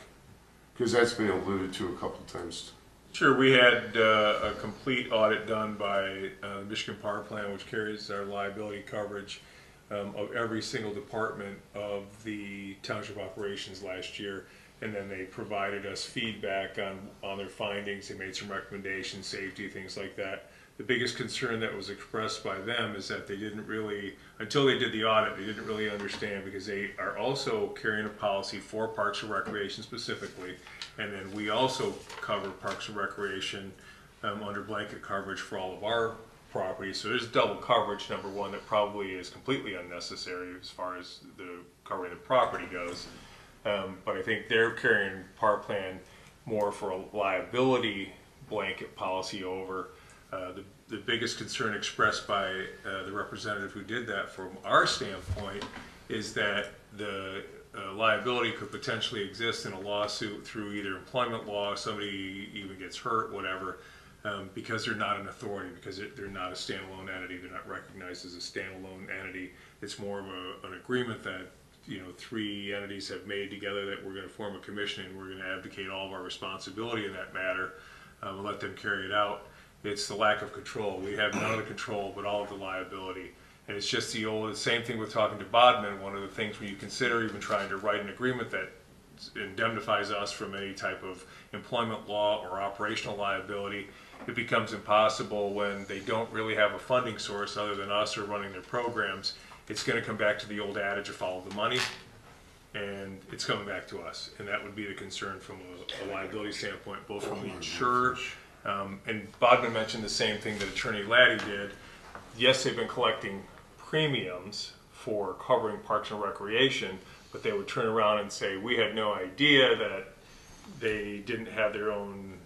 Because that's been alluded to a couple times. Sure, we had a complete audit done by the Michigan Power Plant, which carries our liability coverage of every single department of the township operations last year. And then they provided us feedback on their findings. They made some recommendations, safety, things like that. The biggest concern that was expressed by them is that they didn't really, until they did the audit, they didn't really understand, because they are also carrying a policy for Parks and Recreation specifically. And then we also cover Parks and Recreation under blanket coverage for all of our properties. So there's double coverage, number one, that probably is completely unnecessary as far as the covering the property goes. But I think they're carrying Power Plan more for a liability blanket policy over. The biggest concern expressed by the representative who did that from our standpoint is that the liability could potentially exist in a lawsuit through either employment law, somebody even gets hurt, whatever, because they're not an authority, because they're not a standalone entity, they're not recognized as a standalone entity. It's more of an agreement that, you know, three entities have made together that we're going to form a commission and we're going to abdicate all of our responsibility in that matter and let them carry it out. It's the lack of control. We have none of the control, but all of the liability. And it's just the same thing with talking to Bodman. One of the things when you consider even trying to write an agreement that indemnifies us from any type of employment law or operational liability, it becomes impossible when they don't really have a funding source other than us or running their programs. It's going to come back to the old adage of follow the money, and it's coming back to us. And that would be the concern from a liability standpoint, both from the insurer. And Bodman mentioned the same thing that Attorney Laddie did. Yes, they've been collecting premiums for covering Parks and Recreation, but they would turn around and say, we had no idea that they didn't have their own,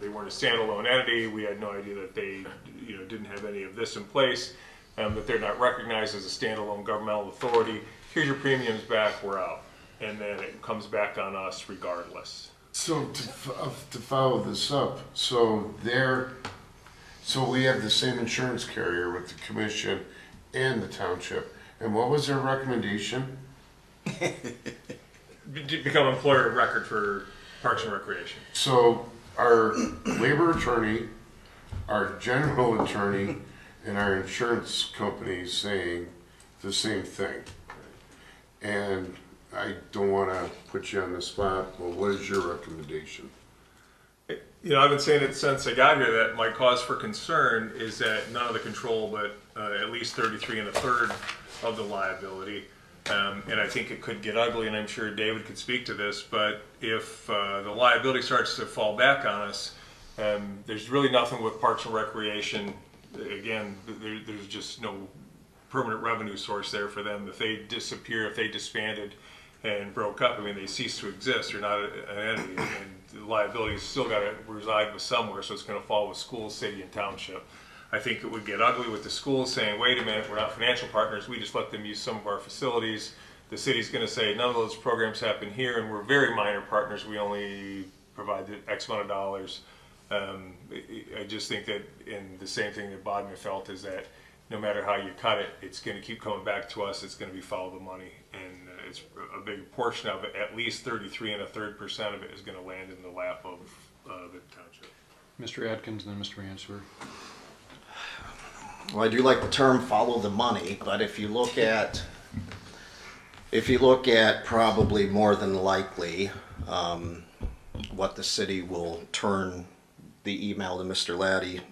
they weren't a standalone entity. We had no idea that they, you know, didn't have any of this in place, that they're not recognized as a standalone governmental authority. Here's your premiums back, we're out. And then it comes back on us regardless. So to follow this up, so we have the same insurance carrier with the commission and the township. And what was their recommendation? Become employer of record for Parks and Recreation. So our labor attorney, our general attorney, and our insurance company saying the same thing. And I don't want to put you on the spot, but what is your recommendation? You know, I've been saying it since I got here that my cause for concern is that none of the control, but at least 33 1/3 of the liability. And I think it could get ugly, and I'm sure David could speak to this, but if the liability starts to fall back on us, there's really nothing with Parks and Recreation. Again, there's just no permanent revenue source there for them. If they disappear, if they disbanded and broke up, I mean, they cease to exist. They're not an entity, and the liability's still got to reside with somewhere, so it's going to fall with schools, city, and township. I think it would get ugly with the schools saying, wait a minute, we're not financial partners, we just let them use some of our facilities. The city's going to say, none of those programs happen here, and we're very minor partners, we only provide the X amount of dollars. I just think that, and the same thing that Bodman felt, is that no matter how you cut it, it's going to keep coming back to us, it's going to be follow the money. And it's a big portion of it, at least 33 1/3% of it is going to land in the lap of the township. Mr. Atkins and then Mr. Answer. Well, I do like the term "follow the money," but if you look at probably more than likely what the city will turn the email to Mr. Laddie,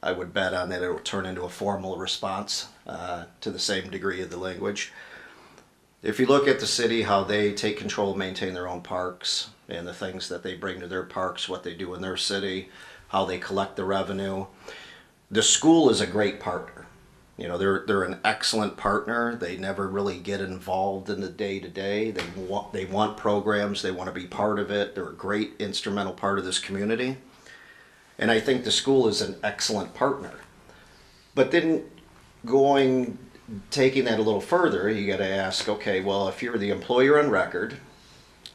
I would bet on that it will turn into a formal response to the same degree of the language. If you look at the city, how they take control, maintain their own parks, and the things that they bring to their parks, what they do in their city, how they collect the revenue. The school is a great partner. You know, they're an excellent partner. They never really get involved in the day-to-day. They want programs. They want to be part of it. They're a great instrumental part of this community. And I think the school is an excellent partner. But then taking that a little further, you got to ask, okay, well, if you're the employer on record,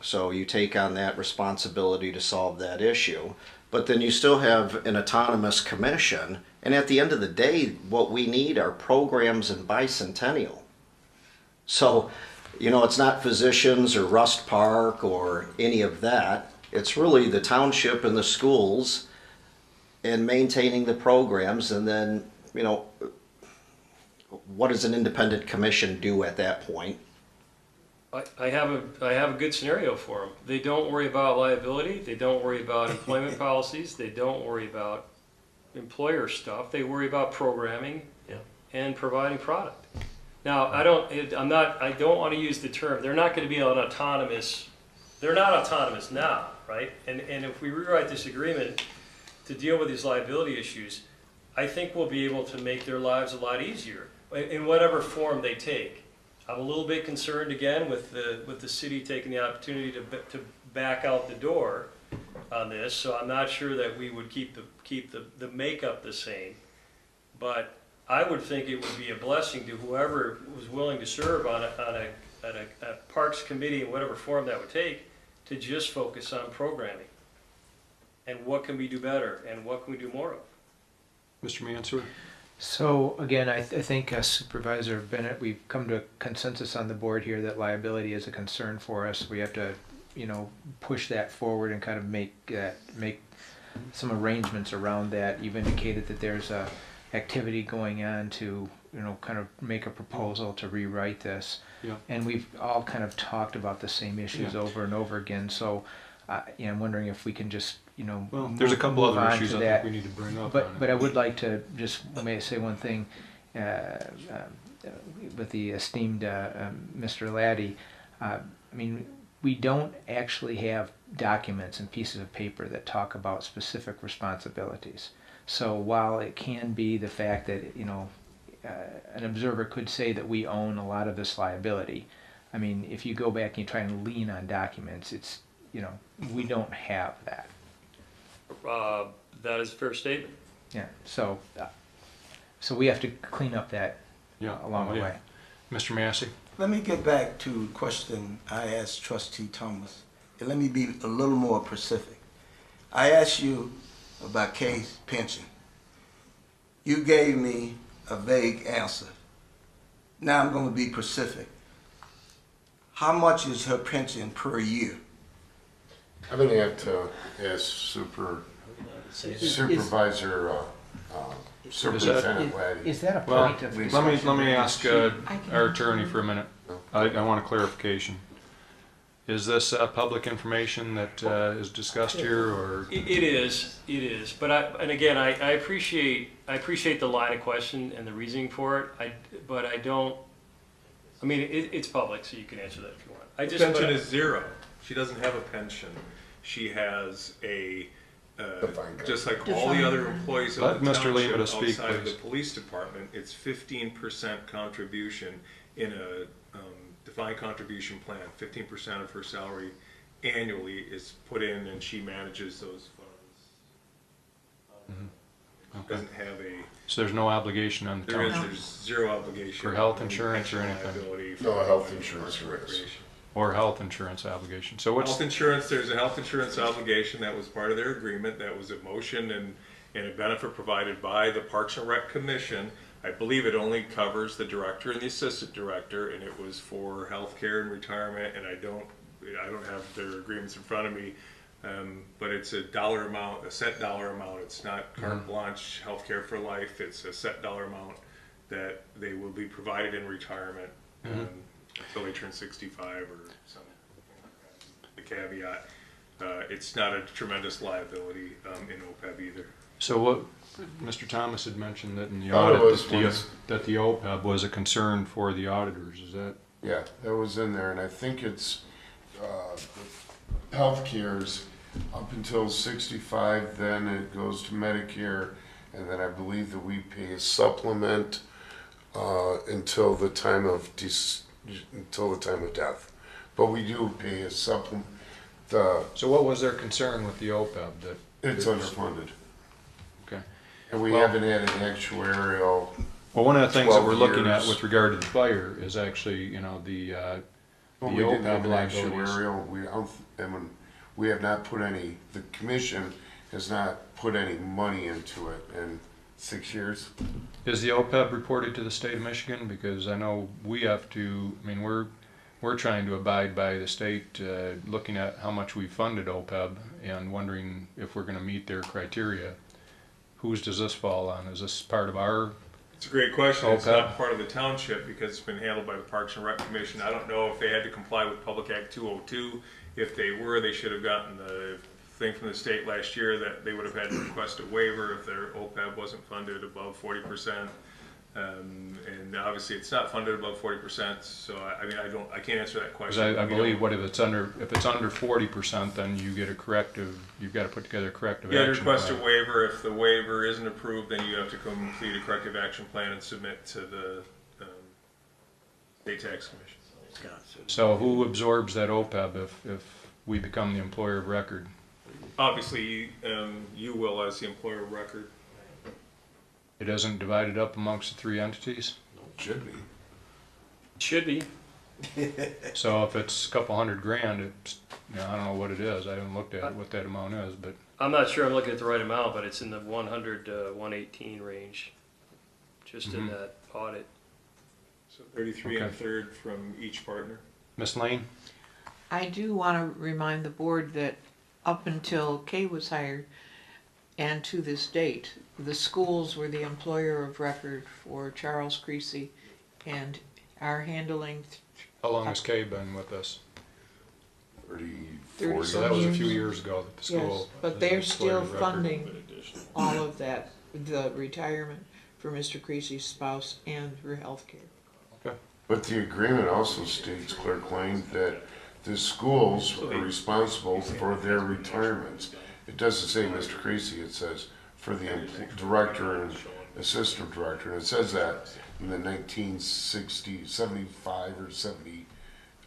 so you take on that responsibility to solve that issue, but then you still have an autonomous commission, and at the end of the day, what we need are programs in bicentennial. So you know, it's not physicians or Rust Park or any of that. It's really the township and the schools and maintaining the programs, and then, you know, what does an independent commission do at that point? I have a good scenario for them. They don't worry about liability. They don't worry about employment policies. They don't worry about employer stuff. They worry about programming and providing product. Now, I don't want to use the term. They're not going to be an autonomous. They're not autonomous now, right? And if we rewrite this agreement to deal with these liability issues, I think we'll be able to make their lives a lot easier in whatever form they take. I'm a little bit concerned again with the city taking the opportunity to back out the door on this. So I'm not sure that we would keep the makeup the same, but I would think it would be a blessing to whoever was willing to serve on a parks committee in whatever form that would take, to just focus on programming and what can we do better and what can we do more of. Mr. Mansur? So again, I think Supervisor Bennett, we've come to a consensus on the board here that liability is a concern for us. We have to, you know, push that forward and kind of make some arrangements around that. You've indicated that there's a activity going on to, you know, kind of make a proposal to rewrite this. Yeah. And we've all kind of talked about the same issues over and over again. So, you know, I'm wondering if we can just, you know, Well, there's a couple move other on issues to I that. think we need to bring up. But I would like to just may say one thing with the esteemed Mr. Laddie. I mean, we don't actually have documents and pieces of paper that talk about specific responsibilities. So while it can be the fact that, you know, an observer could say that we own a lot of this liability, I mean, if you go back and you try and lean on documents, it's, you know, we don't have that. That is a fair statement. Yeah, so we have to clean up that along the way. Mr. Massey? Let me get back to the question I asked Trustee Thomas. And let me be a little more specific. I asked you about Kay's pension. You gave me a vague answer. Now I'm going to be specific. How much is her pension per year? I'm gonna have to ask Supervisor, Superintendent Laddie. Is that a Well, point of let me ask our attorney for a minute. I want a clarification. Is this public information that is discussed here, or? It is, but I appreciate the line of question and the reasoning for it. But I don't. I mean, it's public, so you can answer that if you want. Pension is zero. She doesn't have a pension. She has a just like all the other employees of the Let Mr. Lima township speak, outside of the please. police department. It's 15% contribution in a defined contribution plan. 15% of her salary annually is put in, and she manages those funds. Okay. Doesn't have a. So there's no obligation on the township? There's zero obligation For health any insurance or pension anything? liability No, for health parks insurance and there is. recreation. Or health insurance obligation? So what's? Health insurance, there's a health insurance obligation that was part of their agreement, that was a motion and a benefit provided by the Parks and Rec Commission. I believe it only covers the director and the assistant director, and it was for health care and retirement, and I don't have their agreements in front of me, but it's a dollar amount, a set dollar amount. It's not carte blanche health care for life. It's a set dollar amount that they will be provided in retirement until they turn 65 or something. The caveat, it's not a tremendous liability in OPEB either. So what, Mr. Thomas had mentioned that in the Thought it audit, was that the OPEB was a concern for the auditors, is that? Yeah, that was in there, and I think it's, healthcare's up until 65, then it goes to Medicare, and then I believe that we pay a supplement until the time of death. But we do pay a supplement. So what was their concern with the OPEB? That It's underfunded, Okay. and we Well- haven't had an actuarial. Well, one of the things that 12 we're looking at years. with regard to the fire is actually, you know, the Well, we didn't have OPEB an liabilities. actuarial. We have not put any. The commission has not put any money into it in 6 years. Is the OPEB reported to the state of Michigan? Because I know we have to, I mean, we're we're trying to abide by the state, looking at how much we funded OPEB and wondering if we're gonna meet their criteria. Whose does this fall on? Is this part of our, It's a great question. It's Okay. not part of the township because it's been handled by the Parks and Rec Commission. I don't know if they had to comply with Public Act 202. If they were, they should have gotten the thing from the state last year that they would have had to request a waiver if their OPEB wasn't funded above 40%. And obviously it's not funded above 40%, so I mean, I can't answer that because question. I believe what if it's under 40%, then you get a corrective, you've got to put together a corrective You had to action request a plan. waiver. If the waiver isn't approved, then you have to complete a corrective action plan and submit to the State Tax Commission. So who absorbs that OPEB if we become the employer of record? Obviously, you will as the employer of record. It isn't divided up amongst the 3 entities? Should be. Should be. So if it's a couple $100,000, it's, I don't know what it is. I haven't looked at what that amount is, but I'm not sure I'm looking at the right amount, but it's in the 100 to 118 range, just in that audit. So 33 and a Okay. third from each partner. Ms. Lane? I do want to remind the board that up until Kay was hired and to this date, the schools were the employer of record for Charles Creasy and are handling How long has Kay been with us? 30, 30 40. So that was a few years ago that the school. Yes, but was they're employer still of record. funding all of that, the retirement for Mr. Creasy's spouse and her health care. But the agreement also states, Clerk Lane, that the schools are responsible for their retirements. It doesn't say Mr. Creasy, it says for the director and assistant director, and it says that in the 1960, 75 or 70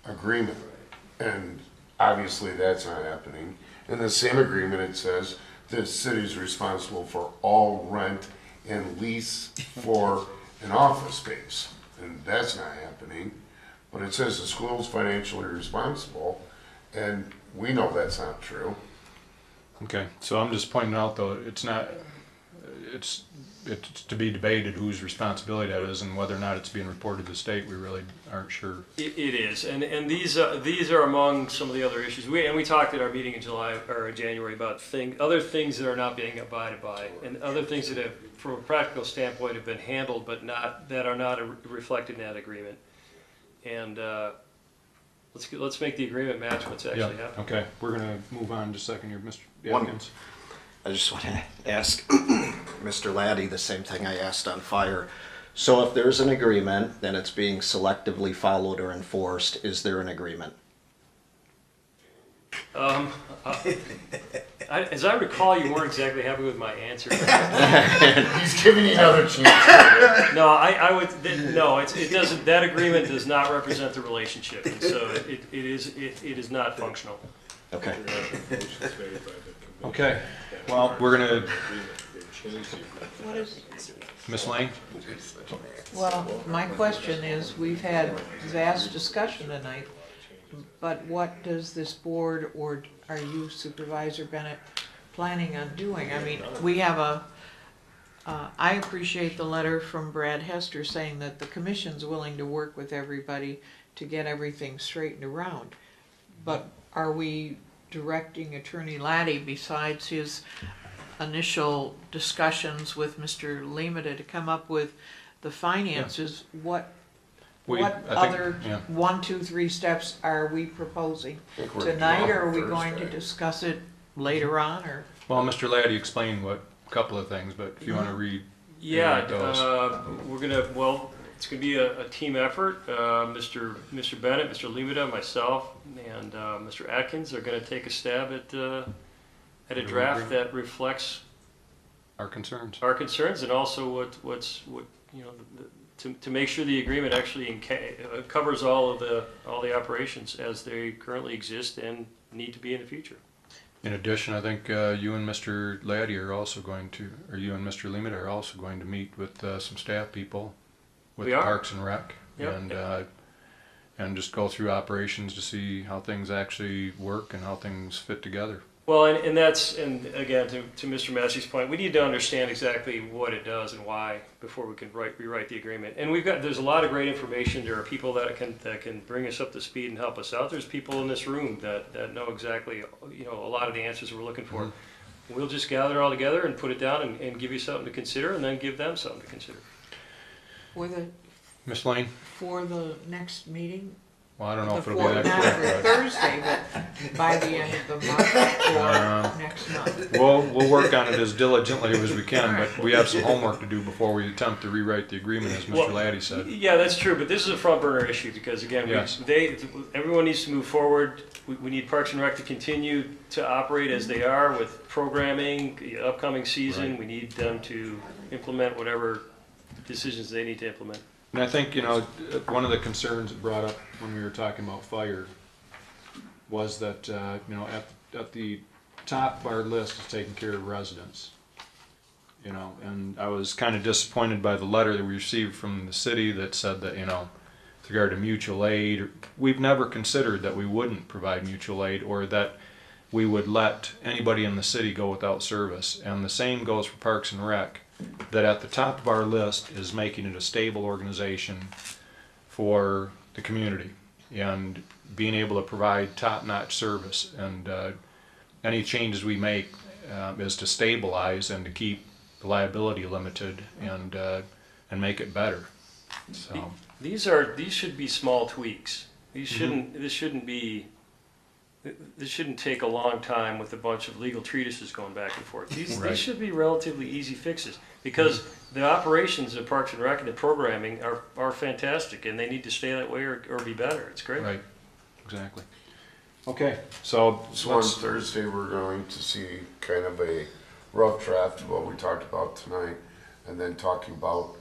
agreement. And obviously that's not happening. In the same agreement, it says the city is responsible for all rent and lease for an office space. And that's not happening. But it says the school's financially responsible, and we know that's not true. Okay, so I'm just pointing out though, it's not, it's to be debated whose responsibility that is and whether or not it's being reported to the state, we really aren't sure. It is, and these are among some of the other issues. We talked at our meeting in July or January about other things that are not being abided by, and other things that have, from a practical standpoint, have been handled but that are not reflected in that agreement. And let's make the agreement match what's actually happening. Okay, we're gonna move on just a second here, Mr. One- Atkins. I just want to ask Mr. Laddie the same thing I asked on fire. So if there's an agreement, then it's being selectively followed or enforced. Is there an agreement? As I recall, you weren't exactly happy with my answer. He's giving you another chance. No, I would. No, it doesn't. That agreement does not represent the relationship, and so it is not functional. Okay. Okay, well, we're gonna, What is, Ms. Lane? well, my question is, we've had vast discussion tonight, but what does this board, or are you, Supervisor Bennett, planning on doing? I mean, we have I appreciate the letter from Brad Hester saying that the commission's willing to work with everybody to get everything straightened around. But are we directing Attorney Laddie, besides his initial discussions with Mr. Lemata to come up with the finances, what I think, other yeah. 1, 2, 3 steps are we proposing think we're tonight, or are we Thursday. going to discuss it later on, or? Well, Mr. Laddie explained a couple of things, but if you wanna read. Yeah, those. we're gonna. Well, it's gonna be a team effort. Mr. Bennett, Mr. Lemata, myself, and Mr. Atkins are gonna take a stab at a draft that reflects Our concerns. our concerns and also what you know to make sure the agreement actually covers all the operations as they currently exist and need to be in the future. In addition, I think you and Mr. Laddie are also going to, or you and Mr. Lemata are also going to meet with some staff people with We are. Parks and Rec. Yep. And just go through operations to see how things actually work and how things fit together. Well, and that's, and again, to Mr. Massey's point, we need to understand exactly what it does and why before we can rewrite the agreement. And there's a lot of great information. There are people that can bring us up to speed and help us out. There's people in this room that know exactly, a lot of the answers we're looking for. We'll just gather it all together and put it down and give you something to consider, and then give them something to consider. Ms. Lane? For the next meeting, Well, I don't know the if it'll be that not quick, for but Thursday, but by the end of the month or next month. we'll work on it as diligently as we can, but we have some homework to do before we attempt to rewrite the agreement, as Mr. Laddie said. Yeah, that's true, but this is a front burner issue because again, Yes. everyone needs to move forward. We need Parks and Rec to continue to operate as they are with programming, the upcoming season. Right. We need them to implement whatever decisions they need to implement. And I think, one of the concerns that brought up when we were talking about fire was that, at the top of our list is taking care of residents. And I was kind of disappointed by the letter that we received from the city that said that, with regard to mutual aid, we've never considered that we wouldn't provide mutual aid or that we would let anybody in the city go without service. And the same goes for Parks and Rec, that at the top of our list is making it a stable organization for the community and being able to provide top-notch service. And any changes we make is to stabilize and to keep the liability limited and make it better. So These should be small tweaks. This shouldn't take a long time with a bunch of legal treatises going back and forth. Right. These should be relatively easy fixes because the operations of Parks and Rec and the programming are fantastic and they need to stay that way or be better. It's great. Right, exactly. Okay, so So on Thursday, we're going to see kind of a rough draft of what we talked about tonight, and then talking about,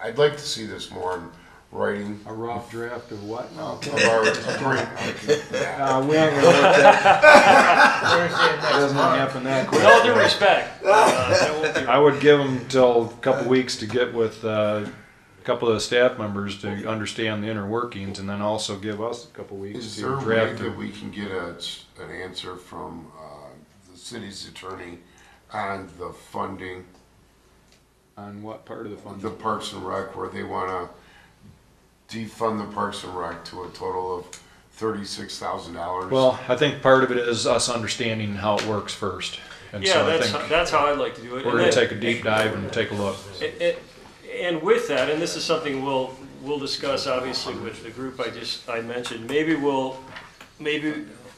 I'd like to see this more in writing. a rough draft of what? Of our agreement. We ain't gonna work that. Doesn't happen that quick. With all due respect, that won't be I would give them till a couple weeks to get with a couple of the staff members to understand the inner workings, and then also give us a couple weeks Is to there a way draft that it. we can get an answer from the city's attorney on the funding, On what part of the fund? the Parks and Rec, where they want to defund the Parks and Rec to a total of $36,000? Well, I think part of it is us understanding how it works first. And yeah, so I think that's how I'd like to do it. we're And gonna then- take a deep dive and take a look. And with that, and this is something we'll discuss obviously with the group I mentioned. Maybe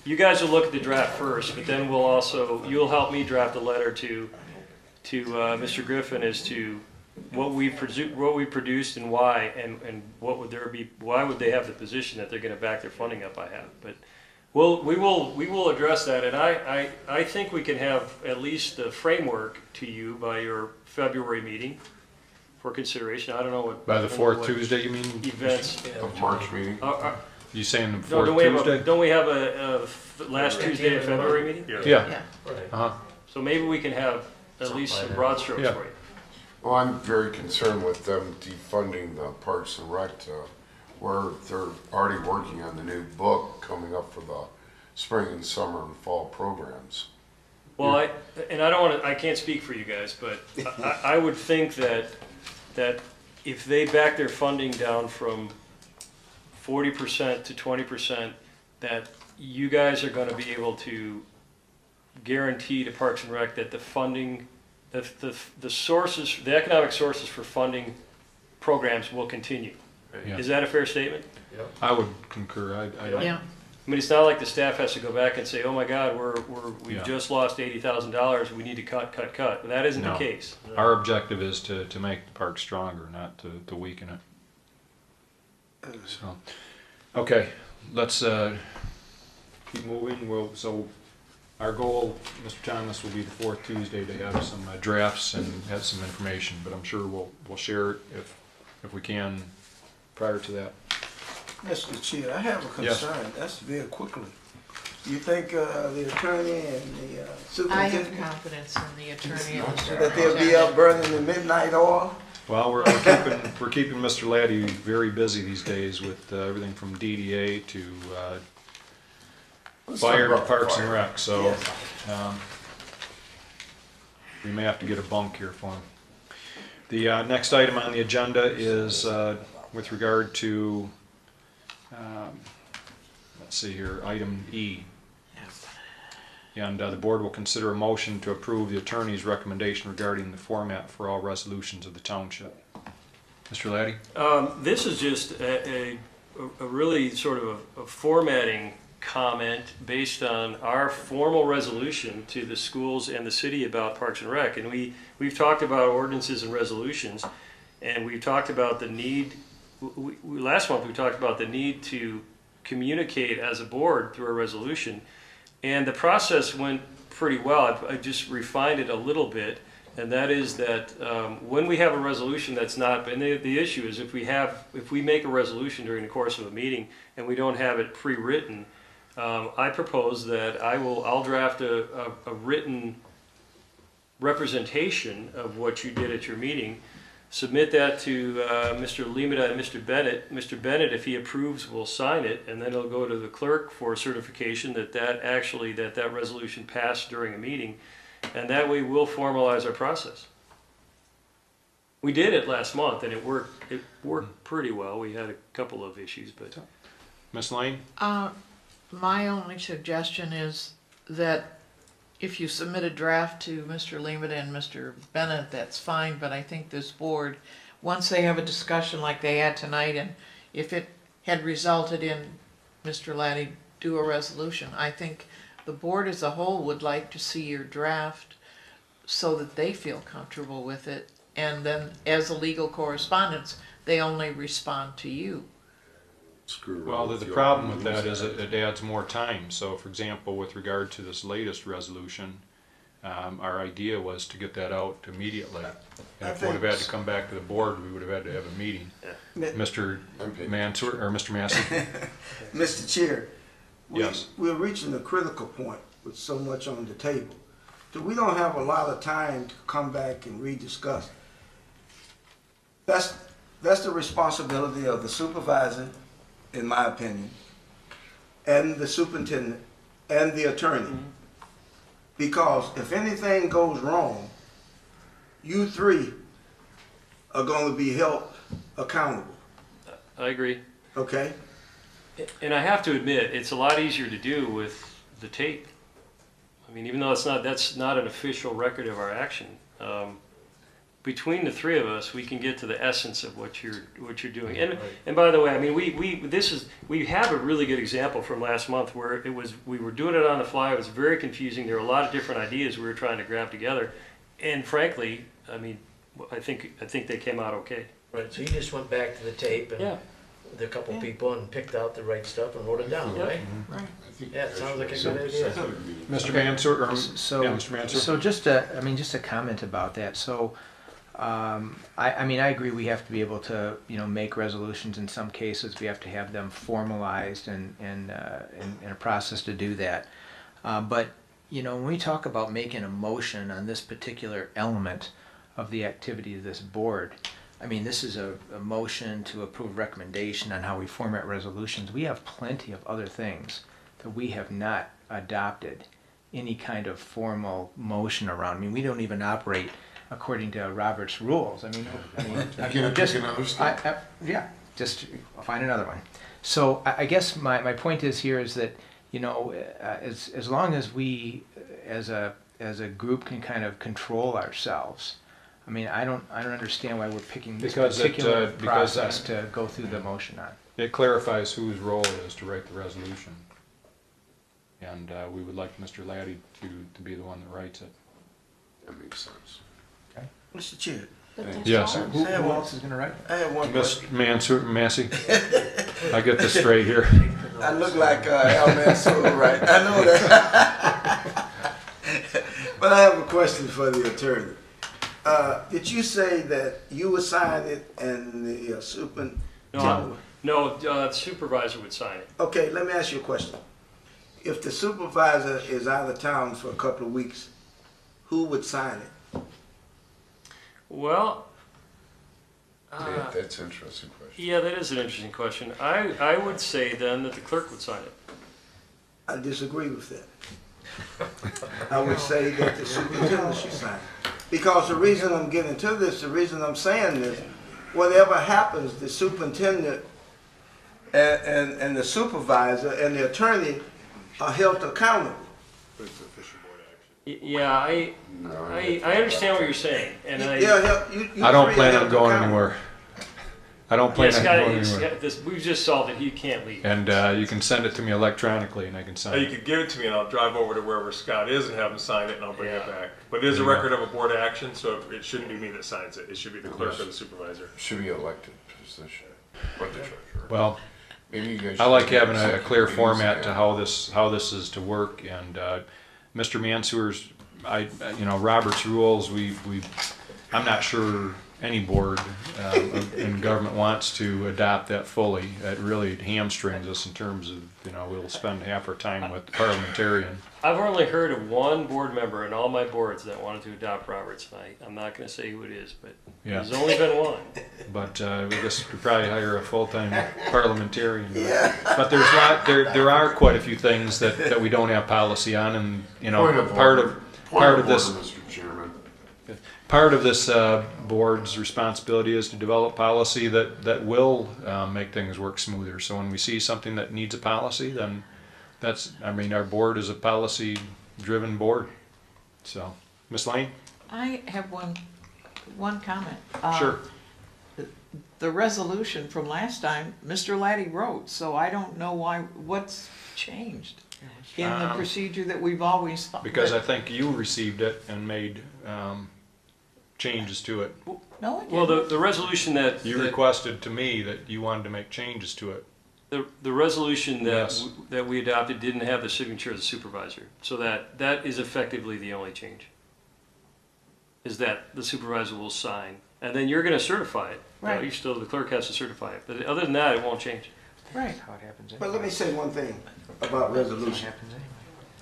you guys will look at the draft first, but then you'll help me draft a letter to Mr. Griffin as to what we produced and why, and why would they have the position that they're going to back their funding up by half. But we will address that, and I think we can have at least the framework to you by your February meeting for consideration. I don't know what. By the I don't know fourth what Tuesday, you mean? Events. Of March meeting? You saying the No, fourth Tuesday? don't we have a last Tuesday of February meeting? Yeah. Uh-huh. So maybe we can have at least some broad strokes Yeah. for you. Well, I'm very concerned with them defunding the Parks and Rec to where they're already working on the new book coming up for the spring and summer and fall programs. Well, I can't speak for you guys, but I would think that if they back their funding down from 40% to 20%, that you guys are going to be able to guarantee to Parks and Rec that the funding, the sources, the economic sources for funding programs will continue. Yeah. Is that a fair statement? I would concur. Yeah. I mean, it's not like the staff has to go back and say, "Oh my God, we've Yeah. just lost $80,000. We need to cut." That isn't the No. case. Our objective is to make the park stronger, not to weaken it. So, okay, let's keep moving. So our goal, Mr. Thomas, will be the fourth Tuesday to have some drafts and have some information, but I'm sure we'll share it if we can prior to that. Mr. Chair, I have a Yes. concern. That's very quickly. You think the attorney and the I have superintendent confidence in the attorney and the that they'll be up burning the midnight oil? Well, we're keeping Mr. Laddie very busy these days with everything from DDA to Let's fire talk to about Parks fire. and Rec. So Yes. We may have to get a bunk here for him. The next item on the agenda is with regard to, let's see here, item E. And the board will consider a motion to approve the attorney's recommendation regarding the format for all resolutions of the township. Mr. Laddie? This is just a really sort of a formatting comment based on our formal resolution to the schools and the city about Parks and Rec. And we've talked about ordinances and resolutions, and we've talked about the need, last month we talked about the need to communicate as a board through a resolution. And the process went pretty well. I just refined it a little bit. And that is that when we have a resolution that's not, and the issue is if we make a resolution during the course of a meeting and we don't have it pre-written, I propose that I'll draft a written representation of what you did at your meeting, submit that to Mr. Limita and Mr. Bennett. Mr. Bennett, if he approves, will sign it, and then it'll go to the clerk for certification that resolution passed during a meeting. And that way we'll formalize our process. We did it last month and it worked pretty well. We had a couple of issues, but. Ms. Lane? My only suggestion is that if you submit a draft to Mr. Limita and Mr. Bennett, that's fine, but I think this board, once they have a discussion like they had tonight, and if it had resulted in Mr. Laddie do a resolution, I think the board as a whole would like to see your draft so that they feel comfortable with it. And then as a legal correspondence, they only respond to you. Well, the problem with that is it adds more time. So, for example, with regard to this latest resolution, our idea was to get that out immediately. And if we would have had to come back to the board, we would have had to have a meeting. Mr. Mansur, or Mr. Massey? Mr. Chair, Yes. we're reaching a critical point with so much on the table. So we don't have a lot of time to come back and rediscuss. That's the responsibility of the supervisor, in my opinion, and the superintendent, and the attorney. Because if anything goes wrong, you three are going to be held accountable, I agree. okay? And I have to admit, it's a lot easier to do with the tape. I mean, even though that's not an official record of our action, between the three of us, we can get to the essence of what you're doing. And by the way, I mean, we have a really good example from last month where we were doing it on the fly. It was very confusing. There were a lot of different ideas we were trying to grab together, and frankly, I mean, I think they came out okay. Right, so you just went back to the tape and with a couple people and picked out the right stuff and wrote it down, right? Right. Yeah, it sounds like a good idea. Mr. Mansur, or, So, yeah, Mr. Mansur? so just a comment about that. So, I mean, I agree. We have to be able to, make resolutions. In some cases, we have to have them formalized and a process to do that. But when we talk about making a motion on this particular element of the activity of this board, I mean, this is a motion to approve recommendation on how we format resolutions. We have plenty of other things that we have not adopted any kind of formal motion around. I mean, we don't even operate according to Robert's rules. Just find another one. So I guess my point is here is that as long as we as a group can kind of control ourselves. I mean, I don't understand why we're picking this particular process to go through the motion on. It clarifies whose role it is to write the resolution. And we would like Mr. Laddie to be the one that writes it. That makes sense. Mr. Chair, Yes. Who else is going to write it? I have one Ms. question. Massey? I get this straight here. I look like Al Mansour, right? I know that. But I have a question for the attorney. Did you say that you would sign it and the superintendent? No, the supervisor would sign it. Okay, let me ask you a question. If the supervisor is out of town for a couple of weeks, who would sign it? Well, That's an interesting question. yeah, that is an interesting question. I would say then that the clerk would sign it. I disagree with that. I would say that the superintendent should sign. Because the reason I'm getting to this, the reason I'm saying this, whatever happens, the superintendent and the supervisor and the attorney are held accountable. Yeah, I understand what you're saying, and I. I don't plan on going anywhere. I don't plan Yeah, on Scott, going anywhere. we've just solved it. He can't leave. And you can send it to me electronically, and I can sign You it. could give it to me and I'll drive over to wherever Scott is and have him sign it and I'll bring it Yeah. back. But it is a There you record of a board action, so it shouldn't be me that signs it. It should be the clerk or the supervisor. Should be elected position, or the treasurer. Well, Maybe you guys. I like should having a something clear easy, format to yeah. how this is to work. And Mr. Mansour's, Robert's rules. I'm not sure any board in government wants to adopt that fully. It really hamstrings us in terms of we'll spend half our time with the parliamentarian. I've only heard of one board member in all my boards that wanted to adopt Roberts, and I'm not going to say who it is, but Yeah. there's only been one. But I guess we could probably hire a full-time parliamentarian. But there are quite a few things that we don't have policy on, and Point of part order. of Point part of of this order, Mr. Chairman. part of this board's responsibility is to develop policy that will make things work smoother. So when we see something that needs a policy, then our board is a policy-driven board. So, Ms. Lane? I have one comment. Sure. The resolution from last time, Mr. Laddie wrote, so I don't know what's changed in the procedure that we've always thought. Because I think you received it and made changes to it. No, it Well, didn't. the resolution that You requested to me that you wanted to make changes to it. the resolution that Yes. that we adopted didn't have the signature of the supervisor, so that is effectively the only change. Is that the supervisor will sign, and then you're going to certify it. Right. The clerk has to certify it, but other than that, it won't change. Right. How it happens But let me say one thing about It resolution. happens anyway.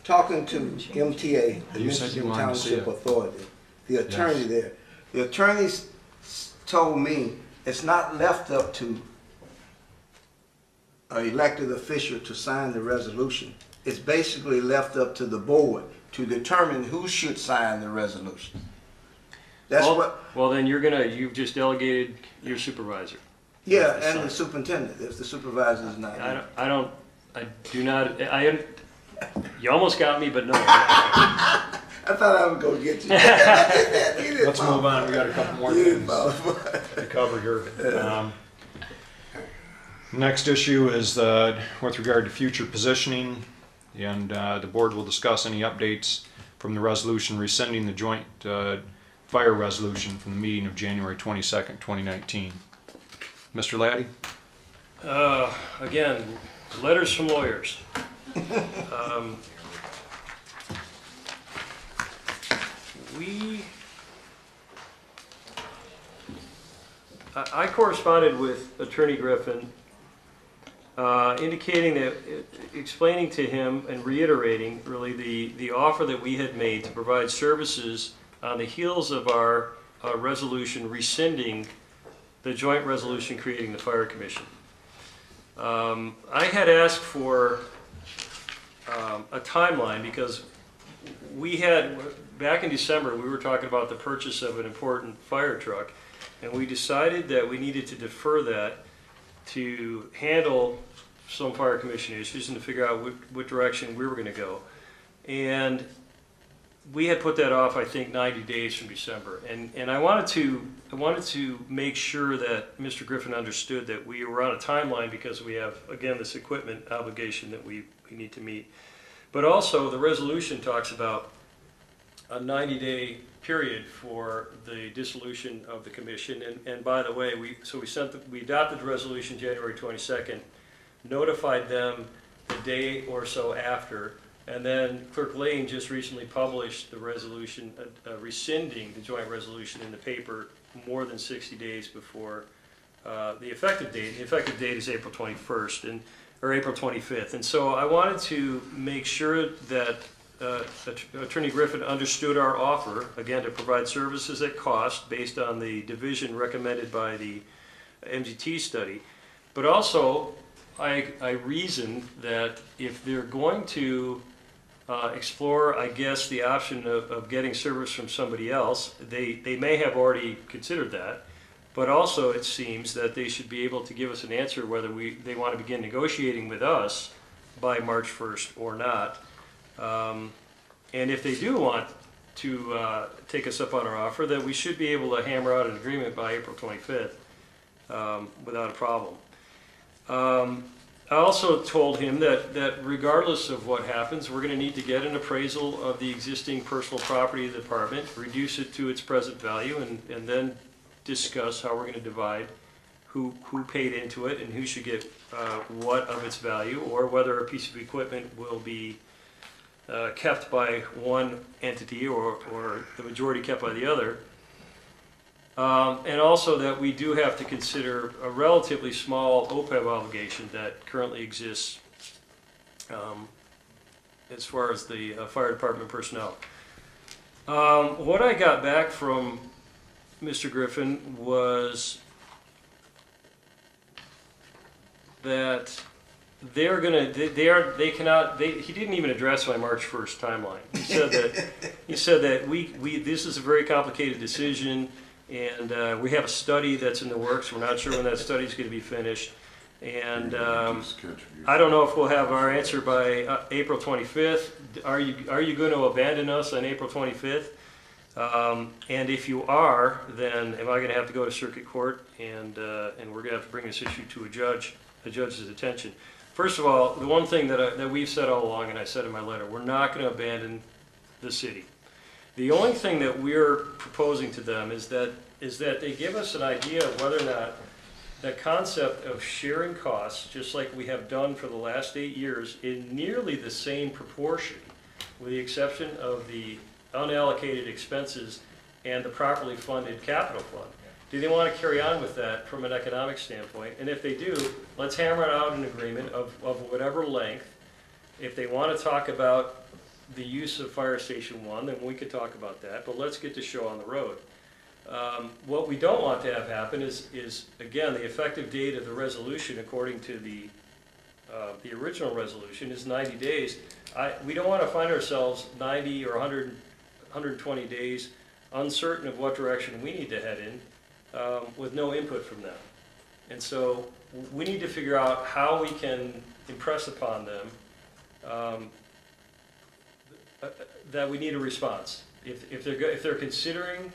Talking to MTA, the You said you Michigan wanted to see Township it. Authority, the attorney there, the attorneys told me it's not left up to an elected official to sign the resolution. It's basically left up to the board to determine who should sign the resolution. That's Well, then you've just delegated your supervisor. yeah, and the superintendent, if the supervisor is not. You almost got me, but no. I thought I was gonna get you. Let's move on. We got a couple more things to cover here. Next issue is with regard to future positioning, and the board will discuss any updates from the resolution rescinding the joint fire resolution from the meeting of January 22nd, 2019. Mr. Laddie? Again, letters from lawyers. I corresponded with Attorney Griffin, indicating that, explaining to him and reiterating really the offer that we had made to provide services on the heels of our resolution rescinding the joint resolution creating the fire commission. I had asked for a timeline because back in December, we were talking about the purchase of an important fire truck, and we decided that we needed to defer that to handle some fire commission issues and to figure out what direction we were going to go. And we had put that off, I think, 90 days from December. And I wanted to make sure that Mr. Griffin understood that we were on a timeline because we have, again, this equipment obligation that we need to meet. But also, the resolution talks about a 90-day period for the dissolution of the commission. And by the way, we adopted the resolution January 22nd, notified them the day or so after, and then Clerk Lane just recently published the resolution rescinding the joint resolution in the paper more than 60 days before the effective date. The effective date is April 21st or April 25th. And so I wanted to make sure that Attorney Griffin understood our offer, again, to provide services at cost based on the division recommended by the MGT study. But also, I reasoned that if they're going to explore, I guess, the option of getting service from somebody else. They may have already considered that, but also it seems that they should be able to give us an answer whether they want to begin negotiating with us by March 1st or not. And if they do want to take us up on our offer, then we should be able to hammer out an agreement by April 25th without a problem. I also told him that regardless of what happens, we're going to need to get an appraisal of the existing personal property of the department, reduce it to its present value, and then discuss how we're going to divide who paid into it and who should get what of its value, or whether a piece of equipment will be kept by one entity or the majority kept by the other. And also that we do have to consider a relatively small OPEB obligation that currently exists as far as the fire department personnel. What I got back from Mr. Griffin was that they're gonna, they cannot, he didn't even address my March 1st timeline. He said that this is a very complicated decision, and we have a study that's in the works. We're not sure when that study is going to be finished. And I don't know if we'll have our answer by April 25th. Are you going to abandon us on April 25th? And if you are, then am I going to have to go to circuit court, and we're going to have to bring this issue to a judge's attention? First of all, the one thing that we've said all along, and I said in my letter, we're not going to abandon the city. The only thing that we're proposing to them is that they give us an idea of whether or not the concept of sharing costs, just like we have done for the last 8 years, in nearly the same proportion, with the exception of the unallocated expenses and the properly funded capital fund. Do they want to carry on with that from an economic standpoint? And if they do, let's hammer out an agreement of whatever length. If they want to talk about the use of Fire Station 1, then we could talk about that, but let's get the show on the road. What we don't want to have happen is again, the effective date of the resolution, according to the original resolution, is 90 days. We don't want to find ourselves 90 or 120 days uncertain of what direction we need to head in, with no input from them. And so we need to figure out how we can impress upon them that we need a response. If they're considering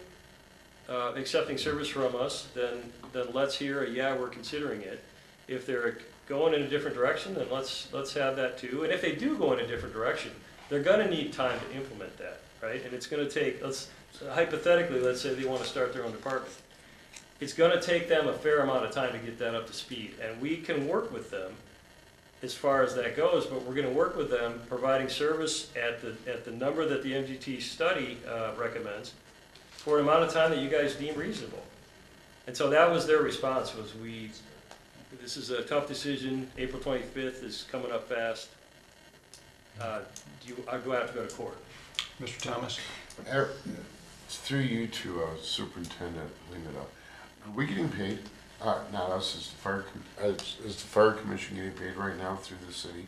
accepting service from us, then let's hear a yeah, we're considering it. If they're going in a different direction, then let's have that too. And if they do go in a different direction, they're going to need time to implement that, right? And it's going to take, hypothetically, let's say they want to start their own department. It's going to take them a fair amount of time to get that up to speed, and we can work with them as far as that goes, but we're going to work with them providing service at the number that the MGT study recommends for an amount of time that you guys deem reasonable. And so that was their response, was this is a tough decision, April 25th is coming up fast. Do I have to go to court? Mr. Thomas? Through you to Superintendent Lena, are we getting paid? Not us, is the fire commission getting paid right now through the city?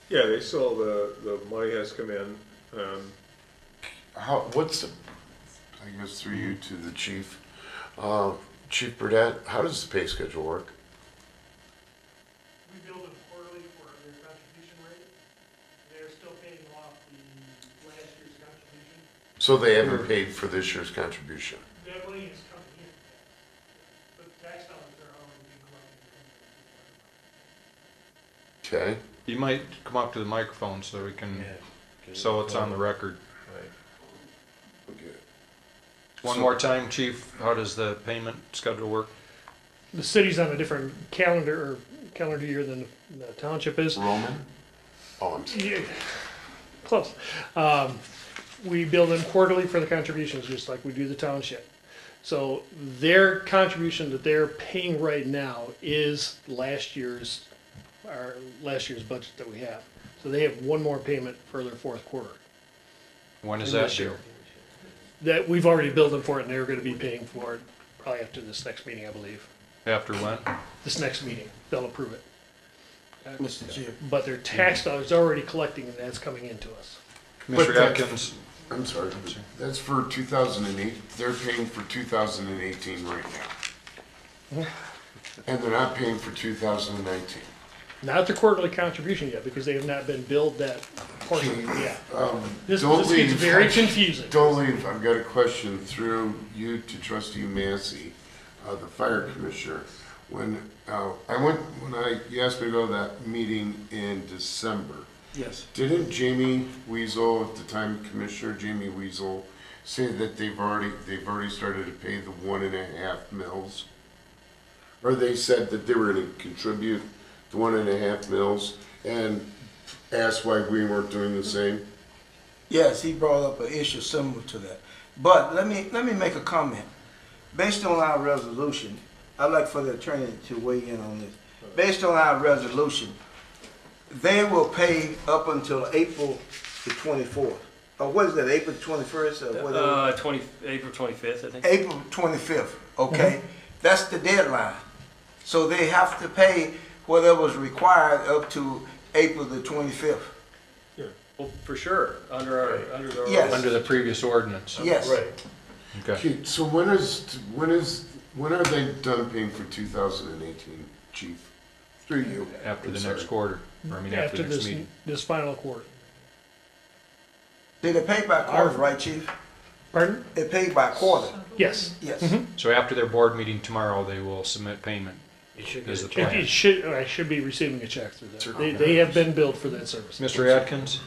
Yeah, they still, the money has come in. I guess through you to the chief, Chief Burdette, how does the pay schedule work? We bill them quarterly for their contribution rate. They're still paying off the last year's contribution. So they haven't paid for this year's contribution? That money is coming in, but tax dollars are already being collected. Okay. You might come up to the microphone so we can, so it's on the record. Okay. One more time, Chief, how does the payment schedule work? The city's on a different calendar year than the township is. Roman? Oh, I'm sorry. Yeah, close. We bill them quarterly for the contributions, just like we do the township. So their contribution that they're paying right now is last year's budget that we have. So they have one more payment for their fourth quarter. When is that due? That we've already billed them for it, and they're going to be paying for it probably after this next meeting, I believe. After when? This next meeting, they'll approve it. Mr. Chair. but their tax dollars already collecting, and that's coming into us. Mr. that's- Atkins, I'm sorry, that's for 2008, they're paying for 2018 right now. And they're not paying for 2019. Not their quarterly contribution yet, because they have not been billed that portion yet. This Don't gets leave. very confusing. Don't leave, I've got a question through you to trustee Massey, the fire commissioner. When you asked me to go to that meeting in December, Yes. didn't Jamie Weasel, at the time Commissioner Jamie Weasel, say that they've already started to pay the 1.5 mils? Or they said that they were gonna contribute the 1.5 mils and asked why we weren't doing the same? Yes, he brought up an issue similar to that. But let me make a comment. Based on our resolution, I'd like for the attorney to weigh in on this. Based on our resolution, they will pay up until April the 24th. Or what is that, April 21st or whatever? April 25th, I think. April 25th, okay? That's the deadline. So they have to pay whatever's required up to April the 25th. Well, for sure, under our Yes. under the previous ordinance. Yes. Right. Okay. Okay, so when are they done paying for 2018, chief? Through you. After I'm the sorry. next quarter, or I mean, after the next this, meeting. this final quarter. They pay by quarter, right, chief? Pardon? They pay by quarter, Yes. yes. So after their board meeting tomorrow, they will submit payment. Is the plan. I should be receiving a check through that. They have been billed for that service. Mr. Atkins?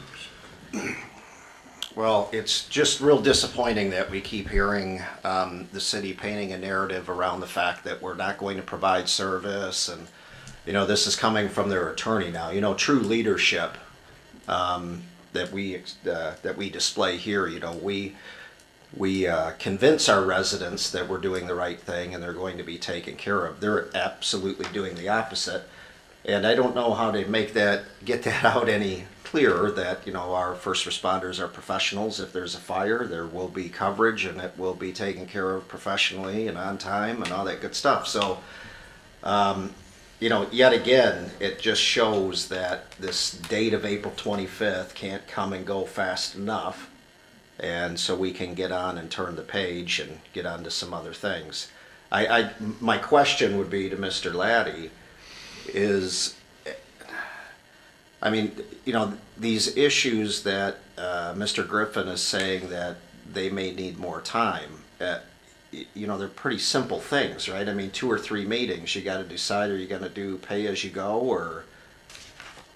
Well, it's just real disappointing that we keep hearing the city painting a narrative around the fact that we're not going to provide service, and this is coming from their attorney now. True leadership that we display here. We convince our residents that we're doing the right thing and they're going to be taken care of. They're absolutely doing the opposite, and I don't know how to get that out any clearer, that our first responders are professionals. If there's a fire, there will be coverage and it will be taken care of professionally and on time and all that good stuff. So yet again, it just shows that this date of April 25th can't come and go fast enough, and so we can get on and turn the page and get on to some other things. My question would be to Mr. Laddie is, these issues that Mr. Griffin is saying that they may need more time, they're pretty simple things, right? 2 or 3 meetings, you got to decide, are you going to do pay as you go, or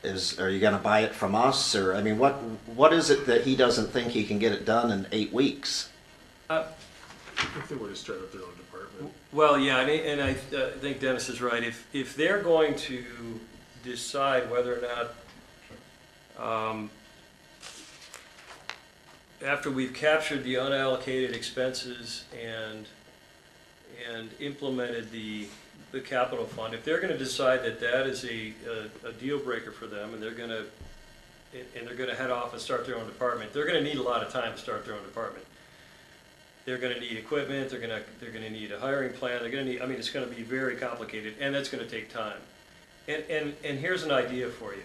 are you going to buy it from us, or what is it that he doesn't think he can get it done in 8 weeks? If they were to start up their own department. Well, yeah, and I think Dennis is right. If they're going to decide whether or not, after we've captured the unallocated expenses and implemented the capital fund, if they're going to decide that that is a deal breaker for them, and they're going to head off and start their own department, they're going to need a lot of time to start their own department. They're going to need equipment. They're going to need a hiring plan. They're going to need. It's going to be very complicated, and that's going to take time. And here's an idea for you.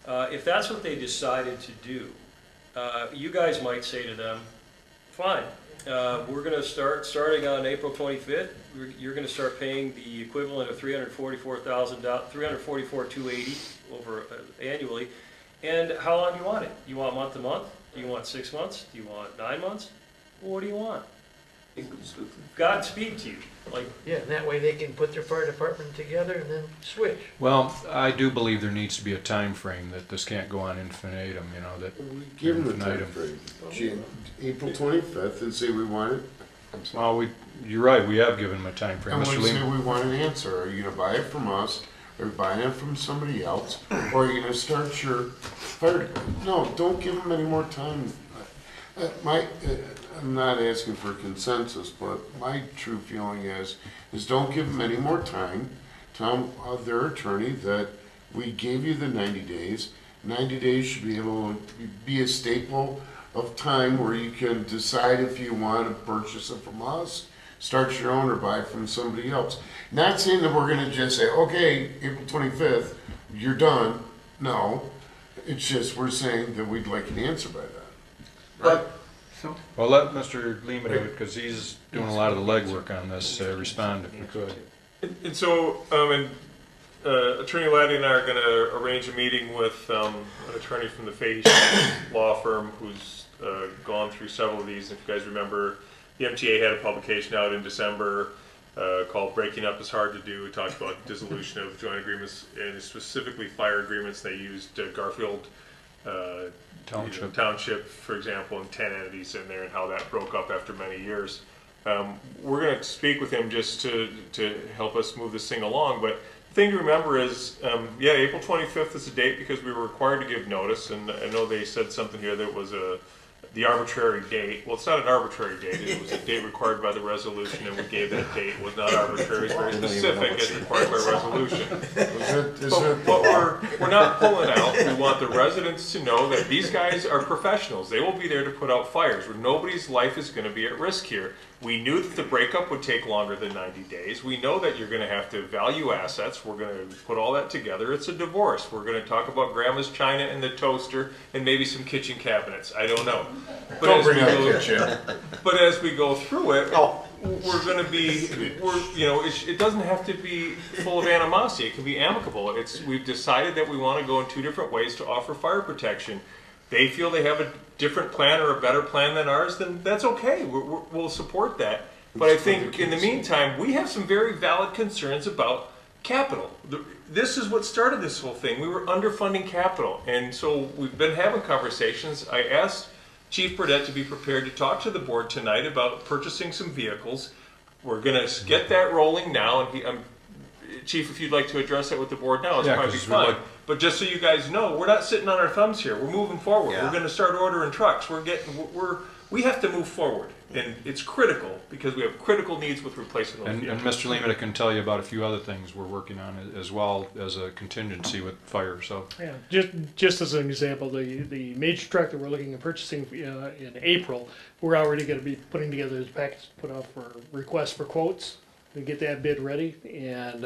If that's what they decided to do, you guys might say to them, "Fine, we're going to starting on April 25th. You're going to start paying the equivalent of $344,280 over annually. And how long do you want it? Do you want month to month? Do you want 6 months? Do you want 9 months? Well, what do you want? Godspeed to you. Yeah, and that way they can put their fire department together and then switch. Well, I do believe there needs to be a time frame, that this can't go on infinitum, that. Give them a time infinitum. frame. April 25th, and say we want it. I'm sorry. Well, you're right, we have given them a time frame. And Mr. we say Lehman? we want an answer. Are you gonna buy it from us? Are you buying it from somebody else? Or are you gonna start your fire department? No, don't give them any more time. I'm not asking for consensus, but my true feeling is don't give them any more time. Tell their attorney that we gave you the 90 days. 90 days should be able to be a staple of time where you can decide if you want to purchase it from us, start your own, or buy it from somebody else. Not saying that we're going to just say, okay, April 25th, you're done. No, it's just, we're saying that we'd like an answer by that. Well, let Mr. Lima do it, because he's doing a lot of the legwork on this, respond if you could. And so, Attorney Laddie and I are gonna arrange a meeting with, an attorney from the Fahey law firm who's, gone through several of these. If you guys remember, the MTA had a publication out in December, called Breaking Up is Hard to Do. It talked about dissolution of joint agreements, and specifically fire agreements. They used Garfield Township, for example, and 10 entities in there, and how that broke up after many years. We're going to speak with him just to help us move this thing along. But the thing to remember is, yeah, April 25th is the date because we were required to give notice, and I know they said something here that was the arbitrary date. Well, it's not an arraptrary date. It was a date required by the resolution, and we gave that date. It was not arbitrary. It's very specific as required by resolution. But we're not pulling out. We want the residents to know that these guys are professionals. They will be there to put out fires, where nobody's life is going to be at risk here. We knew that the breakup would take longer than 90 days. We know that you're going to have to value assets. We're going to put all that together. It's a divorce. We're going to talk about grandma's china and the toaster and maybe some kitchen cabinets. I don't know. But Don't bring up kitchen. But as we go through it, we're going to be, it doesn't have to be full of animosity. It can be amicable. We've decided that we want to go in two different ways to offer fire protection. They feel they have a different plan or a better plan than ours, then that's okay. We'll support that. But I think in the meantime, we have some very valid concerns about capital. This is what started this whole thing. We were underfunding capital. And so we've been having conversations. I asked Chief Burdett to be prepared to talk to the board tonight about purchasing some vehicles. We're going to get that rolling now. And Chief, if you'd like to address that with the board now, it's probably fine. But just so you guys know, we're not sitting on our thumbs here. We're moving forward. Yeah. We're going to start ordering trucks. We have to move forward, and it's critical because we have critical needs with replacing those And vehicles. Mr. Lima can tell you about a few other things we're working on as well as a contingency with fire, so. Yeah, just as an example, the major truck that we're looking at purchasing in April, we're already going to be putting together this package to put out for requests for quotes and get that bid ready. And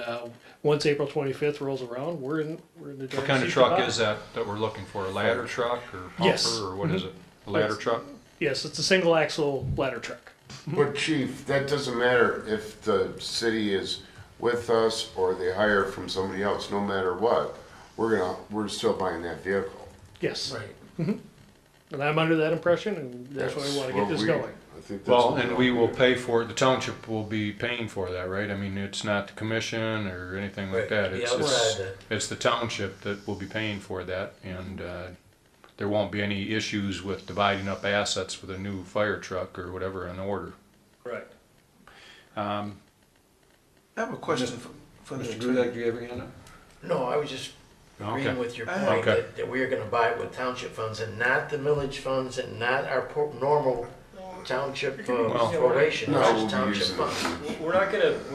once April 25th rolls around, we're in the What kind of truck is that we're looking for? A ladder truck or pumper, Yes. or what is it? A ladder truck? Yes, it's a single axle ladder truck. But Chief, that doesn't matter if the city is with us or they hire from somebody else, no matter what, we're still buying that vehicle. Yes. Right. And I'm under that impression, and that's why I want to get this going. I think that's Well, what and we will pay for it, the township will be paying for that, right? I mean, it's not the commission or anything like that. It's the township that will be paying for that, and there won't be any issues with dividing up assets with a new fire truck or whatever in order. Correct. I have a question for the Mr. attorney. Gulak, do you have your hand up? No, I was just agreeing Okay. with your Okay. point that we are gonna buy it with township funds and not the millage funds and not our normal township proration, No, it's we'll be township using it. funds. We're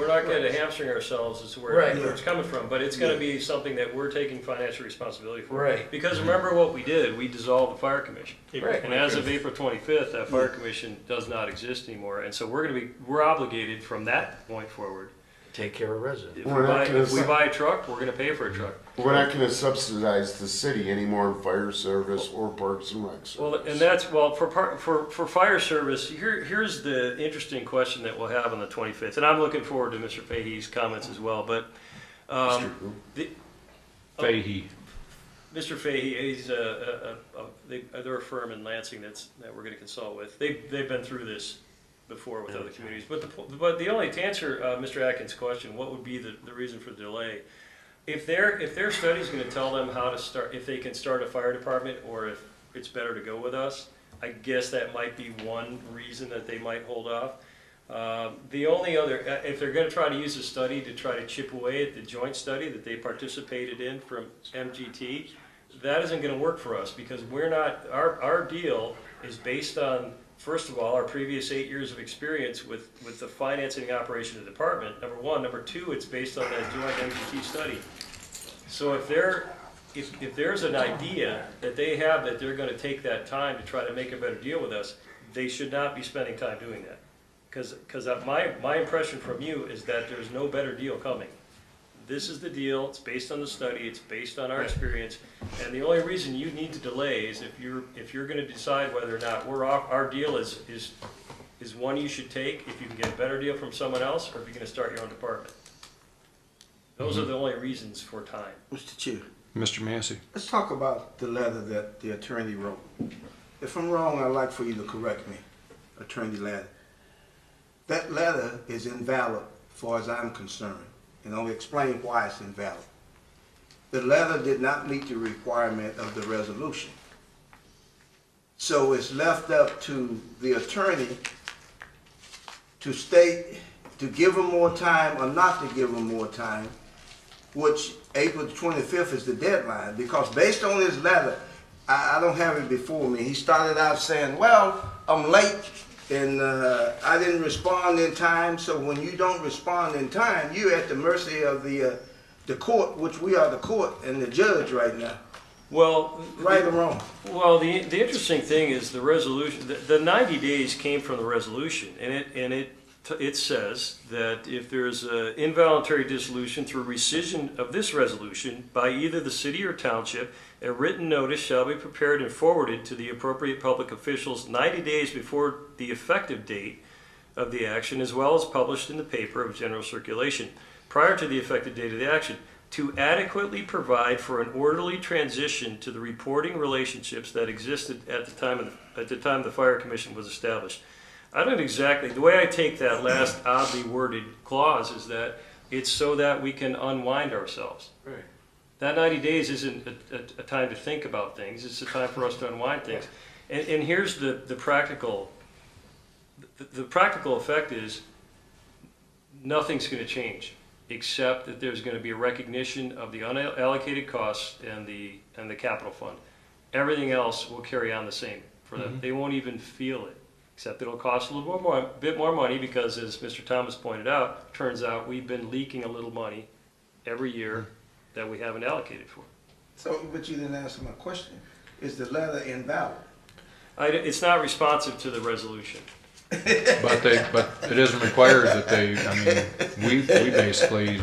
not gonna hamstring ourselves as to where Right. it's coming from, but it's gonna be something that we're taking financial responsibility for. Right. Because remember what we did, we dissolved the fire commission. Right. And as of April 25th, that fire commission does not exist anymore, and so we're obligated from that point forward. Take care of residents. If we buy a truck, we're gonna pay for a truck. We're not gonna subsidize the city anymore in fire service or parks and rec service. Well, and that's, for fire service, here's the interesting question that we'll have on the 25th, and I'm looking forward to Mr. Fahey's comments as well, but, Fahey. Mr. Fahey, he's they're a firm in Lansing that we're gonna consult with. They've been through this before with other communities, but the only, to answer Mr. Atkins' question, what would be the reason for the delay? If their study's gonna tell them how to start, if they can start a fire department, or if it's better to go with us, I guess that might be one reason that they might hold off. The only other, if they're gonna try to use a study to try to chip away at the joint study that they participated in from MGT, that isn't gonna work for us, because we're not, our deal is based on, first of all, our previous 8 years of experience with the financing and operation of the department, number one. Number two, it's based on that joint MGT study. So if there's an idea that they have that they're gonna take that time to try to make a better deal with us, they should not be spending time doing that. Because my impression from you is that there's no better deal coming. this is the deal, it's based on the study, it's based on our experience, and the only reason you need to delay is if you're gonna decide whether or not our deal is one you should take, if you can get a better deal from someone else, or if you're gonna start your own department. Those are the only reasons for time. Mr. Chair, Mr. Massey? let's talk about the letter that the attorney wrote. If I'm wrong, I'd like for you to correct me, Attorney Ladd. That letter is invalid as far as I'm concerned, and I'll explain why it's invalid. The letter did not meet the requirement of the resolution. So it's left up to the attorney to state, to give them more time or not to give them more time, which April 25th is the deadline, because based on his letter, I don't have it before me. He started out saying, well, I'm late and I didn't respond in time. So when you don't respond in time, you're at the mercy of the court, which we are the court and the judge right now. Well, right or wrong? Well, the interesting thing is the resolution. The 90 days came from the resolution, and it says that if there is an involuntary dissolution through rescission of this resolution by either the city or township, a written notice shall be prepared and forwarded to the appropriate public officials 90 days before the effective date of the action, as well as published in the paper of general circulation prior to the effective date of the action, to adequately provide for an orderly transition to the reporting relationships that existed at the time the Fire Commission was established. I don't exactly, the way I take that last oddly worded clause is that it's so that we can unwind ourselves. Right. That 90 days isn't a time to think about things, it's a time for us to unwind things. And here's the practical effect is nothing's going to change, except that there's going to be a recognition of the unallocated costs and the capital fund. Everything else will carry on the same for them. They won't even feel it, except it'll cost a bit more money because, as Mr. Thomas pointed out, turns out we've been leaking a little money every year that we haven't allocated for. So, but you didn't answer my question. Is the letter invalid? It's not responsive to the resolution. But it isn't required that they, I mean, we basically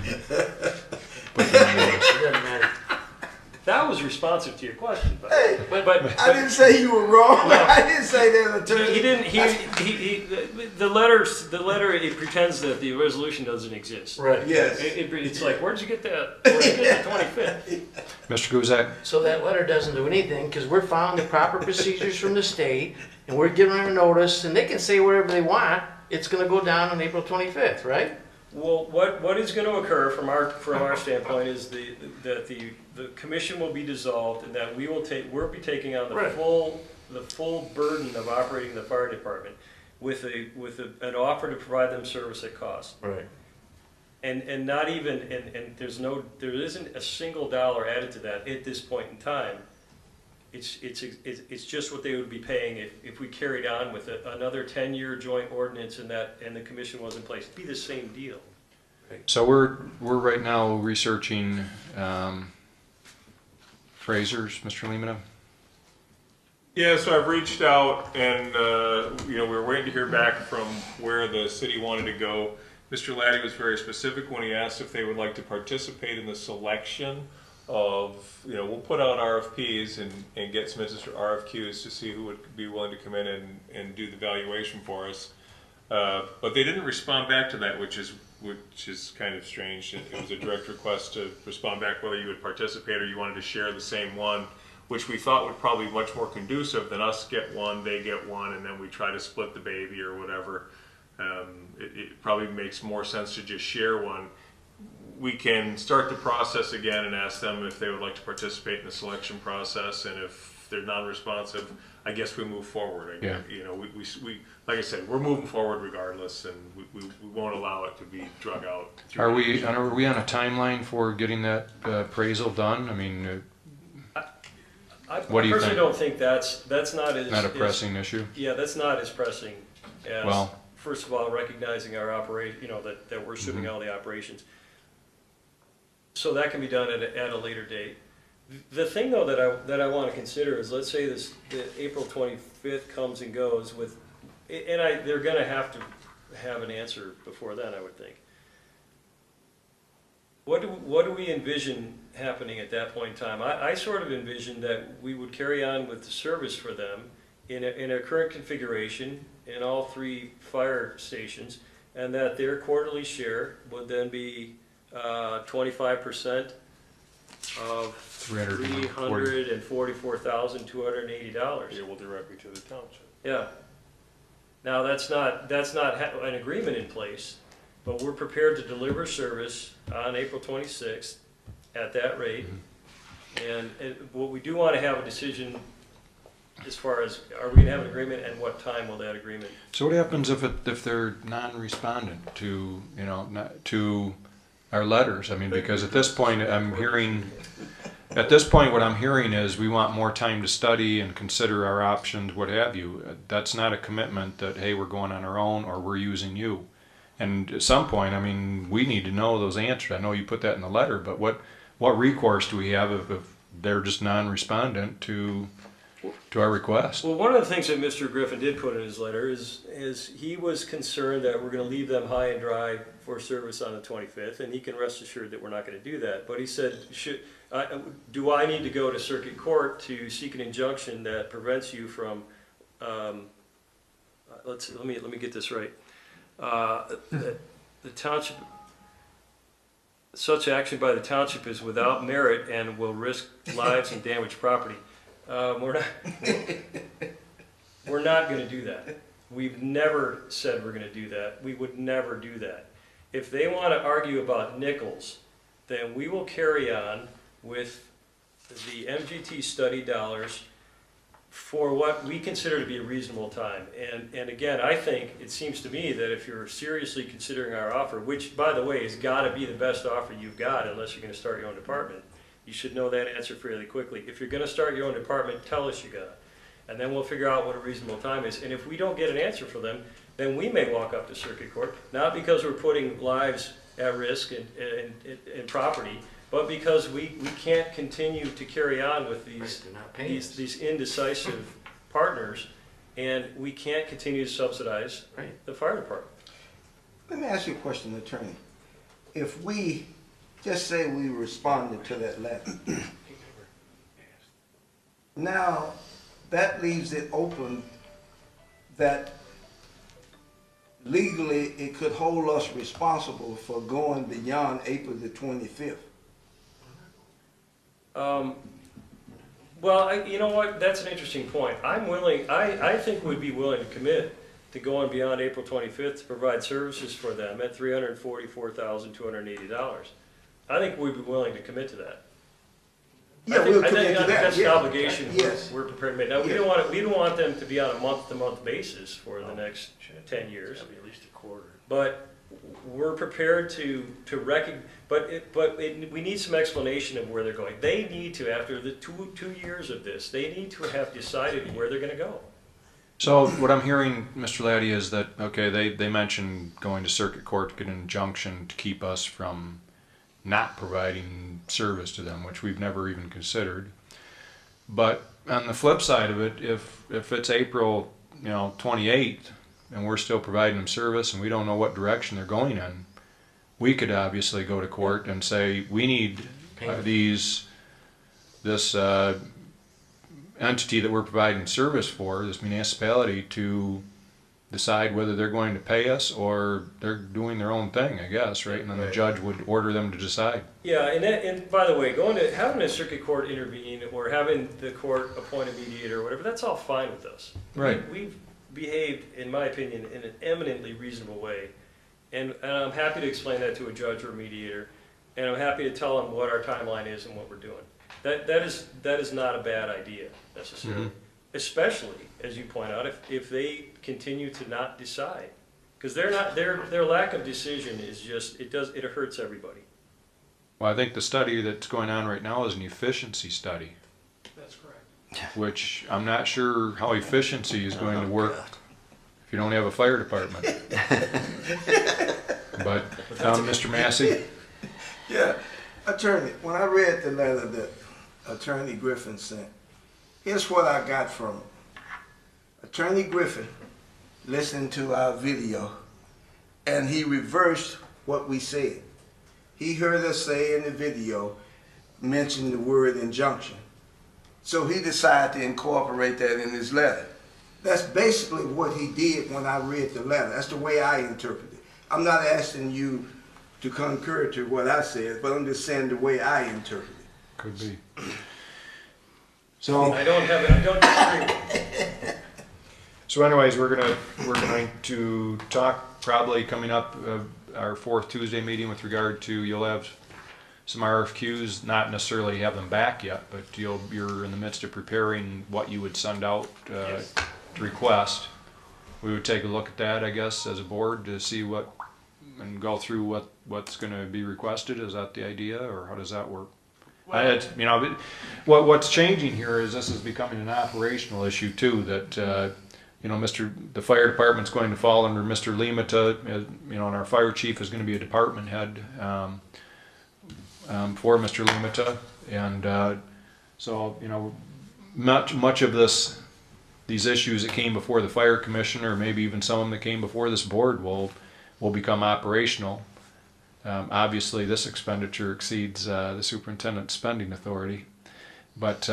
put them on notice. It doesn't matter. That was responsive to your question, but, Hey, but I didn't say you were wrong. No. I didn't say that attorney. he didn't, the letter, it pretends that the resolution doesn't exist. Right. Yes. It's like, where'd you get that? Where'd you get the 25th? Mr. Guzak? So that letter doesn't do anything because we're following the proper procedures from the state and we're giving them a notice and they can say whatever they want. It's going to go down on April 25th, right? Well, what is going to occur from our standpoint is that the commission will be dissolved and that we'll be taking on Right. the full burden of operating the fire department with an offer to provide them service at cost. Right. And not even and there isn't a single dollar added to that at this point in time. It's just what they would be paying if we carried on with another 10-year joint ordinance and the commission was in place. It'd be the same deal. So we're right now researching Fraser's, Mr. Lemina. Yeah, so I've reached out and, we were waiting to hear back from where the city wanted to go. Mr. Laddie was very specific when he asked if they would like to participate in the selection of, we'll put out RFPs and get submittals for RFQs to see who would be willing to come in and do the valuation for us. But they didn't respond back to that, which is kind of strange. It was a direct request to respond back whether you would participate or you wanted to share the same one, which we thought would probably be much more conducive than us get one, they get one, and then we try to split the baby or whatever. It probably makes more sense to just share one. We can start the process again and ask them if they would like to participate in the selection process, and if they're non-responsive, I guess we move forward. Yeah. We like I said, we're moving forward regardless, and we won't allow it to be drug out. Are we on a timeline for getting that appraisal done? I mean, what do you personally think? don't think that's not as Not a pressing issue? Yeah, that's not as pressing as, Well, first of all, recognizing our operation, that we're assuming all the operations. So that can be done at a later date. The thing though that I want to consider is, let's say the April 25th comes and goes with, and they're going to have an answer before then, I would think. what do we envision happening at that point in time? I sort of envisioned that we would carry on with the service for them in a current configuration in all 3 fire stations, and that their quarterly share would then be 25% of $344,280. Payable directly to the township. Yeah. Now, that's not an agreement in place, but we're prepared to deliver service on April 26th at that rate. And what we do want to have a decision as far as, are we going to have an agreement, and what time will that agreement? So what happens if they're non-respondent to, to our letters? I mean, because at this point, what I'm hearing is we want more time to study and consider our options, what have you. That's not a commitment that, hey, we're going on our own or we're using you. And at some point, I mean, we need to know those answers. I know you put that in the letter, but what recourse do we have if they're just non-respondent to our request? Well, one of the things that Mr. Griffin did put in his letter is he was concerned that we're going to leave them high and dry for service on the 25th, and he can rest assured that we're not going to do that. But he said, do I need to go to circuit court to seek an injunction that prevents you from, let me get this right. The township, such action by the township is without merit and will risk lives and damage property. We're not going to do that. We've never said we're going to do that. We would never do that. If they want to argue about nickels, then we will carry on with the MGT study dollars for what we consider to be a reasonable time. And again, I think it seems to me that if you're seriously considering our offer, which by the way has got to be the best offer you've got unless you're going to start your own department, you should know that answer fairly quickly. If you're going to start your own department, tell us you got it. And then we'll figure out what a reasonable time is. And if we don't get an answer from them, then we may walk up to circuit court, not because we're putting lives at risk and property, but because we can't continue to carry on with these indecisive partners, and we can't continue to subsidize the fire department. Let me ask you a question, attorney. If we, just say we responded to that letter, now that leaves it open that legally it could hold us responsible for going beyond April the 25th. Well, you know what? That's an interesting point. I think we'd be willing to commit to going beyond April 25th to provide services for them at $344,280. I think we'd be willing to commit to that. Yeah, we'll commit to that. That's the obligation Yes. we're prepared to make. Now, we don't want them to be on a month-to-month basis for the next 10 years. That'd be at least a quarter. But we're prepared to recognize. We need some explanation of where they're going. They need to, after the two years of this, they need to have decided where they're going to go. So what I'm hearing, Mr. Laddie, is that, okay, they mentioned going to circuit court to get an injunction to keep us from not providing service to them, which we've never even considered. But on the flip side of it, if it's April 28th and we're still providing them service and we don't know what direction they're going in, we could obviously go to court and say we need this entity that we're providing service for, this municipality, to decide whether they're going to pay us or they're doing their own thing, I guess, right? And then the judge would order them to decide. Yeah, and by the way, having a circuit court intervene or having the court appoint a mediator or whatever, that's all fine with us. Right. We've behaved, in my opinion, in an eminently reasonable way. And I'm happy to explain that to a judge or a mediator, and I'm happy to tell them what our timeline is and what we're doing. That is not a bad idea necessarily, especially as you point out if they continue to not decide, because their lack of decision is just it hurts everybody. Well, I think the study that's going on right now is an efficiency study. That's correct. Which I'm not sure how efficiency is going to work if you don't have a fire department. But Mr. Massey? Yeah, attorney, when I read the letter that Attorney Griffin sent, here's what I got from it. Attorney Griffin listened to our video and he reversed what we said. he heard us say in the video, mention the word injunction. So he decided to incorporate that in his letter. That's basically what he did when I read the letter. That's the way I interpret it. I'm not asking you to concur to what I said, but I'm just saying the way I interpret it. Could be. So, I don't disagree. so anyways, we're going to talk probably coming up, our fourth Tuesday meeting with regard to, you'll have some RFQs, not necessarily have them back yet, but you're in the midst of preparing what you would send out, Yes. to request. We would take a look at that, I guess, as a board to see what, and go through what's gonna be requested. Is that the idea, or how does that work? What's changing here is this is becoming an operational issue too, that, the fire department's going to fall under Mr. Limata, and our fire chief is gonna be a department head, for Mr. Limata, and, so, much of these issues that came before the fire commission, or maybe even some of them that came before this board, will become operational. Obviously, this expenditure exceeds the superintendent's spending authority. But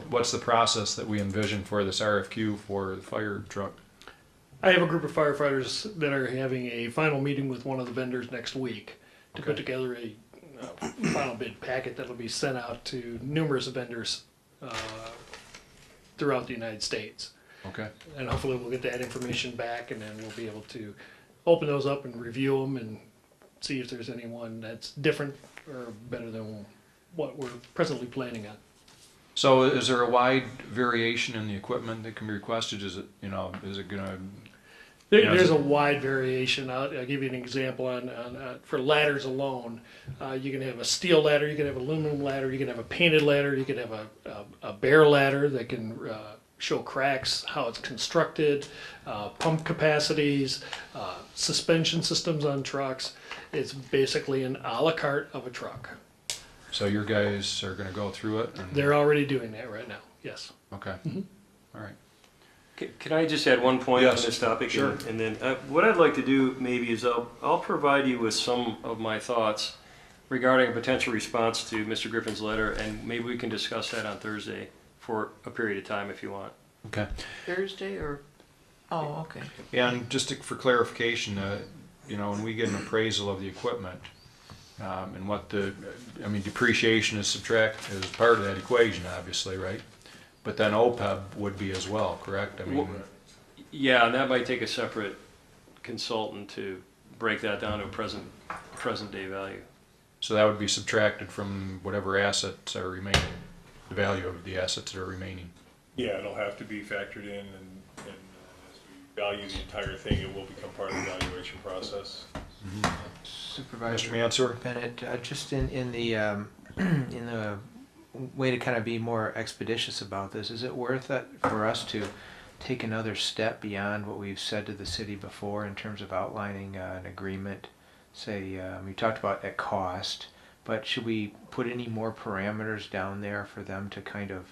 what's the process that we envision for this RFQ for the fire truck? I have a group of firefighters that are having a final meeting with one of the vendors next week to put together a final bid packet that'll be sent out to numerous vendors throughout the United States. Okay. And hopefully we'll get that information back, and then we'll be able to open those up and review them and see if there's anyone that's different or better than what we're presently planning on. So is there a wide variation in the equipment that can be requested? Is it, is it gonna? There's a wide variation. I'll give you an example on for ladders alone. You can have a steel ladder, you can have an aluminum ladder, you can have a painted ladder, you can have a bare ladder that can show cracks, how it's constructed, pump capacities, suspension systems on trucks. It's basically an a la carte of a truck. So your guys are gonna go through it? They're already doing that right now, yes. Okay, all right. Can I just add one point on Yes, this topic? sure. And then what I'd like to do maybe is I'll provide you with some of my thoughts regarding a potential response to Mr. Griffin's letter, and maybe we can discuss that on Thursday for a period of time if you want. Okay. Thursday or, oh, okay. And just for clarification, when we get an appraisal of the equipment, and what depreciation is part of that equation, obviously, right? But then OPEB would be as well, correct? Yeah, and that might take a separate consultant to break that down to a present day value. So that would be subtracted from whatever assets are remaining, the value of the assets that are remaining. Yeah, it'll have to be factored in, and as we value the entire thing, it will become part of the valuation process. Supervisor Mr. Mansour? Bennett, just in the in the way to kind of be more expeditious about this, is it worth it for us to take another step beyond what we've said to the city before in terms of outlining an agreement? Say, we talked about at cost, but should we put any more parameters down there for them to kind of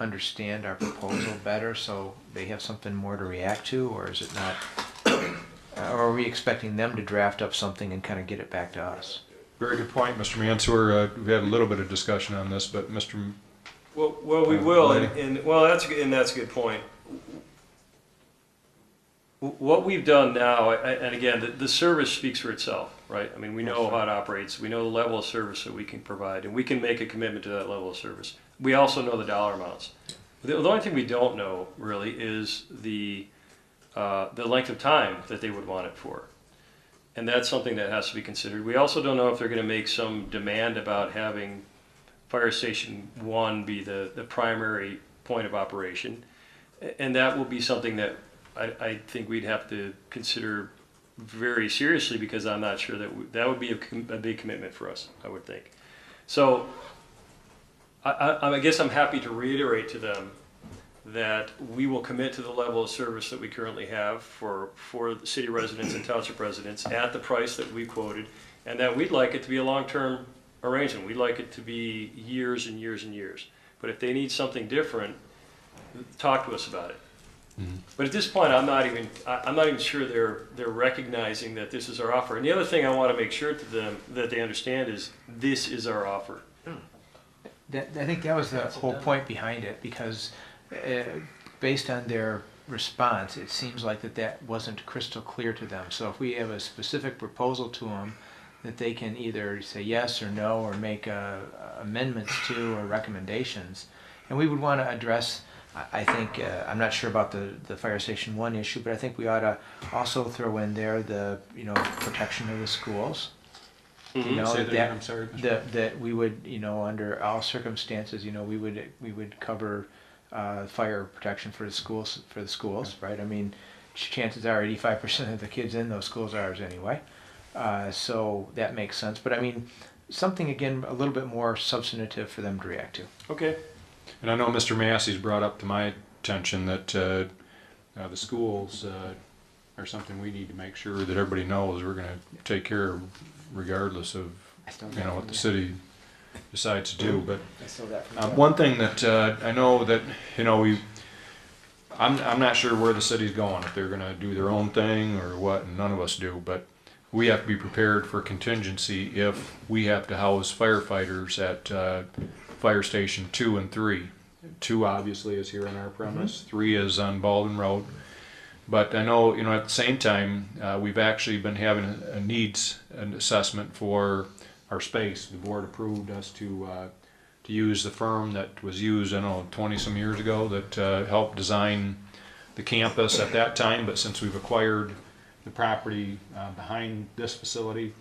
understand our proposal better, so they have something more to react to, or is it not? Or are we expecting them to draft up something and kind of get it back to us? Very good point, Mr. Mansour. We've had a little bit of discussion on this, but Mr. Well, we will, Lady? and that's a good point. What we've done now, and again, the service speaks for itself, right? I mean, we know how it operates, we know the level of service that we can provide, and we can make a commitment to that level of service. We also know the dollar amounts. The only thing we don't know really is the length of time that they would want it for. And that's something that has to be considered. We also don't know if they're going to make some demand about having Fire Station 1 be the primary point of operation. And that will be something that I think we'd have to consider very seriously, because I'm not sure that would be a big commitment for us, I would think. So I guess I'm happy to reiterate to them that we will commit to the level of service that we currently have for the city residents and township residents at the price that we quoted, and that we'd like it to be a long-term arrangement. We'd like it to be years and years and years. But if they need something different, talk to us about it. But at this point, I'm not even sure they're recognizing that this is our offer. And the other thing I want to make sure to them that they understand is this is our offer. I think that was the whole point behind it, because based on their response, it seems like that wasn't crystal clear to them. So if we have a specific proposal to them that they can either say yes or no, or make amendments to or recommendations, and we would want to address, I think, I'm not sure about the Fire Station 1 issue, but I think we ought to also throw in there the, protection of the schools. Say that again, I'm sorry. That we would, under all circumstances, we would cover fire protection for the schools, right? I mean, chances are 85% of the kids in those schools are ours anyway, so that makes sense. But I mean, something again a little bit more substantive for them to react to. Okay. And I know Mr. Massey's brought up to my attention that the schools are something we need to make sure that everybody knows we're going to take care of, regardless of what the city decides to do. But one thing that I know that I'm not sure where the city's going, if they're going to do their own thing or what, and none of us do. But we have to be prepared for contingency if we have to house firefighters at Fire Station 2 and 3. 2 obviously is here on our premise. 3 is on Baldwin Road. But I know, at the same time, we've actually been having a needs assessment for our space. The board approved us to use the firm that was used, 20 some years ago, that helped design the campus at that time. But since we've acquired the property behind this facility,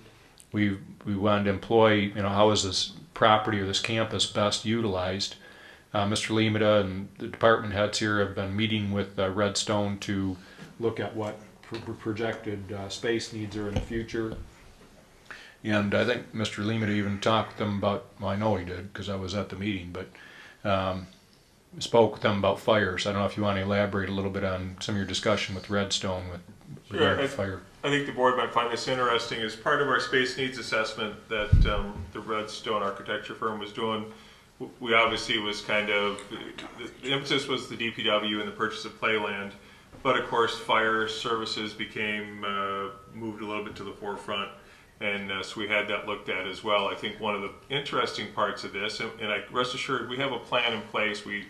we wanted to employ, how is this property or this campus best utilized. Mr. Limita and the department heads here have been meeting with Redstone to look at what projected space needs are in the future. And I think Mr. Limita even talked to them about, well, I know he did because I was at the meeting, but spoke with them about fire. So I don't know if you want to elaborate a little bit on some of your discussion with Redstone with regard to fire. I think the board might find this interesting. As part of our space needs assessment that the Redstone architecture firm was doing, we obviously was kind of, the emphasis was the DPW and the purchase of playland, but of course fire services became moved a little bit to the forefront, and so we had that looked at as well. I think one of the interesting parts of this, and I rest assured we have a plan in place, we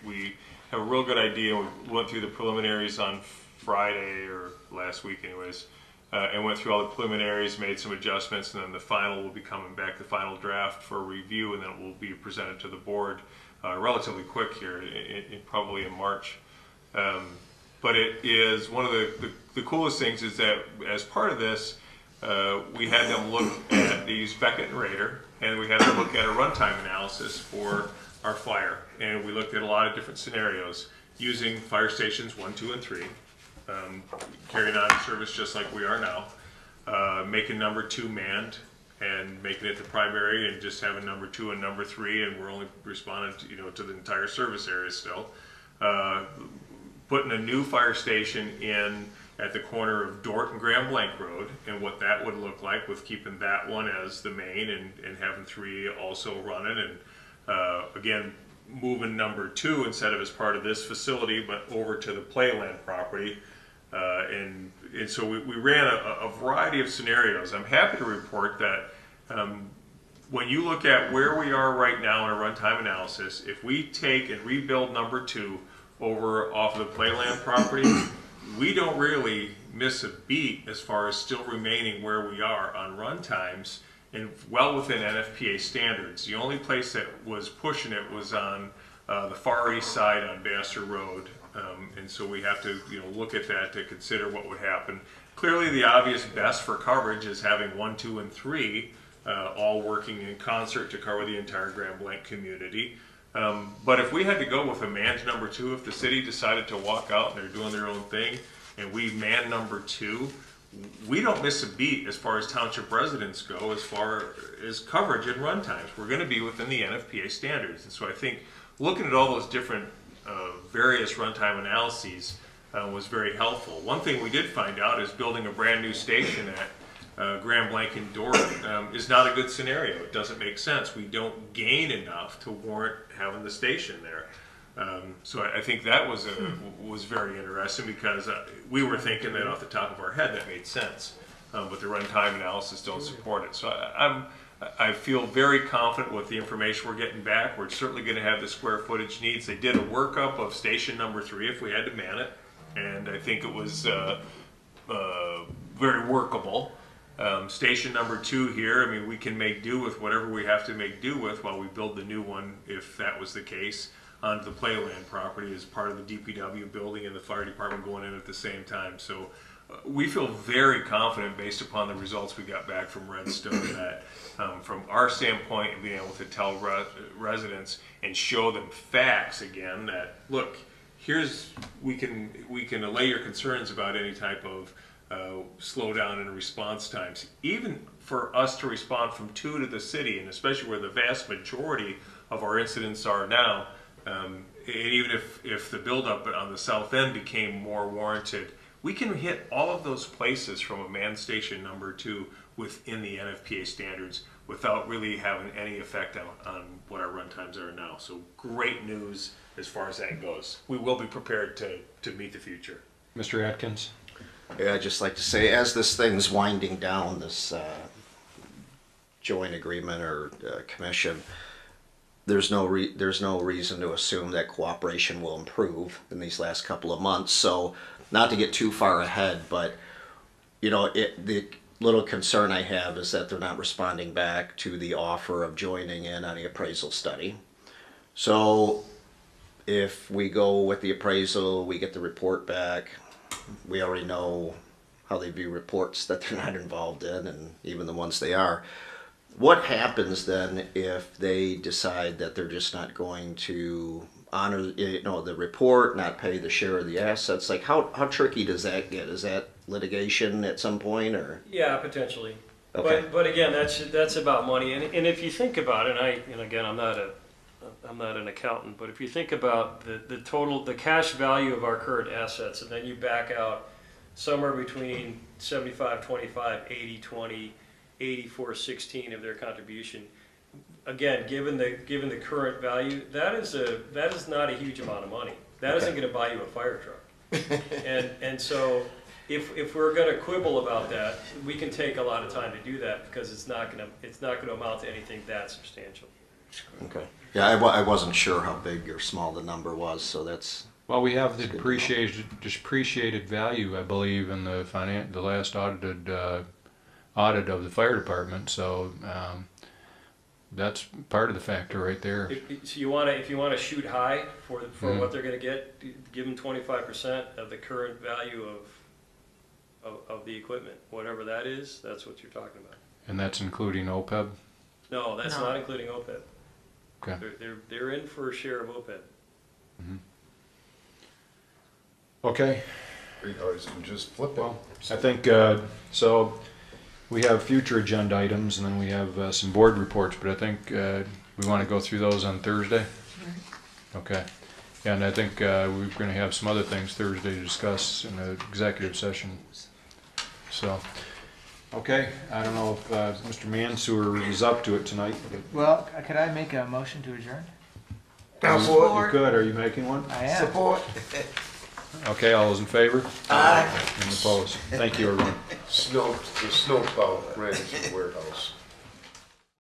have a real good idea. We went through the preliminaries on Friday or last week anyways, and went through all the preliminaries, made some adjustments, and then the final will be coming back, the final draft for review, and then it will be presented to the board relatively quick here, probably in March. But it is one of the coolest things is that as part of this, we had them look at, they used Beckett and Rader, and we had them look at a runtime analysis for our fire. And we looked at a lot of different scenarios using fire stations 1, 2, and 3. Carrying on service just like we are now, making number 2 manned and making it the primary, and just having number 2 and number 3, and we're only responding to the entire service area still. Putting a new fire station in at the corner of Dort and Grand Blanc Road, and what that would look like with keeping that one as the main and having 3 also running, and again moving number 2 instead of as part of this facility but over to the playland property. And so we ran a variety of scenarios. I'm happy to report that when you look at where we are right now in a runtime analysis, if we take and rebuild number 2 over off of the playland property, we don't really miss a beat as far as still remaining where we are on run times and well within NFPA standards. The only place that was pushing it was on the far east side on Vassar Road. And so we have to look at that to consider what would happen. Clearly the obvious best for coverage is having 1, 2, and 3 all working in concert to cover the entire Grand Blanc community. But if we had to go with a manned number 2, if the city decided to walk out and they're doing their own thing and we man number 2, we don't miss a beat as far as township residents go as far as coverage and run times. We're going to be within the NFPA standards. And so I think looking at all those different various runtime analyses was very helpful. One thing we did find out is building a brand new station at Grand Blanc and Dort is not a good scenario. It doesn't make sense. We don't gain enough to warrant having the station there. So I think that was very interesting because we were thinking that off the top of our head that made sense, but the runtime analysis don't support it. So I feel very confident with the information we're getting back. We're certainly going to have the square footage needs. They did a workup of station number 3 if we had to man it, and I think it was very workable. Station number 2 here, I mean, we can make do with whatever we have to make do with while we build the new one, if that was the case, onto the playland property as part of the DPW building and the fire department going in at the same time. So we feel very confident based upon the results we got back from Redstone that from our standpoint, being able to tell residents and show them facts again that, look, we can allay your concerns about any type of slowdown in response times. Even for us to respond from 2 to the city, and especially where the vast majority of our incidents are now, and even if the buildup on the south end became more warranted, we can hit all of those places from a man station number 2 within the NFPA standards without really having any effect on what our run times are now. So great news as far as that goes. We will be prepared to meet the future. Mr. Atkins? Yeah, I'd just like to say, as this thing's winding down, this joint agreement or commission, there's no reason to assume that cooperation will improve in these last couple of months. So, not to get too far ahead, but the little concern I have is that they're not responding back to the offer of joining in on the appraisal study. So, if we go with the appraisal, we get the report back. We already know how they view reports that they're not involved in, and even the ones they are. What happens then if they decide that they're just not going to honor the report, not pay the share of the assets? Like, how tricky does that get? Is that litigation at some point, or? Yeah, potentially. Okay. But again, that's about money. And if you think about it, and again, I'm not an accountant, but if you think about the cash value of our current assets, and then you back out somewhere between 75-25, 80-20, 84-16 of their contribution, again, given the current value, that is not a huge amount of money. That isn't going to buy you a fire truck. and so if we're going to quibble about that, we can take a lot of time to do that because it's not going to amount to anything that substantial. Okay. Yeah, I wasn't sure how big or small the number was, so that's. Well, we have the depreciated value, I believe, in the last audit of the fire department. So that's part of the factor right there. If you want to shoot high for what they're going to get, give them 25% of the current value of the equipment, whatever that is. That's what you're talking about. And that's including OPEB? No, that's not including OPEB. Okay. They're in for a share of OPEB. Mm-hmm. Okay. You guys can just flip it. Well, I think so. We have future agenda items, and then we have some board reports. But I think we want to go through those on Thursday. Okay. Yeah, and I think we're going to have some other things Thursday to discuss in the executive session. So, okay. I don't know if Mr. Mansour is up to it tonight. But Well, could I make a motion to adjourn? you could. Are you making one? I am. Support. Okay. All those in favor? Aye. And opposed? Thank you, everyone. The snowplow ran into the warehouse.